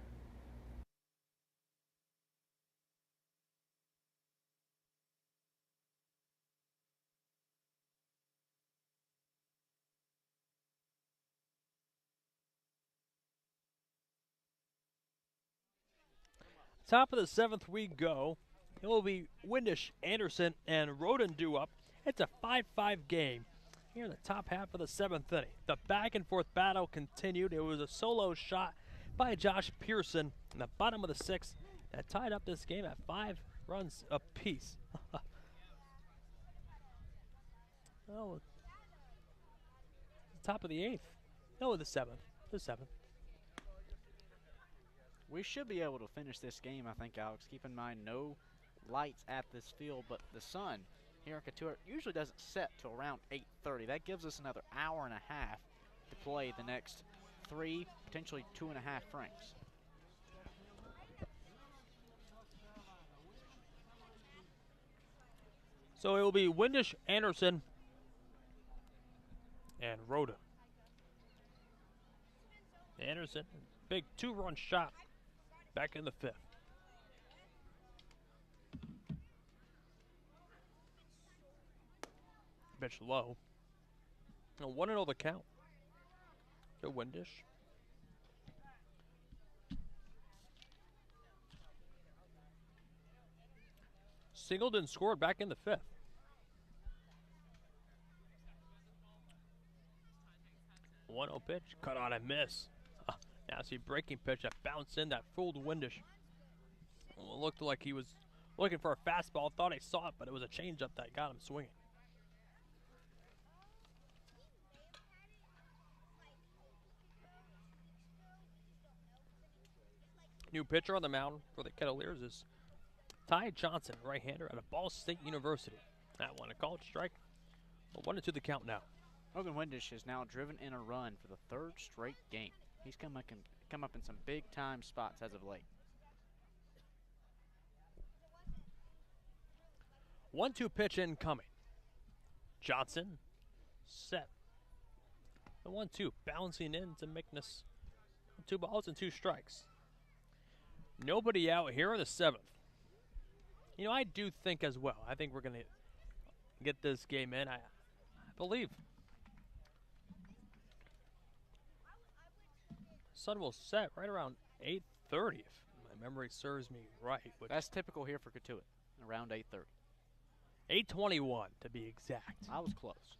Top of the seventh we go. It will be Windish, Anderson, and Roden due up. It's a 5-5 game here in the top half of the seventh inning. The back and forth battle continued. It was a solo shot by Josh Pearson in the bottom of the sixth that tied up this game at 5 runs apiece. Oh, top of the eighth. No, the seventh. The seventh. We should be able to finish this game, I think, Alex. Keep in mind, no lights at this field, but the sun here in Cotuit usually doesn't set till around 8:30. That gives us another hour and a half to play the next 3, potentially 2.5 frames. So it will be Windish, Anderson, and Rhoda. Anderson, big 2-run shot back in the fifth. Pitch low. A 1-0 the count to Windish. Singleton scored back in the fifth. One-0 pitch, cut on and miss. Now see breaking pitch that bounced in that fooled Windish. Well, it looked like he was looking for a fastball. Thought he saw it, but it was a changeup that got him swinging. New pitcher on the mound for the Kettleers is Ty Johnson, right-hander out of Ball State University. That one a called strike. 1-2 the count now. Logan Windish has now driven in a run for the 3rd straight game. He's come up in some big-time spots as of late. 1-2 pitch incoming. Johnson set. The 1-2 bouncing in to Mickness. 2 balls and 2 strikes. Nobody out here in the 7th. You know, I do think as well. I think we're going to get this game in. I believe. sun will set right around 8:30, if my memory serves me right. That's typical here for Cotuit, around 8:30. 8:21 to be exact. I was close.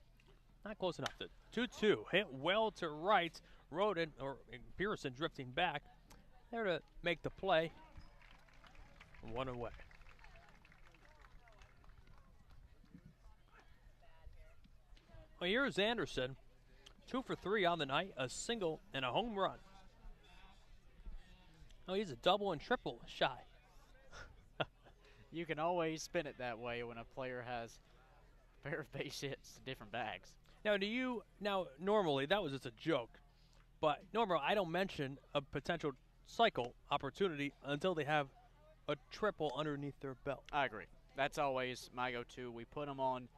Not close enough. The 2-2 hit well to right. Roden, or Pearson drifting back. There to make the play. 1 away. Well, here's Anderson. 2 for 3 on the night. A single and a home run. Oh, he's a double and triple shy. You can always spin it that way when a player has a pair of base hits to different bags. Now, normally, that was just a joke. But normally, I don't mention a potential cycle opportunity until they have a triple underneath their belt. I agree. That's always my go-to. We put them on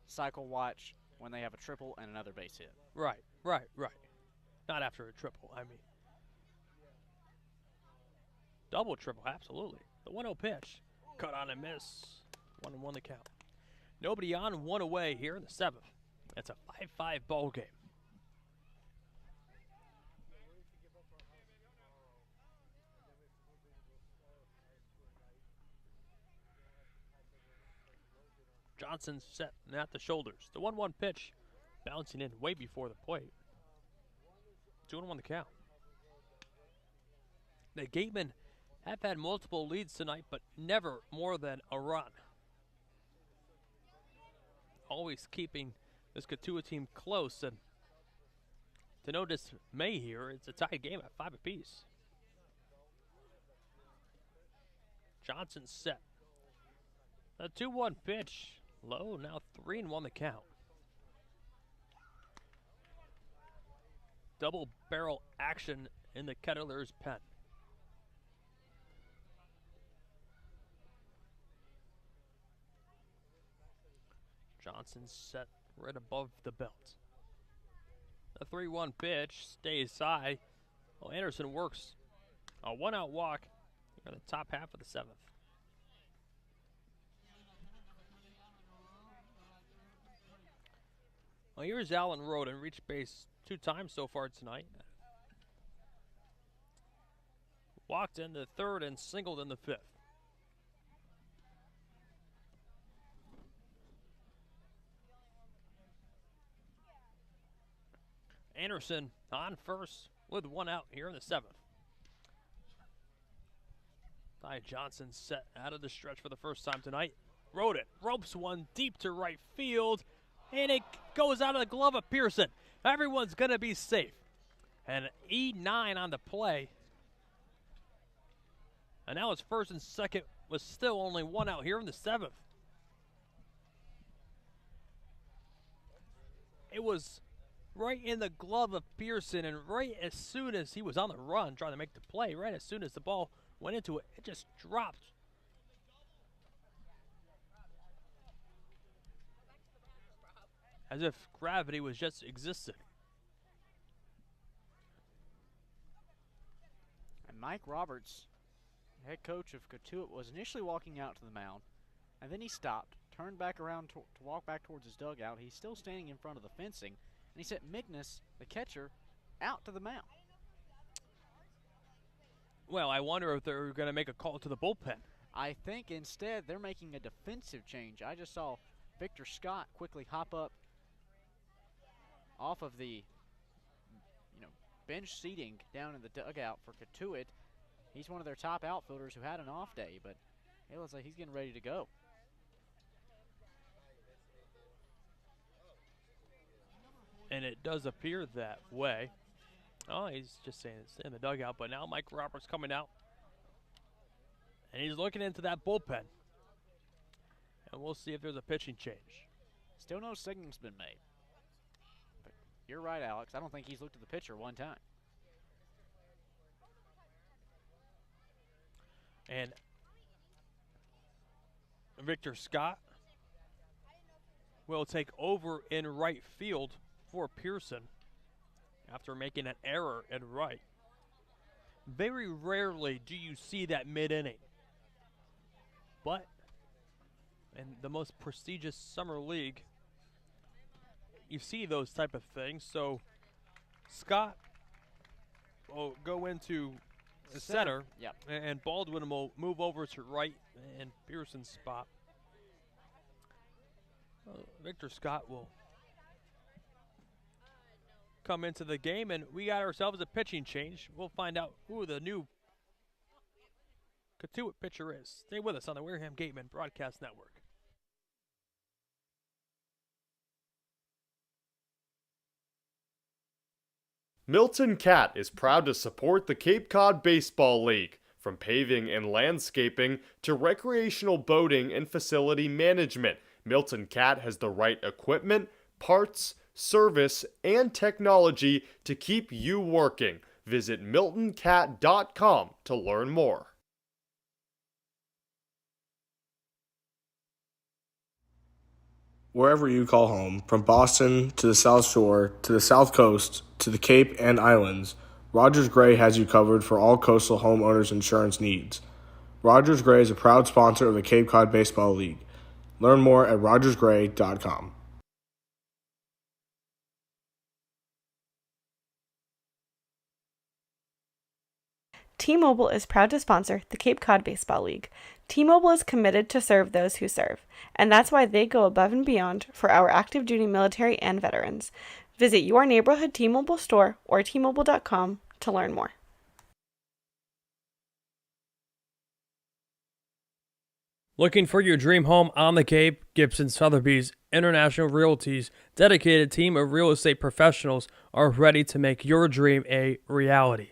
cycle watch when they have a triple and another base hit. Right. Not after a triple, I mean. Double, triple, absolutely. The 1-0 pitch. Cut on and miss. 1-1 the count. Nobody on, 1 away here in the 7th. It's a 5-5 ball game. Johnson set at the shoulders. The 1-1 pitch bouncing in way before the plate. 2-1 the count. The Gatemen have had multiple leads tonight, but never more than a run. Always keeping this Cotuit team close, and to no dismay here, it's a tied game at 5 apiece. Johnson set. A 2-1 pitch. Low, now 3-1 the count. Double barrel action in the Kettler's pen. Johnson set right above the belt. The 3-1 pitch stays high. Well, Anderson works a 1-out walk in the top half of the 7th. Well, here's Alan Roden, reached base 2 times so far tonight. Walked in the 3rd and singled in the 5th. Anderson on first with 1 out here in the 7th. Ty Johnson set out of the stretch for the first time tonight. Roden ropes one deep to right field, and it goes out of the glove of Pearson. Everyone's going to be safe. And E9 on the play. And now it's first and second with still only 1 out here in the 7th. It was right in the glove of Pearson, and right as soon as he was on the run trying to make the play, right as soon as the ball went into it, it just dropped. As if gravity was just existed. And Mike Roberts, head coach of Cotuit, was initially walking out to the mound, and then he stopped, turned back around to walk back towards his dugout. He's still standing in front of the fencing, and he sent Mignus, the catcher, out to the mound. Well, I wonder if they're going to make a call to the bullpen. I think instead they're making a defensive change. I just saw Victor Scott quickly hop up off of the bench seating down in the dugout for Cotuit. He's one of their top outfielders who had an off day, but it looks like he's getting ready to go. And it does appear that way. Oh, he's just saying it's in the dugout, but now Mike Roberts coming out. And he's looking into that bullpen. And we'll see if there's a pitching change. Still no signal's been made. But you're right, Alex. I don't think he's looked at the pitcher one time. And Victor Scott will take over in right field for Pearson after making an error at right. Very rarely do you see that mid-inning. But in the most prestigious summer league, you see those type of things. So Scott will go into center. Yep. And Baldwin will move over to right in Pearson's spot. Victor Scott will come into the game, and we got ourselves a pitching change. We'll find out who the new Cotuit pitcher is. Stay with us on the Wareham Gateman Broadcast Network. Milton Cat is proud to support the Cape Cod Baseball League. From paving and landscaping to recreational boating and facility management, Milton Cat has the right equipment, parts, service, and technology to keep you working. Visit miltoncat.com to learn more. Wherever you call home, from Boston to the South Shore to the South Coast to the Cape and Islands, Rogers Gray has you covered for all coastal homeowners insurance needs. Rogers Gray is a proud sponsor of the Cape Cod Baseball League. Learn more at rogersgray.com. T-Mobile is proud to sponsor the Cape Cod Baseball League. T-Mobile is committed to serve those who serve, and that's why they go above and beyond for our active duty military and veterans. Visit your neighborhood T-Mobile store or T-Mobile.com to learn more. Looking for your dream home on the Cape? Gibson Sotheby's International Realty's dedicated team of real estate professionals are ready to make your dream a reality.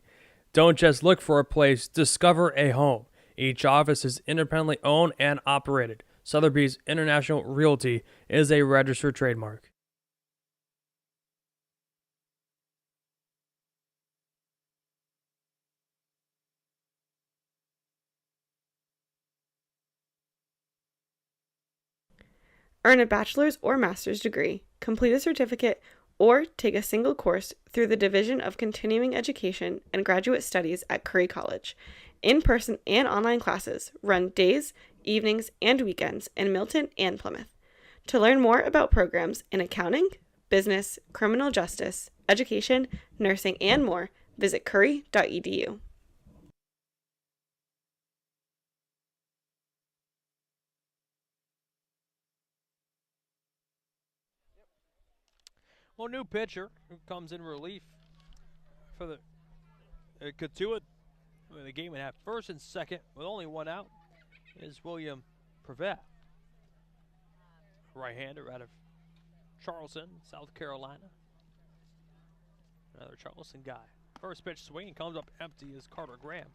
Don't just look for a place, discover a home. Each office is independently owned and operated. Sotheby's International Realty is a registered trademark. Earn a bachelor's or master's degree, complete a certificate, or take a single course through the Division of Continuing Education and Graduate Studies at Curry College. In-person and online classes run days, evenings, and weekends in Milton and Plymouth. To learn more about programs in accounting, business, criminal justice, education, nursing, and more, visit curry.edu. Well, new pitcher who comes in relief for the Cotuit. The game would have first and second with only one out is William Prevet. Right-hander out of Charleston, South Carolina. Another Charleston guy. First pitch swing comes up empty is Carter Graham.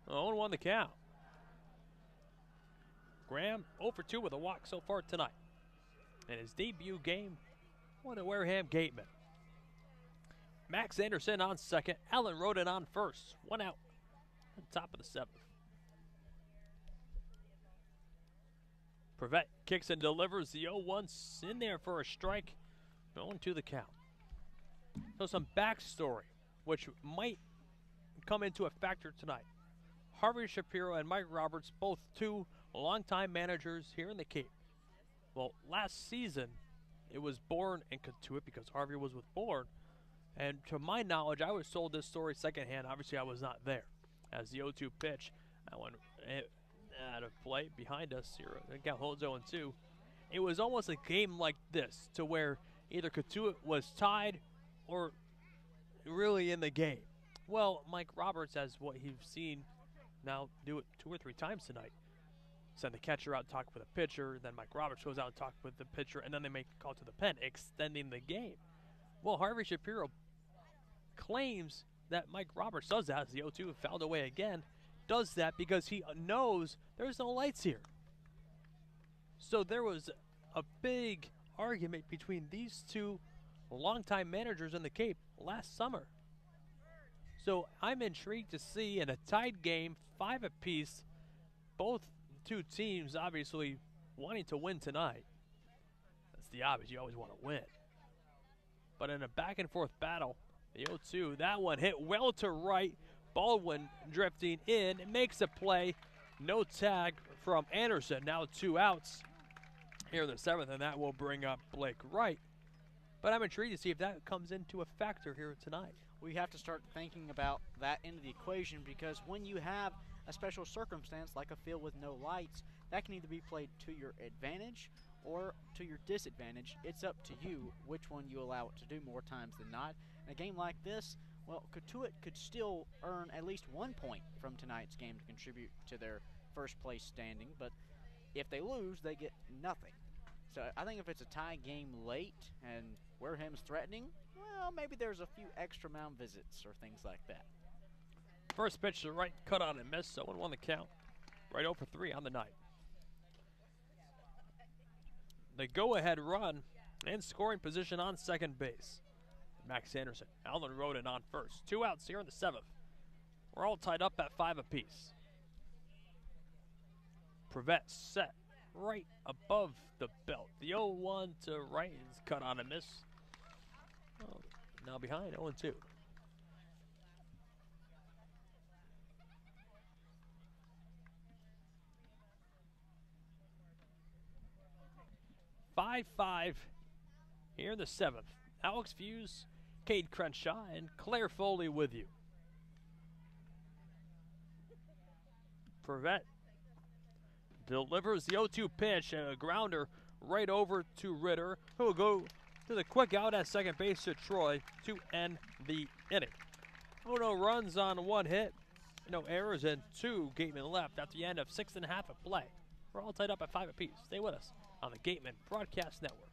0-1 the count. Graham 0 for 2 with a walk so far tonight. In his debut game, won a Wareham Gateman. Max Anderson on second. Allen Roden on first. One out. On top of the seventh. Prevet kicks and delivers the 0-1 in there for a strike. 0-2 the count. So some backstory, which might come into a factor tonight. Harvey Shapiro and Mike Roberts, both two longtime managers here in the Cape. Well, last season, it was Bourne and Cotuit because Harvey was with Bourne. And to my knowledge, I was told this story secondhand. Obviously, I was not there. As the 0-2 pitch, that one out of play behind us here. The count holds 0-2. It was almost a game like this to where either Cotuit was tied or really in the game. Well, Mike Roberts, as what he's seen now do it 2 or 3 times tonight, send the catcher out, talk with the pitcher, then Mike Roberts goes out and talk with the pitcher, and then they make a call to the pen, extending the game. Well, Harvey Shapiro claims that Mike Roberts does that as the 0-2 fouled away again, does that because he knows there's no lights here. So there was a big argument between these two longtime managers in the Cape last summer. So I'm intrigued to see in a tied game, 5 apiece, both two teams obviously wanting to win tonight. That's the obvious, you always want to win. But in a back and forth battle, the 0-2, that one hit well to right. Baldwin drifting in, it makes a play. No tag from Anderson. Now 2 outs here in the 7th, and that will bring up Blake Wright. But I'm intrigued to see if that comes into a factor here tonight. We have to start thinking about that into the equation, because when you have a special circumstance like a field with no lights, that can either be played to your advantage or to your disadvantage. It's up to you which one you allow it to do more times than not. In a game like this, well, Cotuit could still earn at least 1 point from tonight's game to contribute to their first place standing, but if they lose, they get nothing. So I think if it's a tie game late and Wareham's threatening, well, maybe there's a few extra mound visits or things like that. First pitch to right, cut on and miss, so 1-1 the count. Right 0 for 3 on the night. The go-ahead run and scoring position on second base. Max Anderson, Allen Roden on first. 2 outs here in the 7th. We're all tied up at 5 apiece. Prevet set right above the belt. The 0-1 to right is cut on and miss. Oh, now behind 0-2. Five here in the 7th. Alex Feuz, Cade Crenshaw, and Claire Foley with you. Prevet delivers the 0-2 pitch and a grounder right over to Ritter, who will go to the quick out at second base to Troy to end the inning. No runs on 1 hit, no errors, and 2 Gatemen left at the end of 6.5 of play. We're all tied up at 5 apiece. Stay with us on the Gatemen Broadcast Network.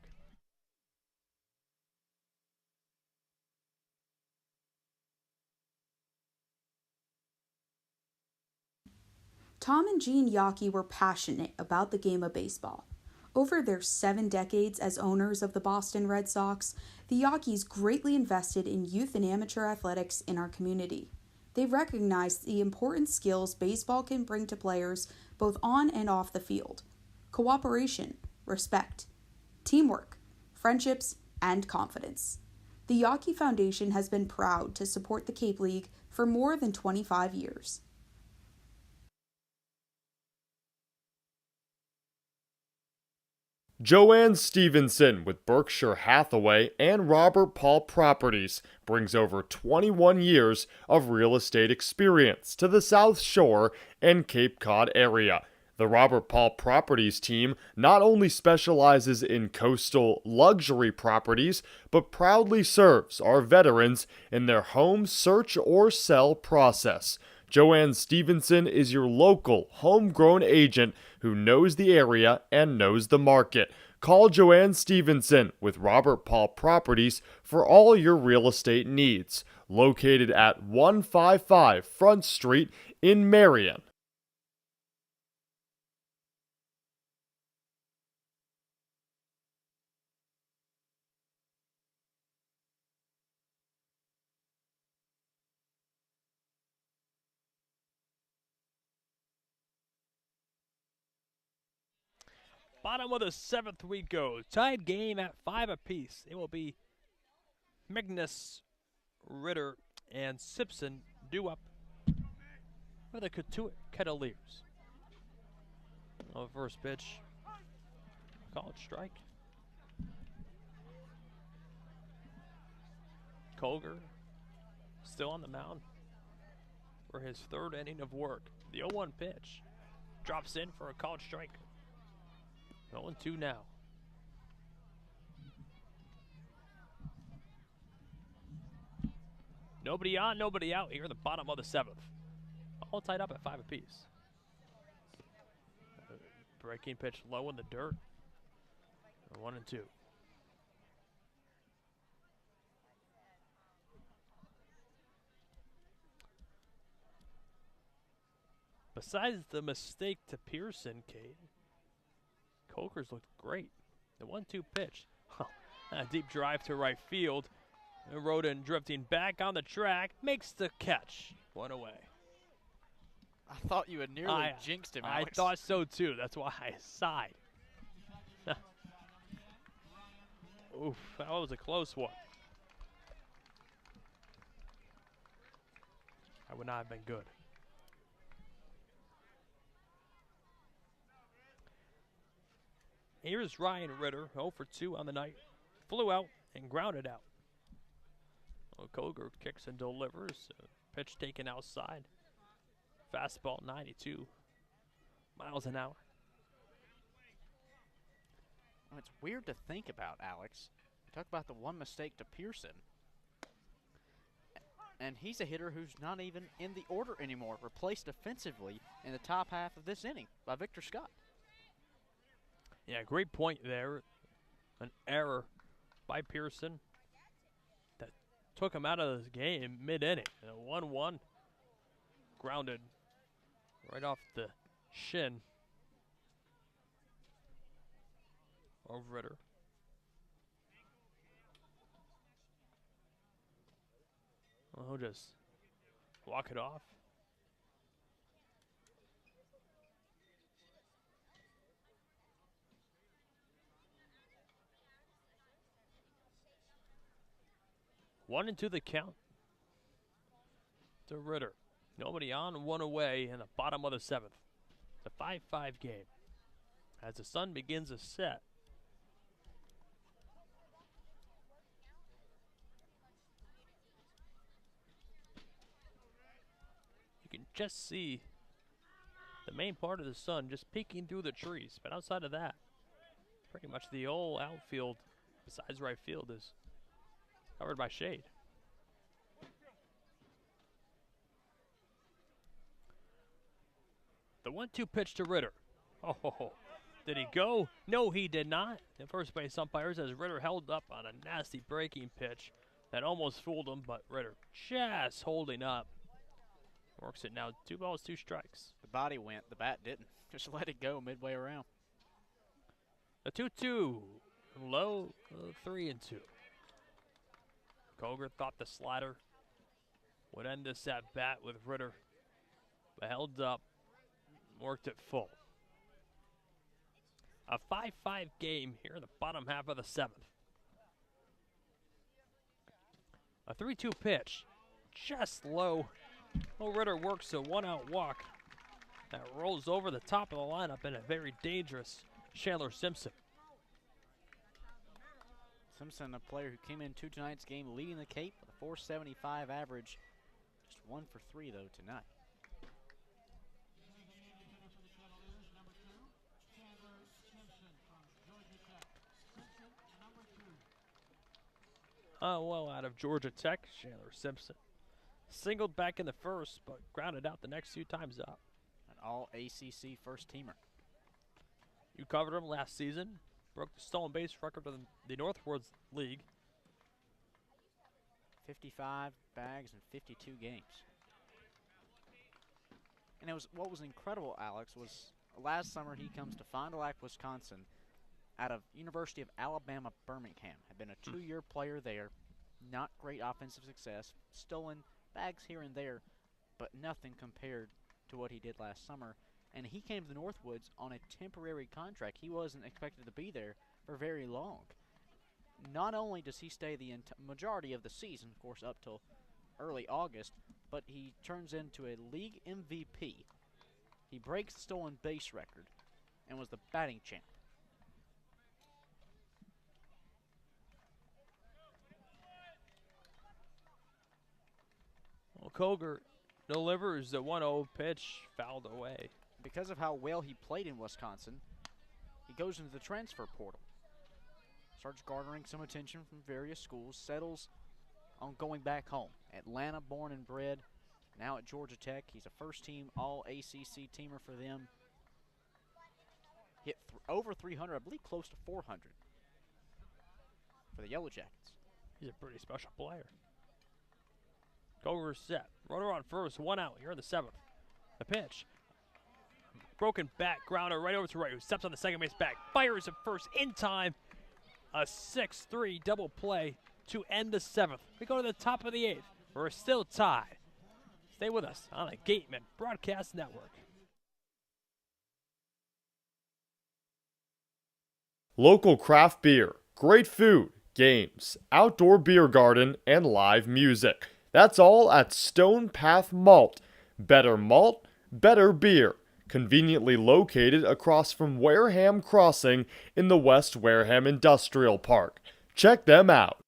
Tom and Jean Yockey were passionate about the game of baseball. Over their 7 decades as owners of the Boston Red Sox, the Yockeys greatly invested in youth and amateur athletics in our community. They recognized the important skills baseball can bring to players both on and off the field: cooperation, respect, teamwork, friendships, and confidence. The Yockey Foundation has been proud to support the Cape League for more than 25 years. Joanne Stevenson with Berkshire Hathaway and Robert Paul Properties brings over 21 years of real estate experience to the South Shore and Cape Cod area. The Robert Paul Properties team not only specializes in coastal luxury properties, but proudly serves our veterans in their home search or sell process. Joanne Stevenson is your local, homegrown agent who knows the area and knows the market. Call Joanne Stevenson with Robert Paul Properties for all your real estate needs. Located at 155 Front Street in Marion. Bottom of the 7th we go. Tied game at 5 apiece. It will be Magnus, Ritter, and Simpson due up for the Cotuit Kettleers. First pitch. Called strike. Colger still on the mound for his 3rd inning of work. The 0-1 pitch drops in for a called strike. 0-2 now. Nobody on, nobody out here in the bottom of the 7th. All tied up at 5 apiece. Breaking pitch low in the dirt. 1-2. Besides the mistake to Pearson, Cade, Coker's looked great. The 1-2 pitch. A deep drive to right field. Roden drifting back on the track. Makes the catch. 1 away. I thought you had nearly jinxed him, Alex. I thought so too. That's why I sighed. Oof, that was a close one. That would not have been good. Here's Ryan Ritter, 0 for 2 on the night. Flew out and grounded out. Koger kicks and delivers. Pitch taken outside. Fastball 92 miles an hour. Well, it's weird to think about, Alex. You talk about the one mistake to Pearson. And he's a hitter who's not even in the order anymore, replaced defensively in the top half of this inning by Victor Scott. Yeah, great point there. An error by Pearson that took him out of the game mid-inning. And a 1-1 grounded right off the shin of Ritter. Well, he'll just walk it off. One into the count to Ritter. Nobody on, one away in the bottom of the seventh. It's a 5-5 game as the sun begins to set. You can just see the main part of the sun just peeking through the trees. But outside of that, pretty much the whole outfield, besides right field, is covered by shade. The 1-2 pitch to Ritter. Oh, did he go? No, he did not. The first base umpires as Ritter held up on a nasty breaking pitch that almost fooled him, but Ritter just holding up. Works it now. 2 balls, 2 strikes. The body went, the bat didn't. Just let it go midway around. A 2-2. Low, 3-2. Koger thought the slider would end this at bat with Ritter, but held up, worked it full. A 5-5 game here in the bottom half of the seventh. A 3-2 pitch, just low. Well, Ritter works a 1-out walk that rolls over the top of the lineup in a very dangerous Chandler Simpson. Simpson, a player who came into tonight's game leading the Cape with a .475 average. Just 1 for 3, though, tonight. Well, out of Georgia Tech, Chandler Simpson. Singled back in the first, but grounded out the next 2 times up. An all-ACC first-teamer. You covered him last season. Broke the stolen base record of the Northwoods League. 55 bags in 52 games. And what was incredible, Alex, was last summer he comes to Fond du Lac, Wisconsin, out of University of Alabama, Birmingham. Had been a 2-year player there. Not great offensive success. Stolen bags here and there, but nothing compared to what he did last summer. And he came to the Northwoods on a temporary contract. He wasn't expected to be there for very long. Not only does he stay the majority of the season, of course, up till early August, but he turns into a league MVP. He breaks the stolen base record and was the batting champ. Well, Koger delivers the 1-0 pitch, fouled away. Because of how well he played in Wisconsin, he goes into the transfer portal. Starts garnering some attention from various schools, settles on going back home. Atlanta, born and bred, now at Georgia Tech. He's a first-team all-ACC teamer for them. Hit over 300, I believe close to 400 for the Yellow Jackets. He's a pretty special player. Koger set. Runner on first, 1 out here in the seventh. The pitch. Broken bat, grounder right over to right, who steps on the second base back. Fires at first in time. A 6-3 double play to end the seventh. We go to the top of the eighth. We're still tied. Stay with us on the Gateman Broadcast Network. Local craft beer, great food, games, outdoor beer garden, and live music. That's all at Stone Path Malt. Better malt, better beer. Conveniently located across from Wareham Crossing in the West Wareham Industrial Park. Check them out.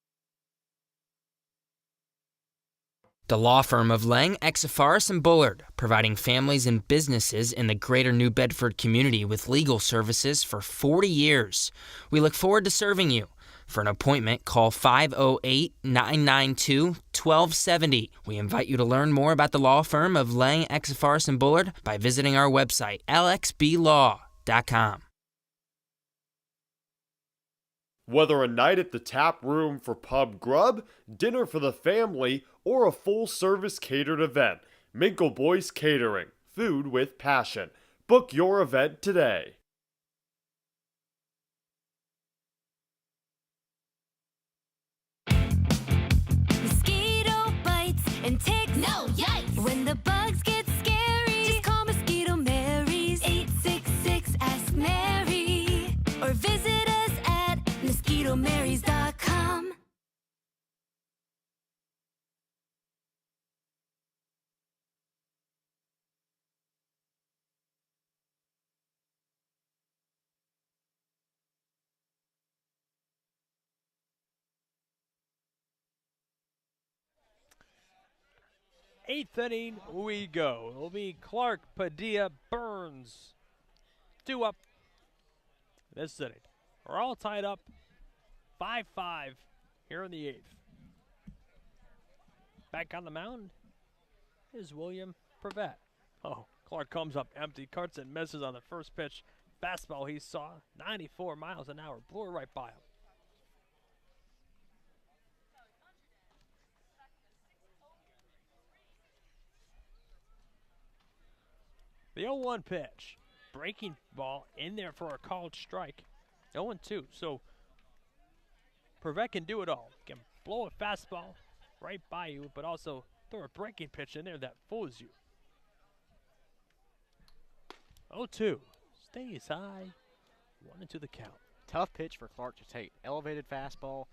The law firm of Lang, Exafaris, and Bullard, providing families and businesses in the greater New Bedford community with legal services for 40 years. We look forward to serving you. For an appointment, call 508-992-1270. We invite you to learn more about the law firm of Lang, Exafaris, and Bullard by visiting our website, lxblaw.com. Whether a night at the tap room for pub grub, dinner for the family, or a full-service catered event, Minkle Boys Catering. Food with passion. Book your event today. Mosquito bites and ticks. No, yikes! When the bugs get scary, just call Mosquito Mary's 866-ASK-MARY or visit us at mosquitomarys.com. Eighth inning, we go. It'll be Clark, Padilla, Burns. 2 up this inning. We're all tied up 5-5 here in the 8th. Back on the mound is William Prevet. Oh, Clark comes up empty, cuts and misses on the first pitch. Fastball he saw, 94 miles an hour, blew it right by him. The 0-1 pitch. Breaking ball in there for a called strike. 0-2. So Prevet can do it all. Can blow a fastball right by you, but also throw a breaking pitch in there that fools you. 0-2. Stays high. 1-2 the count. Tough pitch for Clark to take. Elevated fastball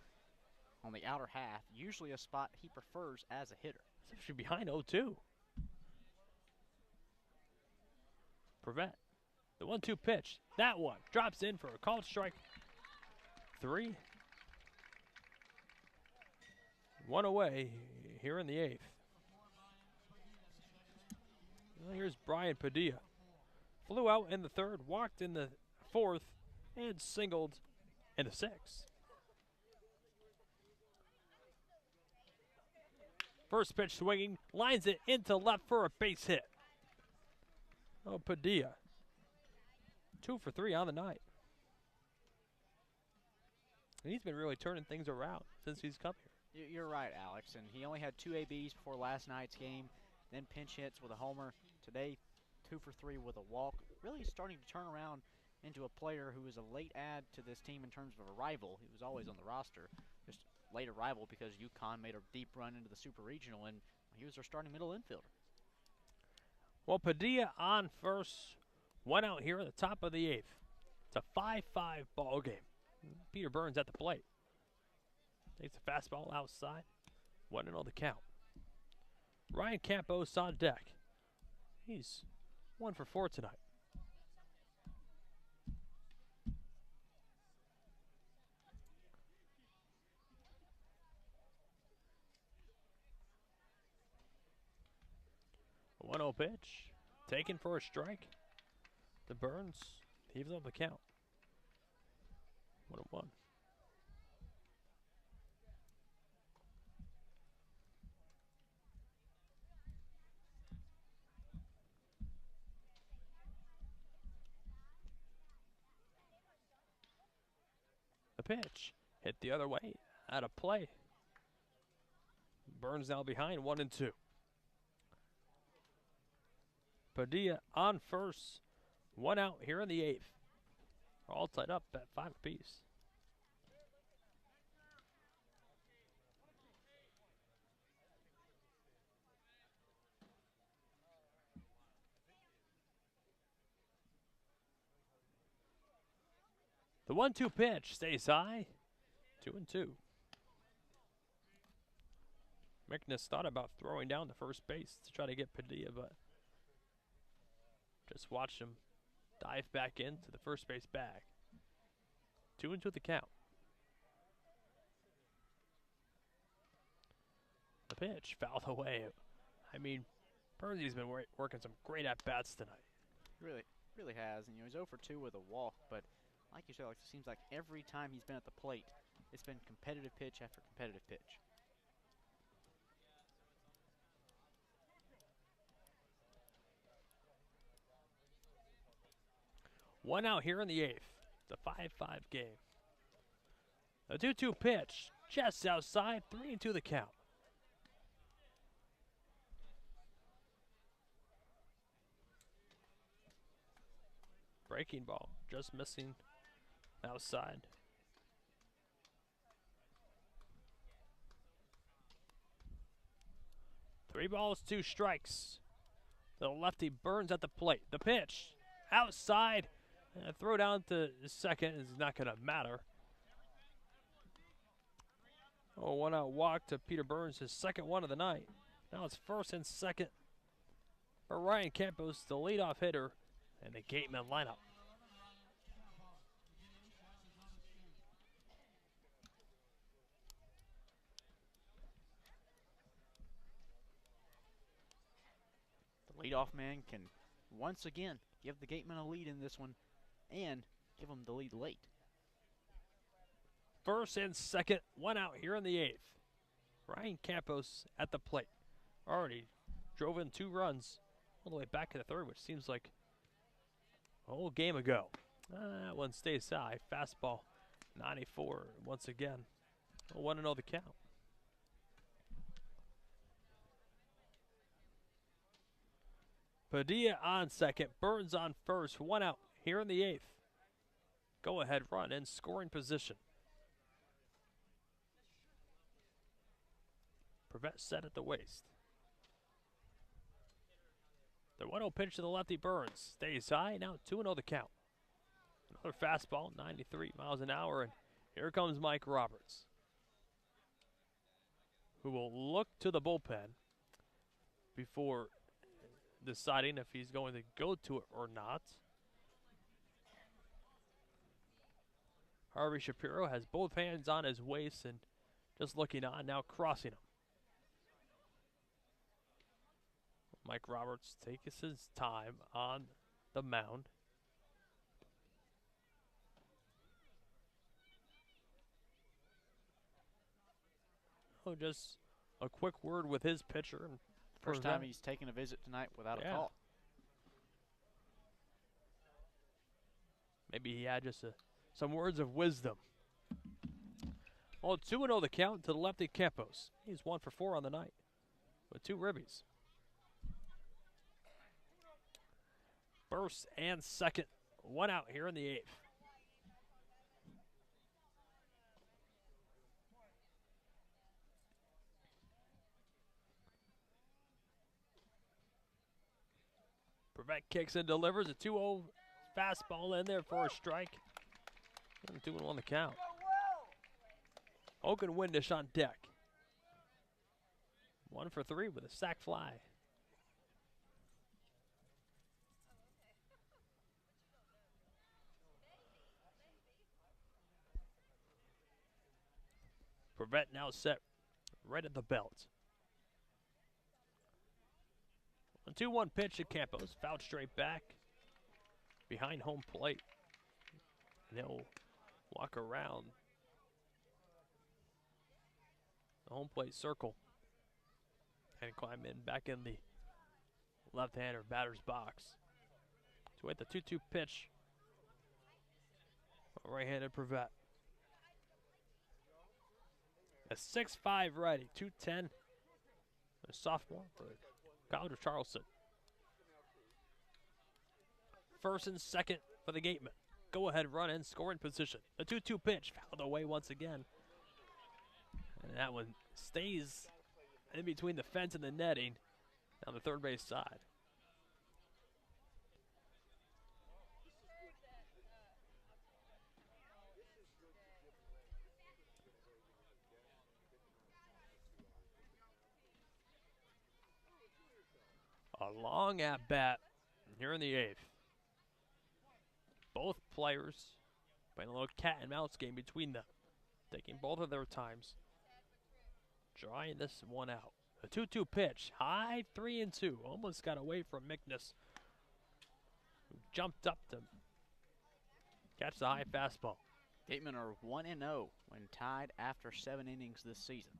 on the outer half. Usually a spot he prefers as a hitter. Should be behind 0-2. Prevet. The 1-2 pitch. That one drops in for a called strike. 3. 1 away here in the 8th. Well, here's Brian Padilla. Flew out in the 3rd, walked in the 4th, and singled in the 6th. First pitch swinging, lines it into left for a base hit. Oh, Padilla. 2 for 3 on the night. And he's been really turning things around since he's come here. You're right, Alex. And he only had 2 ABs before last night's game, then pinch hits with a homer. Today, 2 for 3 with a walk. Really starting to turn around into a player who is a late add to this team in terms of a rival. He was always on the roster. Just late arrival because UConn made a deep run into the Super Regional, and he was their starting middle infielder. Well, Padilla on first. 1 out here at the top of the 8th. It's a 5-5 ball game. Peter Burns at the plate. Takes a fastball outside. 1-0 the count. Ryan Campos on deck. He's 1 for 4 tonight. A 1-0 pitch. Taken for a strike. The Burns evens up the count. 1-1. The pitch hit the other way, out of play. Burns now behind 1-2. Padilla on first. 1 out here in the 8th. All tied up at 5 apiece. The 1-2 pitch stays high. 2-2. McNess thought about throwing down the first base to try to get Padilla, but just watched him dive back into the first base bag. 2-2 the count. pitch fouled away. I mean, Burnsy's been working some great at-bats tonight. Really has. And he's 0 for 2 with a walk, but like you said, Alex, it seems like every time he's been at the plate, it's been competitive pitch after competitive pitch. One out here in the 8th. It's a 5-5 game. The 2-2 pitch, just outside, 3-2 the count. Breaking ball, just missing outside. Three balls, 2 strikes. The lefty Burns at the plate. The pitch, outside. Throw down to second is not going to matter. Oh, 1 out walk to Peter Burns, his second one of the night. Now it's first and second for Ryan Campos, the leadoff hitter, and the Gateman lineup. The leadoff man can once again give the Gateman a lead in this one and give them the lead late. First and second, 1 out here in the 8th. Ryan Campos at the plate. Already drove in 2 runs all the way back to the 3rd, which seems like a whole game ago. That one stays high. Fastball, 94 once again. 1-0 the count. Padilla on second, Burns on first, 1 out here in the 8th. Go ahead run in scoring position. Prevent set at the waist. The 1-0 pitch to the lefty Burns stays high, now 2-0 the count. Another fastball, 93 miles an hour, and here comes Mike Roberts, who will look to the bullpen before deciding if he's going to go to it or not. Harvey Shapiro has both hands on his waist and just looking on, now crossing him. Mike Roberts takes his time on the mound. Oh, just a quick word with his pitcher. First time he's taken a visit tonight without a call. Maybe he had just some words of wisdom. Well, 2-0 the count to the lefty Campos. He's 1 for 4 on the night with 2 ribbies. First and second, 1 out here in the 8th. Prevent kicks and delivers a 2-0 fastball in there for a strike. 2-1 the count. Hogan Windish on deck. 1 for 3 with a sac fly. Prevent now set right at the belt. A 2-1 pitch to Campos, fouled straight back behind home plate. And he'll walk around the home plate circle and climb in back in the left-hander batter's box. To wait the 2-2 pitch. Right-handed Prevent. A 6'5" righty, 210. A sophomore for College of Charleston. First and second for the Gatemen. Go ahead run in scoring position. The 2-2 pitch fouled away once again. And that one stays in between the fence and the netting on the third base side. A long at bat here in the 8th. Both players playing a little cat and mouse game between them, taking both of their times, drawing this one out. The 2-2 pitch. High 3-2. Almost got away from Mickness, who jumped up to catch the high fastball. Gatemen are 1-0 when tied after 7 innings this season.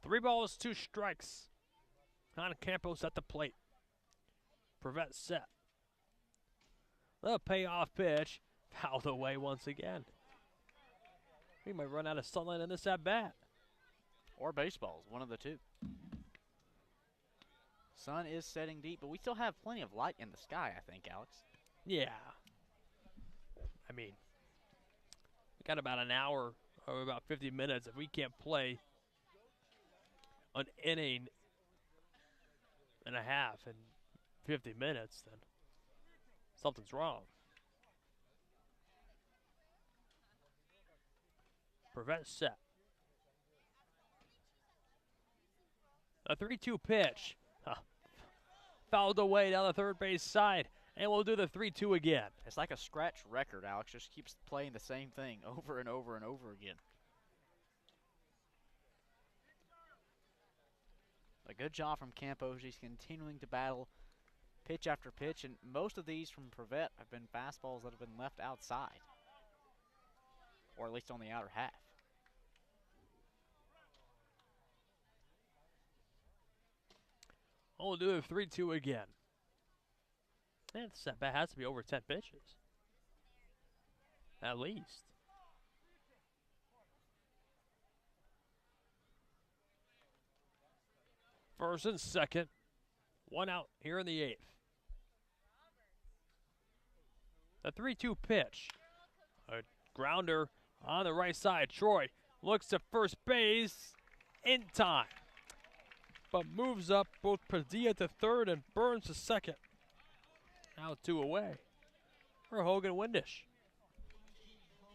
Three balls, 2 strikes. On Campos at the plate. Prevent set. The payoff pitch. Fouled away once again. We might run out of sunlight in this at bat. Or baseballs, one of the two. Sun is setting deep, but we still have plenty of light in the sky, I think, Alex. Yeah. I mean, we got about an hour or about 50 minutes. If we can't play an inning and a half in 50 minutes, then something's wrong. Prevent set. A 3-2 pitch. Fouled away down the third base side. And we'll do the 3-2 again. It's like a scratch record, Alex. Just keeps playing the same thing over and over and over again. A good job from Campos. He's continuing to battle pitch after pitch, and most of these from Prevett have been fastballs that have been left outside, or at least on the outer half. We'll do the 3-2 again. And the setback has to be over 10 pitches. At least. First and second. 1 out here in the 8th. The 3-2 pitch. A grounder on the right side. Troy looks to first base in time, but moves up both Padilla to third and Burns to second. Out 2 away for Hogan Windish.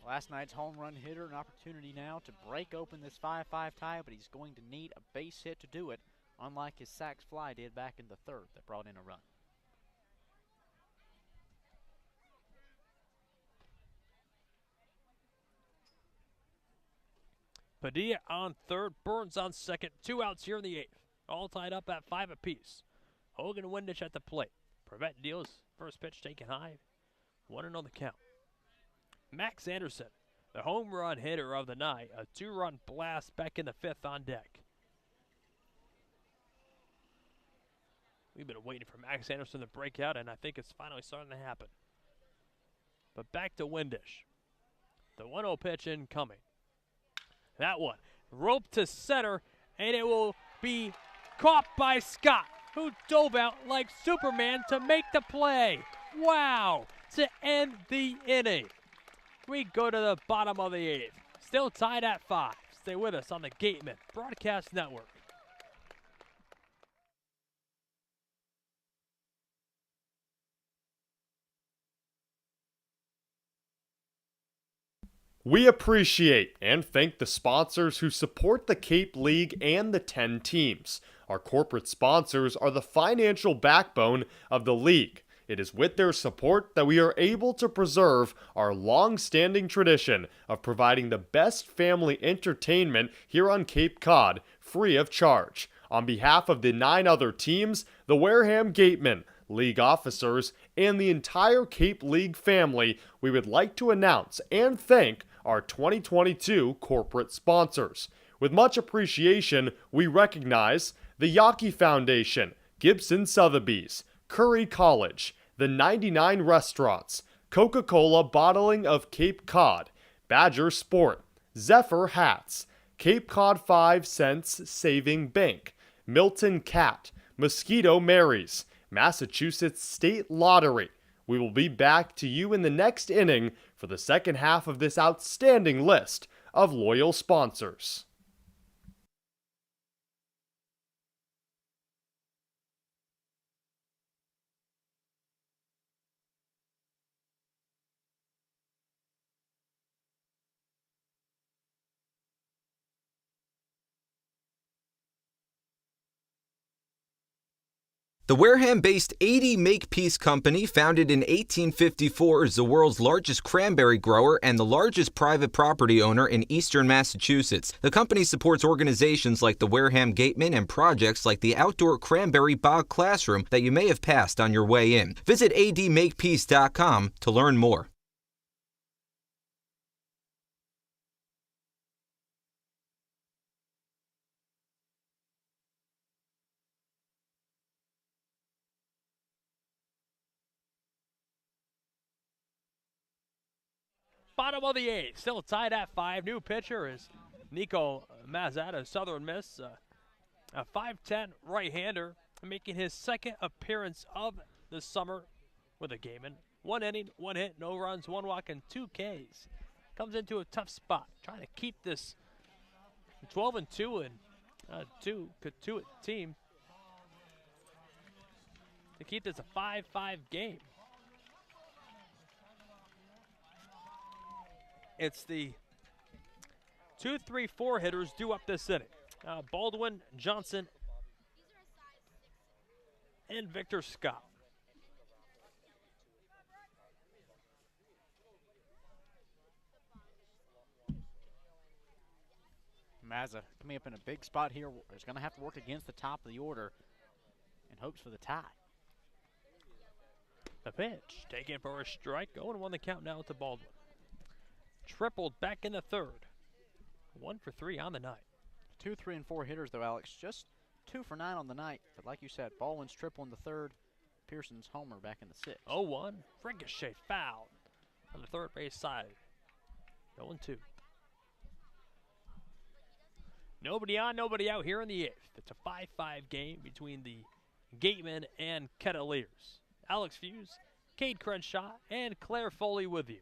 Last night's home run hitter, an opportunity now to break open this 5-5 tie, but he's going to need a base hit to do it, unlike his sax fly did back in the 3rd that brought in a run. Padilla on third, Burns on second. 2 outs here in the 8th. All tied up at 5 apiece. Hogan Windish at the plate. Prevett deals. First pitch taken high. 1-0 the count. Max Anderson, the home run hitter of the night. A 2-run blast back in the 5th on deck. We've been waiting for Max Anderson to break out, and I think it's finally starting to happen. But back to Windish. The 1-0 pitch incoming. That one roped to center, and it will be caught by Scott, who dove out like Superman to make the play. Wow, to end the inning. We go to the bottom of the 8th. Still tied at 5. Stay with us on the Gateman Broadcast Network. We appreciate and thank the sponsors who support the Cape League and the 10 teams. Our corporate sponsors are the financial backbone of the league. It is with their support that we are able to preserve our long-standing tradition of providing the best family entertainment here on Cape Cod, free of charge. On behalf of the 9 other teams, the Wareham Gatemen, league officers, and the entire Cape League family, we would like to announce and thank our 2022 corporate sponsors. With much appreciation, we recognize the Yawkey Foundation, Gibson Sotheby's, Curry College, the 99 Restaurants, Coca-Cola Bottling of Cape Cod, Badger Sport, Zephyr Hats, Cape Cod 5 Cents Saving Bank, Milton Cat, Mosquito Marys, Massachusetts State Lottery. We will be back to you in the next inning for the second half of this outstanding list of loyal sponsors. The Wareham-based 80 Makepeace Company, founded in 1854, is the world's largest cranberry grower and the largest private property owner in eastern Massachusetts. The company supports organizations like the Wareham Gateman and projects like the outdoor cranberry bog classroom that you may have passed on your way in. Visit admakepeace.com to learn more. Bottom of the 8th, still tied at 5. New pitcher is Nico Mazat, a Southern Miss, a 5'10 right-hander, making his second appearance of the summer with a Gateman. 1 inning, 1 hit, no runs, 1 walk, and 2 Ks. Comes into a tough spot, trying to keep this 12-2 and 2 Cotuit team to keep this a 5-5 game. It's the 2, 3, 4 hitters due up this inning. Baldwin, Johnson, and Victor Scott. Mazza coming up in a big spot here. Is going to have to work against the top of the order in hopes for the tie. The pitch taken for a strike. 0-1 the count now to Baldwin. Tripled back in the third. 1 for 3 on the night. 2, 3, and 4 hitters, though, Alex. Just 2 for 9 on the night. But like you said, Baldwin's triple in the third. Pearson's homer back in the 6th. 0-1. Ricochet foul on the third base side. 0-2. Nobody on, nobody out here in the 8th. It's a 5-5 game between the Gatemen and Kettleers. Alex Feuz, Cade Crenshaw, and Claire Foley with you.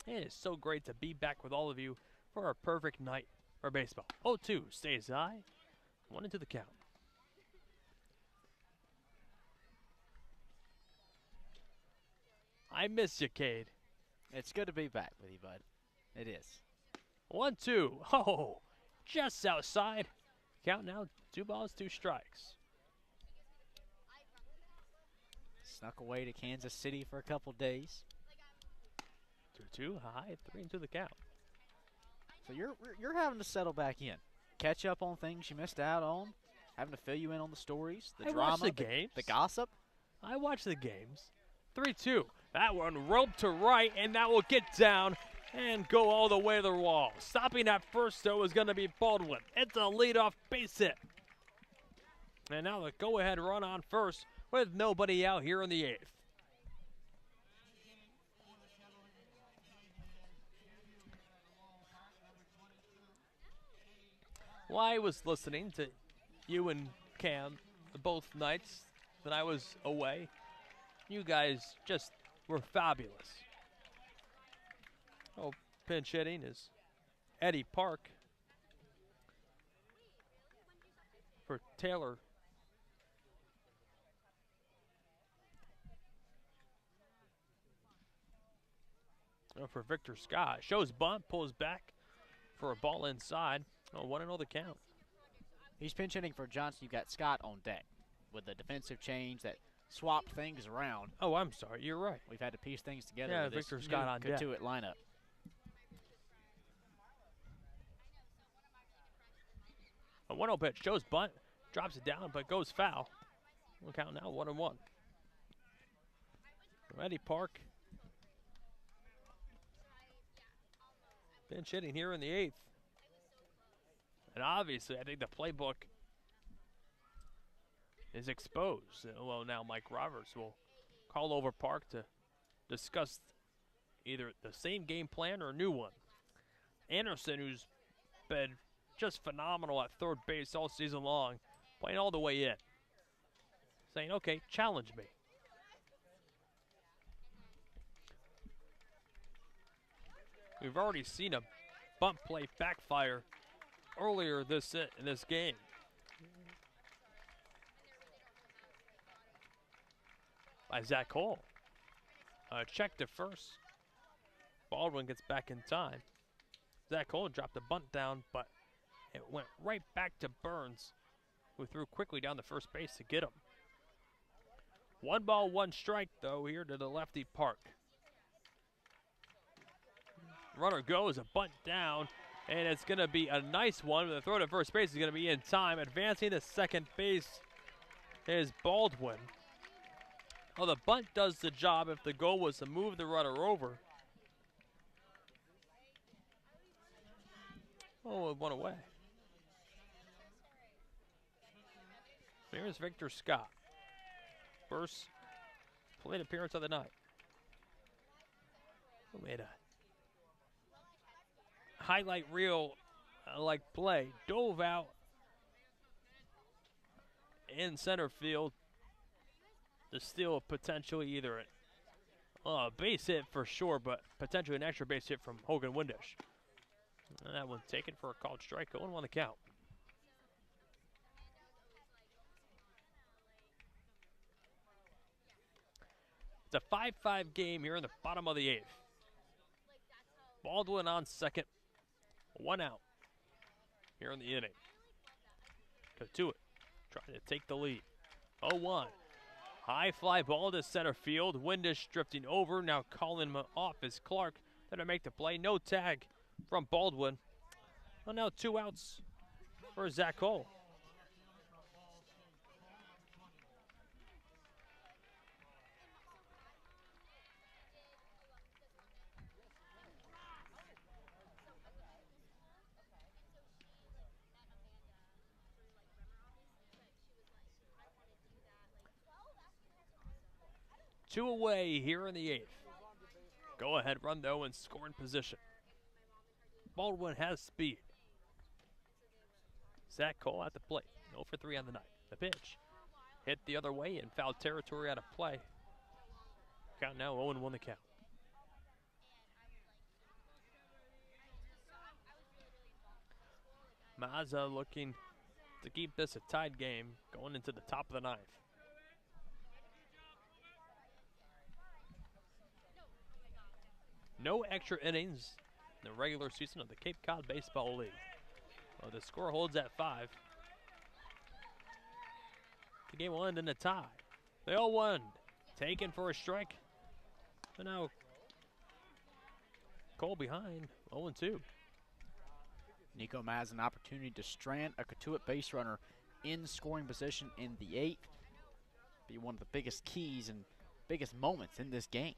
It is so great to be back with all of you for a perfect night for baseball. 0-2 stays high. 1 into the count. I miss you, Cade. It's good to be back with you, bud. It is. 1-2. Oh, just outside. Count now, 2 balls, 2 strikes. Snuck away to Kansas City for a couple days. 2-2 high, 3 into the count. So you're having to settle back in, catch up on things you missed out on, having to fill you in on the stories, the drama, watch the games. The gossip. I watch the games. 3-2. That one roped to right, and that will get down and go all the way to the wall. Stopping at first, though, is going to be Baldwin. It's a leadoff base hit. And now the go-ahead run on first with nobody out here in the 8th. Well, I was listening to you and Cam both nights that I was away. You guys just were fabulous. Oh, pinch hitting is Eddie Park for Taylor. Oh, for Victor Scott. Shows bunt, pulls back for a ball inside. Oh, 1-0 the count. He's pinch hitting for Johnson. You've got Scott on deck with the defensive change that swapped things around. Oh, I'm sorry. You're right. We've had to piece things together. Yeah, with Victor this Scott on deck. Cotuit lineup. A 1-0 pitch. Shows bunt. Drops it down, but goes foul. We'll count now 1-1. Eddie Park. Pinch hitting here in the 8th. And obviously, I think the playbook is exposed. Well, now Mike Roberts will call over Park to discuss either the same game plan or a new one. Anderson, who's been just phenomenal at third base all season long, playing all the way in, saying, okay, challenge me. We've already seen a bunt play backfire earlier in this game. By Zach Cole. Check to first. Baldwin gets back in time. Zach Cole dropped the bunt down, but it went right back to Burns, who threw quickly down the first base to get him. 1 ball, 1 strike, though, here to the lefty Park. Runner goes, a bunt down, and it's going to be a nice one. The throw to first base is going to be in time. Advancing to second base is Baldwin. Well, the bunt does the job if the goal was to move the runner over. Oh, it went away. Here's Victor Scott. First plate appearance of the night. Who made a highlight reel like play. Dove out in center field to steal potentially either a base hit for sure, but potentially an extra base hit from Hogan Windish. And that one taken for a called strike. 0-1 the count. It's a 5-5 game here in the bottom of the 8th. Baldwin on second. 1 out here in the inning. Cotuit trying to take the lead. 0-1. High fly ball to center field. Windish drifting over. Now calling him off is Clark. There to make the play. No tag from Baldwin. Well, now 2 outs for Zach Cole. Two away here in the 8th. Go ahead run though in scoring position. Baldwin has speed. Zach Cole at the plate. 0 for 3 on the night. The pitch hit the other way in foul territory out of play. Count now 0-1 the count. Mazza looking to keep this a tied game going into the top of the 9th. No extra innings in the regular season of the Cape Cod Baseball League. Well, the score holds at 5. The game will end in a tie. The 0-1 taken for a strike. And now Cole behind 0-2. Nico Maz an opportunity to strand a Cotuit base runner in scoring position in the 8th. Be one of the biggest keys and biggest moments in this game.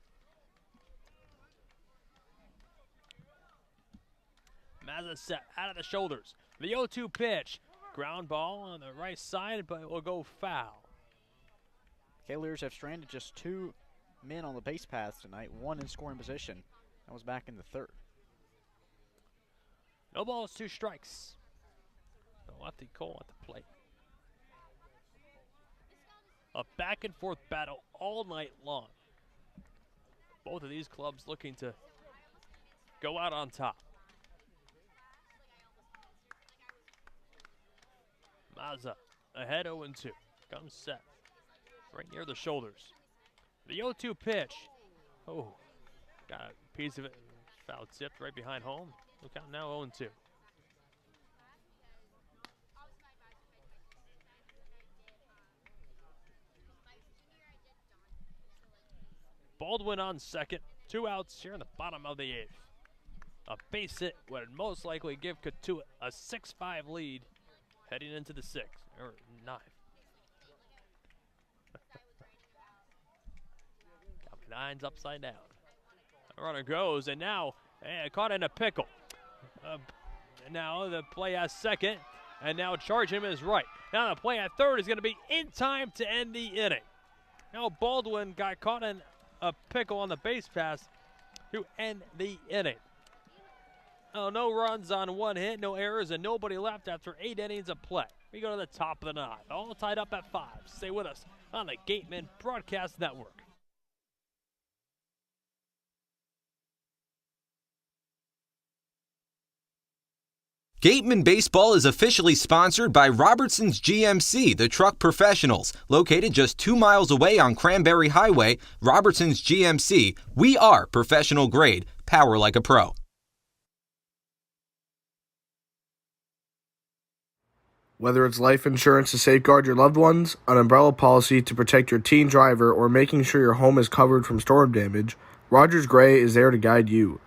Mazza set out of the shoulders. The 0-2 pitch. Ground ball on the right side, but it will go foul. Cavaliers have stranded just 2 men on the base paths tonight, 1 in scoring position. That was back in the 3rd. No balls, 2 strikes. The lefty Cole at the plate. A back and forth battle all night long. Both of these clubs looking to go out on top. Mazza ahead 0-2. Comes set. Right near the shoulders. The 0-2 pitch. Oh, got a piece of it. Foul tipped right behind home. Look out now 0-2. Baldwin on second. 2 outs here in the bottom of the 8th. A base hit would most likely give Cotuit a 6-5 lead heading into the 6th, or 9th. Got my 9s upside down. The runner goes, and now caught in a pickle. Now the play at second, and now charge him is right. Now the play at third is going to be in time to end the inning. Now Baldwin got caught in a pickle on the base pass to end the inning. Oh, no runs on 1 hit, no errors, and nobody left after 8 innings of play. We go to the top of the 9th, all tied up at 5. Stay with us on the Gateman Broadcast Network. Gateman Baseball is officially sponsored by Robertson's GMC, the truck professionals. Located just 2 miles away on Cranberry Highway, Robertson's GMC, we are professional grade, power like a pro. Whether it's life insurance to safeguard your loved ones, an umbrella policy to protect your teen driver, or making sure your home is covered from storm damage, Rogers Gray is there to guide you.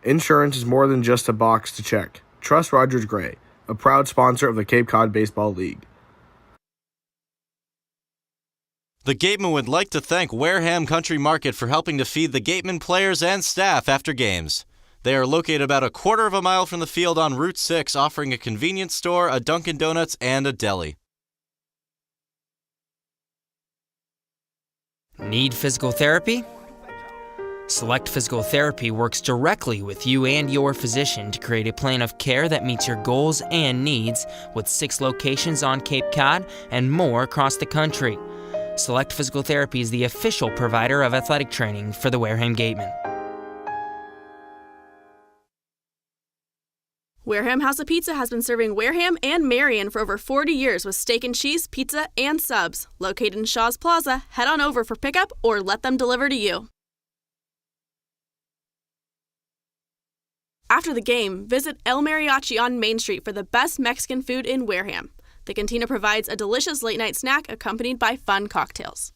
Insurance is more than just a box to check. Trust Rogers Gray, a proud sponsor of the Cape Cod Baseball League. The Gateman would like to thank Wareham Country Market for helping to feed the Gateman players and staff after games. They are located about a quarter of a mile from the field on Route 6, offering a convenience store, a Dunkin' Donuts, and a deli. Need physical therapy? Select Physical Therapy works directly with you and your physician to create a plan of care that meets your goals and needs, with 6 locations on Cape Cod and more across the country. Select Physical Therapy is the official provider of athletic training for the Wareham Gatemen. Wareham House of Pizza has been serving Wareham and Marion for over 40 years with steak and cheese, pizza, and subs. Located in Shaw's Plaza, head on over for pickup or let them deliver to you. After the game, visit El Mariachi on Main Street for the best Mexican food in Wareham. The cantina provides a delicious late-night snack accompanied by fun cocktails.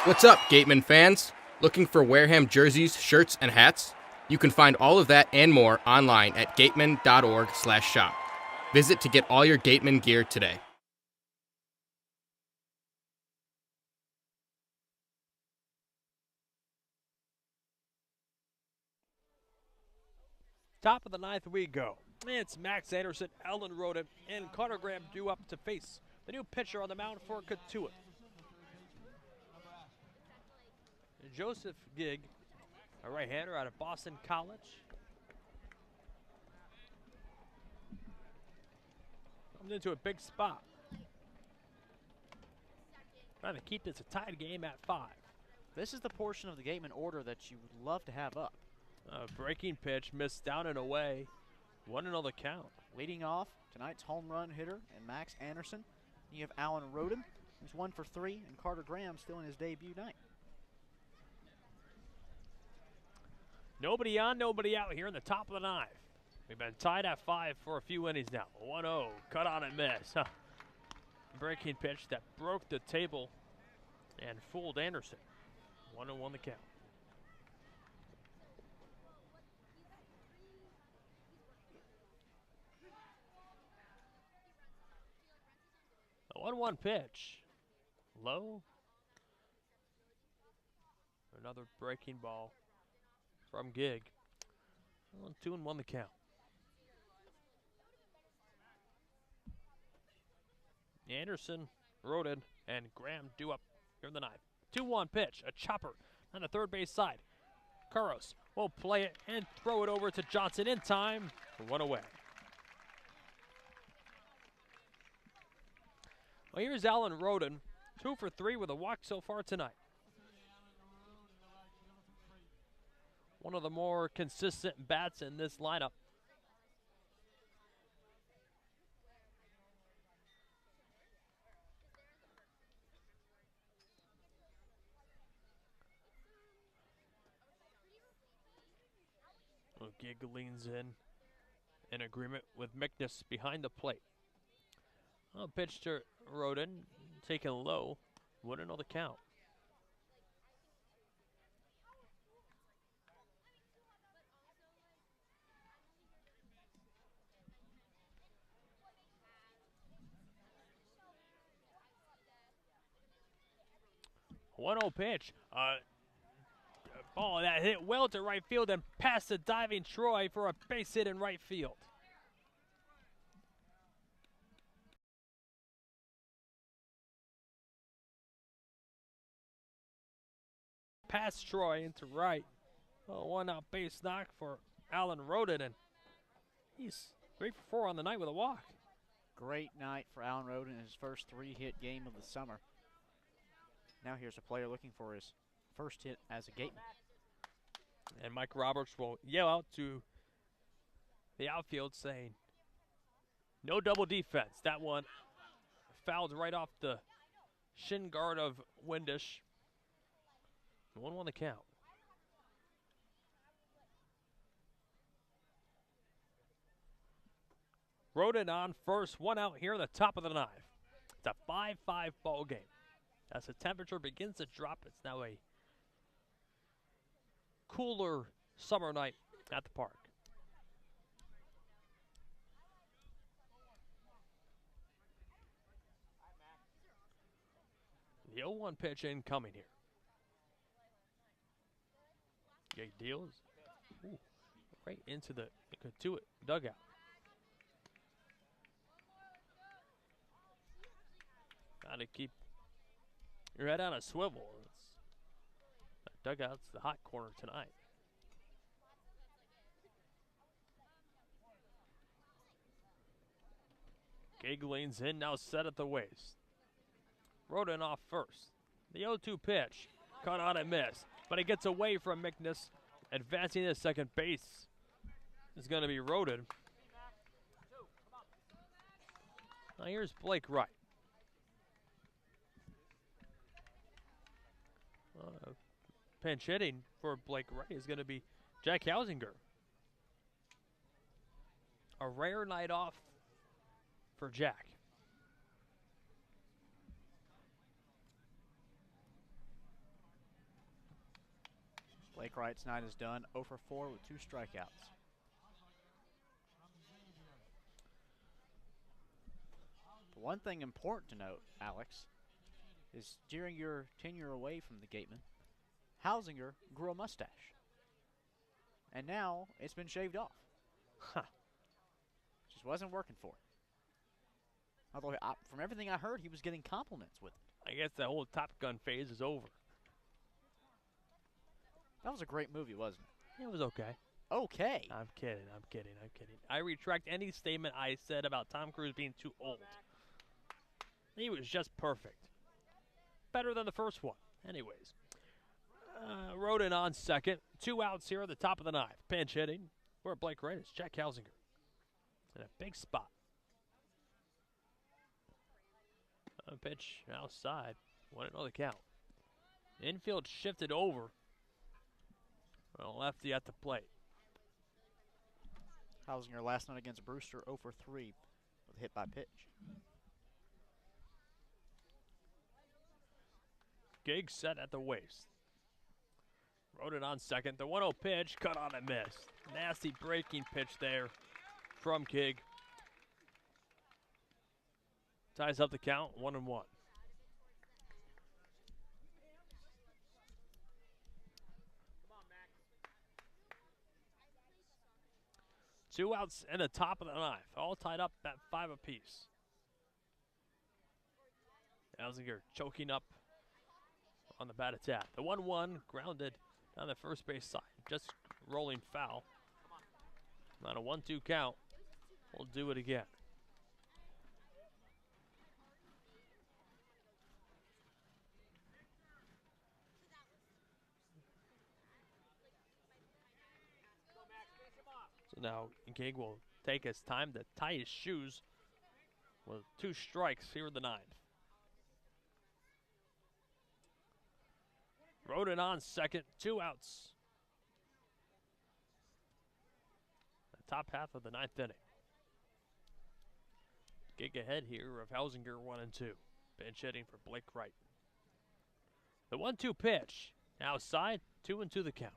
What's up, Gateman fans? Looking for Wareham jerseys, shirts, and hats? You can find all of that and more online at gateman.org/shop. Visit to get all your Gateman gear today. Top of the 9th we go. It's Max Anderson, Ellen Roden, and Carter Graham due up to face the new pitcher on the mound for Cotuit. Joseph Gigg, a right-hander out of Boston College. Comes into a big spot. Trying to keep this a tied game at 5. This is the portion of the Gateman order that you would love to have up. Breaking pitch, missed down and away. 1-0 count. Leading off tonight's home run hitter and Max Anderson. You have Alan Roden, who's 1 for 3, and Carter Graham still in his debut night. Nobody on, nobody out here in the top of the 9th. We've been tied at 5 for a few innings now. 1-0, cut on and miss. Breaking pitch that broke the table and fooled Anderson. 1-1 the count. A 1-1 pitch. Low. Another breaking ball from Gigg. 2-1 the count. Anderson, Roden, and Graham due up here in the 9th. 2-1 pitch, a chopper on the third base side. Kuros will play it and throw it over to Johnson in time for 1 away. Well, here's Alan Roden, 2 for 3 with a walk so far tonight. One of the more consistent bats in this lineup. Well, Gigg leans in agreement with Mickness behind the plate. Well, pitch to Roden, taken low, 1-0 the count. One 1-0 pitch. Ball that hit well to right field and past the diving Troy for a base hit in right field. Past Troy into right. Oh, 1-out base knock for Alan Roden, and he's 3 for 4 on the night with a walk. Great night for Alan Roden in his first 3-hit game of the summer. Now here's a player looking for his first hit as a Gateman. And Mike Roberts will yell out to the outfield saying, no double defense. That one fouled right off the shin guard of Windish. 1-1 the count. Roden on first, one out here in the top of the ninth. It's a 5-5 ball game. As the temperature begins to drop, it's now a cooler summer night at the park. The 0-1 pitch incoming here. Gate deals. Ooh, right into the Cotuit dugout. Gotta keep your head on a swivel. That dugout's the hot corner tonight. Cade leans in, now set at the waist. Roden off first. The 0-2 pitch. Cut on and miss. But he gets away from Mickness. Advancing to second base is going to be Roden. Now here's Blake Wright. Pinch hitting for Blake Wright is going to be Jack Hausinger. A rare night off for Jack. Blake Wright's night is done, 0 for 4 with 2 strikeouts. The one thing important to note, Alex, is during your tenure away from the Gateman, Hausinger grew a mustache. And now it's been shaved off. Huh. Just wasn't working for him. Although, from everything I heard, he was getting compliments with it. I guess the whole Top Gun phase is over. That was a great movie, wasn't it? It was okay. Okay. I'm kidding. I retract any statement I said about Tom Cruise being too old. He was just perfect. Better than the first one. Anyways. Roden on second. 2 outs here at the top of the ninth. Pinch hitting for Blake Wright is Jack Hausinger. In a big spot. A pitch outside. 1-0 count. Infield shifted over. Well, lefty at the plate. Hausinger last night against Brewster, 0 for 3 with a hit by pitch. Gig set at the waist. Roden on second. The 1-0 pitch, cut on and missed. Nasty breaking pitch there from Gig. Ties up the count, 1-1. Two outs in the top of the ninth, all tied up at 5 apiece. Hausinger choking up on the bat attack. The 1-1 grounded down the first base side, just rolling foul. On a 1-2 count, we'll do it again. So now Gig will take his time to tie his shoes with 2 strikes here in the ninth. Roden on second, 2 outs. The top half of the ninth inning. Gig ahead here of Hausinger 1-2. Bench hitting for Blake Wright. The 1-2 pitch. Outside, 2-2 the count.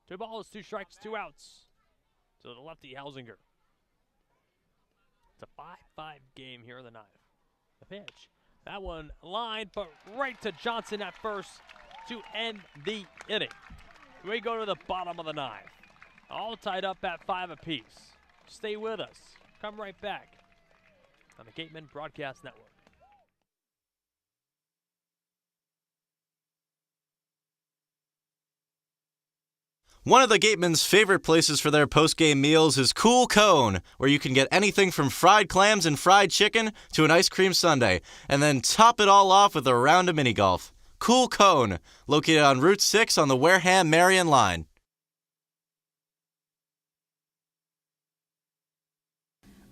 Two balls, 2 strikes, 2 outs. To the lefty Hausinger. It's a 5-5 game here in the ninth. The pitch. That one lined, but right to Johnson at first to end the inning. We go to the bottom of the ninth. All tied up at 5 apiece. Stay with us. Come right back on the Gateman Broadcast Network. One of the Gateman's favorite places for their post-game meals is Cool Cone, where you can get anything from fried clams and fried chicken to an ice cream sundae, and then top it all off with a round of mini golf. Cool Cone, located on Route 6 on the Wareham-Marion line.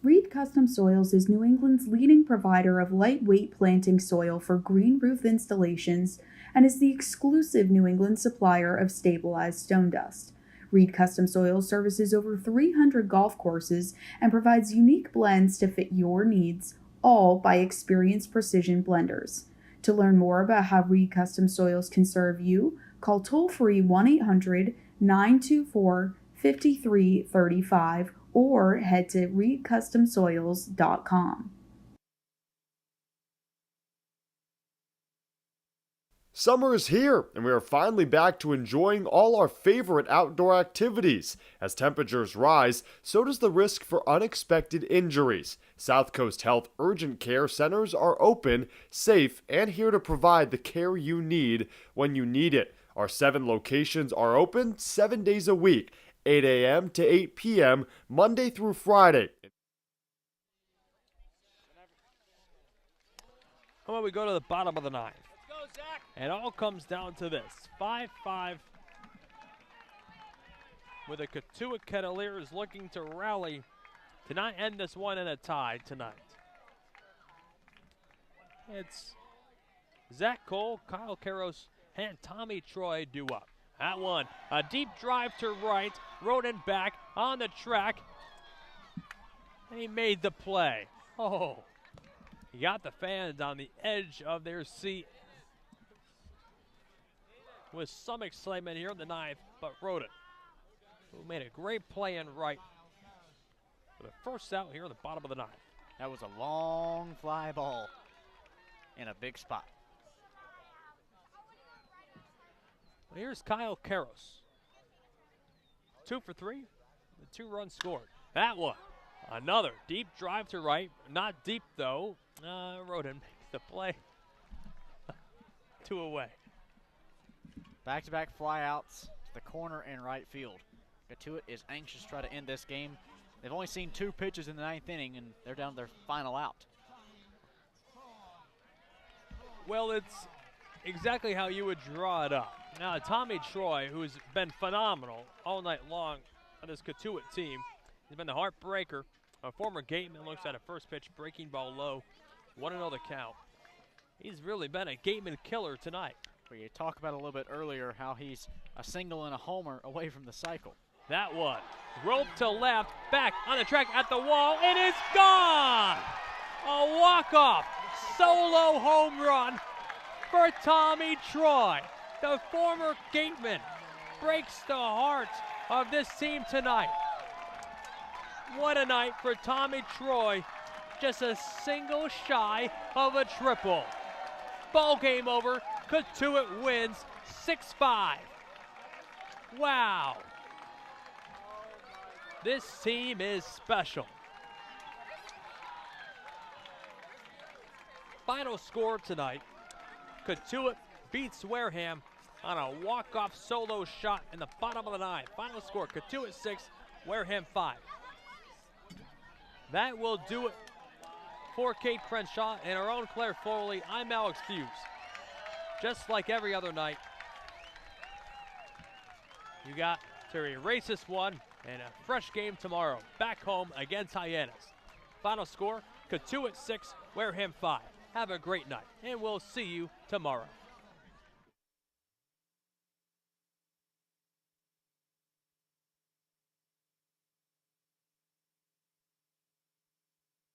Read Custom Soils is New England's leading provider of lightweight planting soil for green roof installations and is the exclusive New England supplier of stabilized stone dust. Reed Custom Soils services over 300 golf courses and provides unique blends to fit your needs, all by experienced precision blenders. To learn more about how Reed Custom Soils can serve you, call toll-free 1-800-924-5335 or head to reedcustomsoils.com. Summer is here, and we are finally back to enjoying all our favorite outdoor activities. As temperatures rise, so does the risk for unexpected injuries. South Coast Health Urgent Care Centers are open, safe, and here to provide the care you need when you need it. Our 7 locations are open 7 days a week, 8 a.m. to 8 p.m., Monday through Friday. How about we go to the bottom of the ninth? And it all comes down to this, 5-5, with the Cotuit Cavaliers looking to rally to not end this one in a tie tonight. It's Zach Cole, Kyle Karros, and Tommy Troy due up. That one, a deep drive to right, Roden back on the track, and he made the play. Oh, he got the fans on the edge of their seat. With some excitement here in the ninth, but Roden, who made a great play in right for the first out here in the bottom of the ninth. That was a long fly ball in a big spot. Well, here's Kyle Karros. 2 for 3, with 2 runs scored. That one, another deep drive to right, not deep though. Roden makes the play. 2 away. Back-to-back flyouts to the corner and right field. Cotuit is anxious to try to end this game. They've only seen 2 pitches in the 9th inning, and they're down to their final out. Well, it's exactly how you would draw it up. Now, Tommy Troy, who's been phenomenal all night long on this Cotuit team, he's been the heartbreaker. A former Gateman looks at a first pitch breaking ball low. 1-0 the count. He's really been a Gateman killer tonight. We talked about a little bit earlier how he's a single and a homer away from the cycle. That one, rope to left, back on the track at the wall, it is gone! A walk-off solo home run for Tommy Troy. The former Gateman breaks the heart of this team tonight. What a night for Tommy Troy. Just a single shy of a triple. Ball game over. Cotuit wins 6-5. Wow. This team is special. Final score tonight. Cotuit beats Wareham on a walk-off solo shot in the bottom of the ninth. Final score, Cotuit 6, Wareham 5. That will do it for Cade Crenshaw and our own Claire Foley. I'm Alex Feuz. Just like every other night, you got to erase this one and a fresh game tomorrow. Back home against Hyannis. Final score, Cotuit 6, Wareham 5. Have a great night, and we'll see you tomorrow.